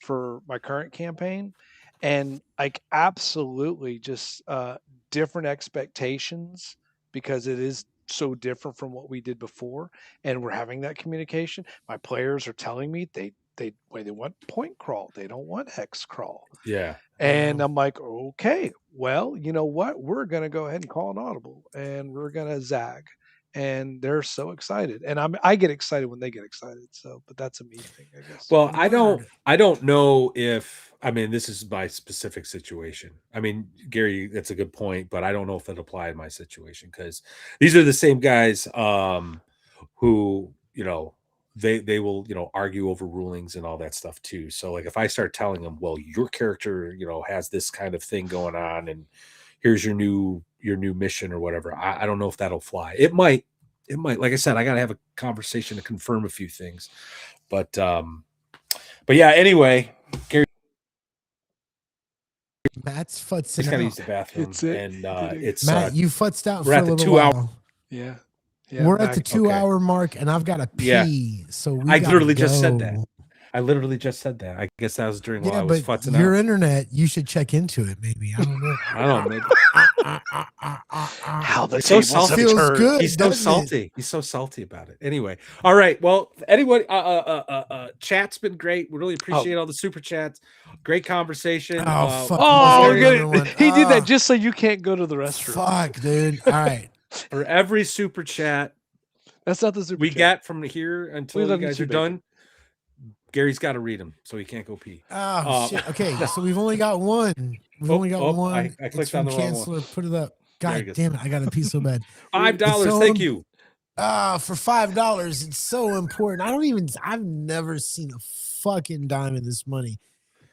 Speaker 3: for my current campaign, and like absolutely just different expectations because it is so different from what we did before, and we're having that communication. My players are telling me they want point crawl, they don't want hex crawl.
Speaker 1: Yeah.
Speaker 3: And I'm like, okay, well, you know what? We're going to go ahead and call an audible and we're going to zag. And they're so excited. And I get excited when they get excited. So, but that's a me thing, I guess.
Speaker 1: Well,
Speaker 2: Word.
Speaker 1: I don't know if, I mean, this is my specific situation. I mean, Gary, that's a good point, but I don't know if that apply in my situation because these are the same guys who, they will, argue over rulings and all that stuff too. So like if I start telling them, well, your character, has this kind of thing going on and here's your new mission or whatever, I don't know if that'll fly. It might, like I said, I got to have a conversation to confirm a few things. But yeah, anyway, Gary,
Speaker 2: Matt's
Speaker 1: just
Speaker 2: futzing
Speaker 1: gotta
Speaker 2: out.
Speaker 1: use the bathroom,
Speaker 3: It's it.
Speaker 1: and
Speaker 3: It is.
Speaker 1: it's
Speaker 2: Matt, you futzed out
Speaker 1: we're
Speaker 2: for
Speaker 1: at
Speaker 2: a
Speaker 1: the
Speaker 2: little
Speaker 1: 2 hour.
Speaker 2: while.
Speaker 3: Yeah.
Speaker 2: We're at the
Speaker 3: Mac,
Speaker 2: 2-hour mark, and I've got to
Speaker 1: Yeah.
Speaker 2: pee. So we
Speaker 1: I
Speaker 2: gotta
Speaker 1: literally just said that.
Speaker 2: go.
Speaker 1: I literally just said that. I guess that was during while
Speaker 2: Yeah,
Speaker 1: I was
Speaker 2: but
Speaker 1: futzing
Speaker 2: your
Speaker 1: out.
Speaker 2: internet, you should check into it. Maybe I don't know.
Speaker 1: I don't know. Maybe
Speaker 3: how the
Speaker 1: He's so
Speaker 3: tables
Speaker 1: salty.
Speaker 3: have
Speaker 2: Feels
Speaker 3: turned.
Speaker 2: good.
Speaker 1: he's so
Speaker 2: doesn't it?
Speaker 1: salty. He's so salty about it. Anyway, all right. Well, anyway, chat's been great. We really appreciate all the super chats. Great conversation.
Speaker 2: Oh fuck!
Speaker 3: Oh,
Speaker 2: we
Speaker 3: we're
Speaker 2: missed another
Speaker 3: gonna.
Speaker 2: one.
Speaker 3: He did that just so you can't go to the restroom.
Speaker 2: Fuck, dude. All right.
Speaker 1: For every super chat
Speaker 3: That's not the super
Speaker 1: we
Speaker 3: chat.
Speaker 1: get from here until
Speaker 3: We
Speaker 1: you
Speaker 3: love you
Speaker 1: guys
Speaker 3: too,
Speaker 1: are done, Gary's got to read them, so he can't go pee.
Speaker 2: Oh shit. Okay, so we've only got one. We've only got one.
Speaker 1: I clicked
Speaker 2: it's from
Speaker 1: on the wrong
Speaker 2: Chancellor.
Speaker 1: one.
Speaker 2: Put it up.
Speaker 1: There he
Speaker 2: God
Speaker 1: goes.
Speaker 2: damn it! I gotta pee so bad.
Speaker 1: $5. Thank you.
Speaker 2: For $5, it's so important. I've never seen a fucking dime of this money.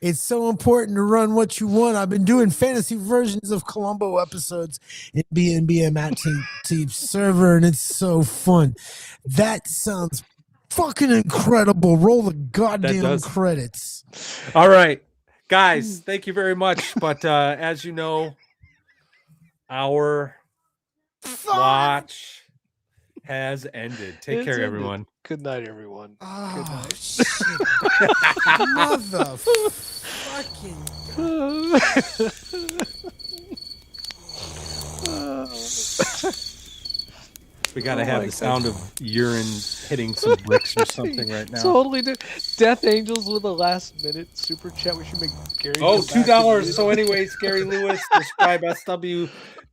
Speaker 2: It's so important to run what you want. I've been doing fantasy versions of Columbo episodes in BNB Matt Team server, and it's so fun. That sounds fucking incredible. Roll the goddamn credits.
Speaker 1: All right, guys, thank you very much. But as you know, our watch has ended. Take care, everyone.
Speaker 3: Good night, everyone.
Speaker 2: Oh,
Speaker 3: Good night.
Speaker 2: shit. Motherfucking.
Speaker 1: We got to have the sound of urine hitting some bricks or something right now.
Speaker 3: Totally did. Death Angels with a last minute super chat. We should make Gary.
Speaker 1: $2. So, anyways, Gary Lewis, describe SW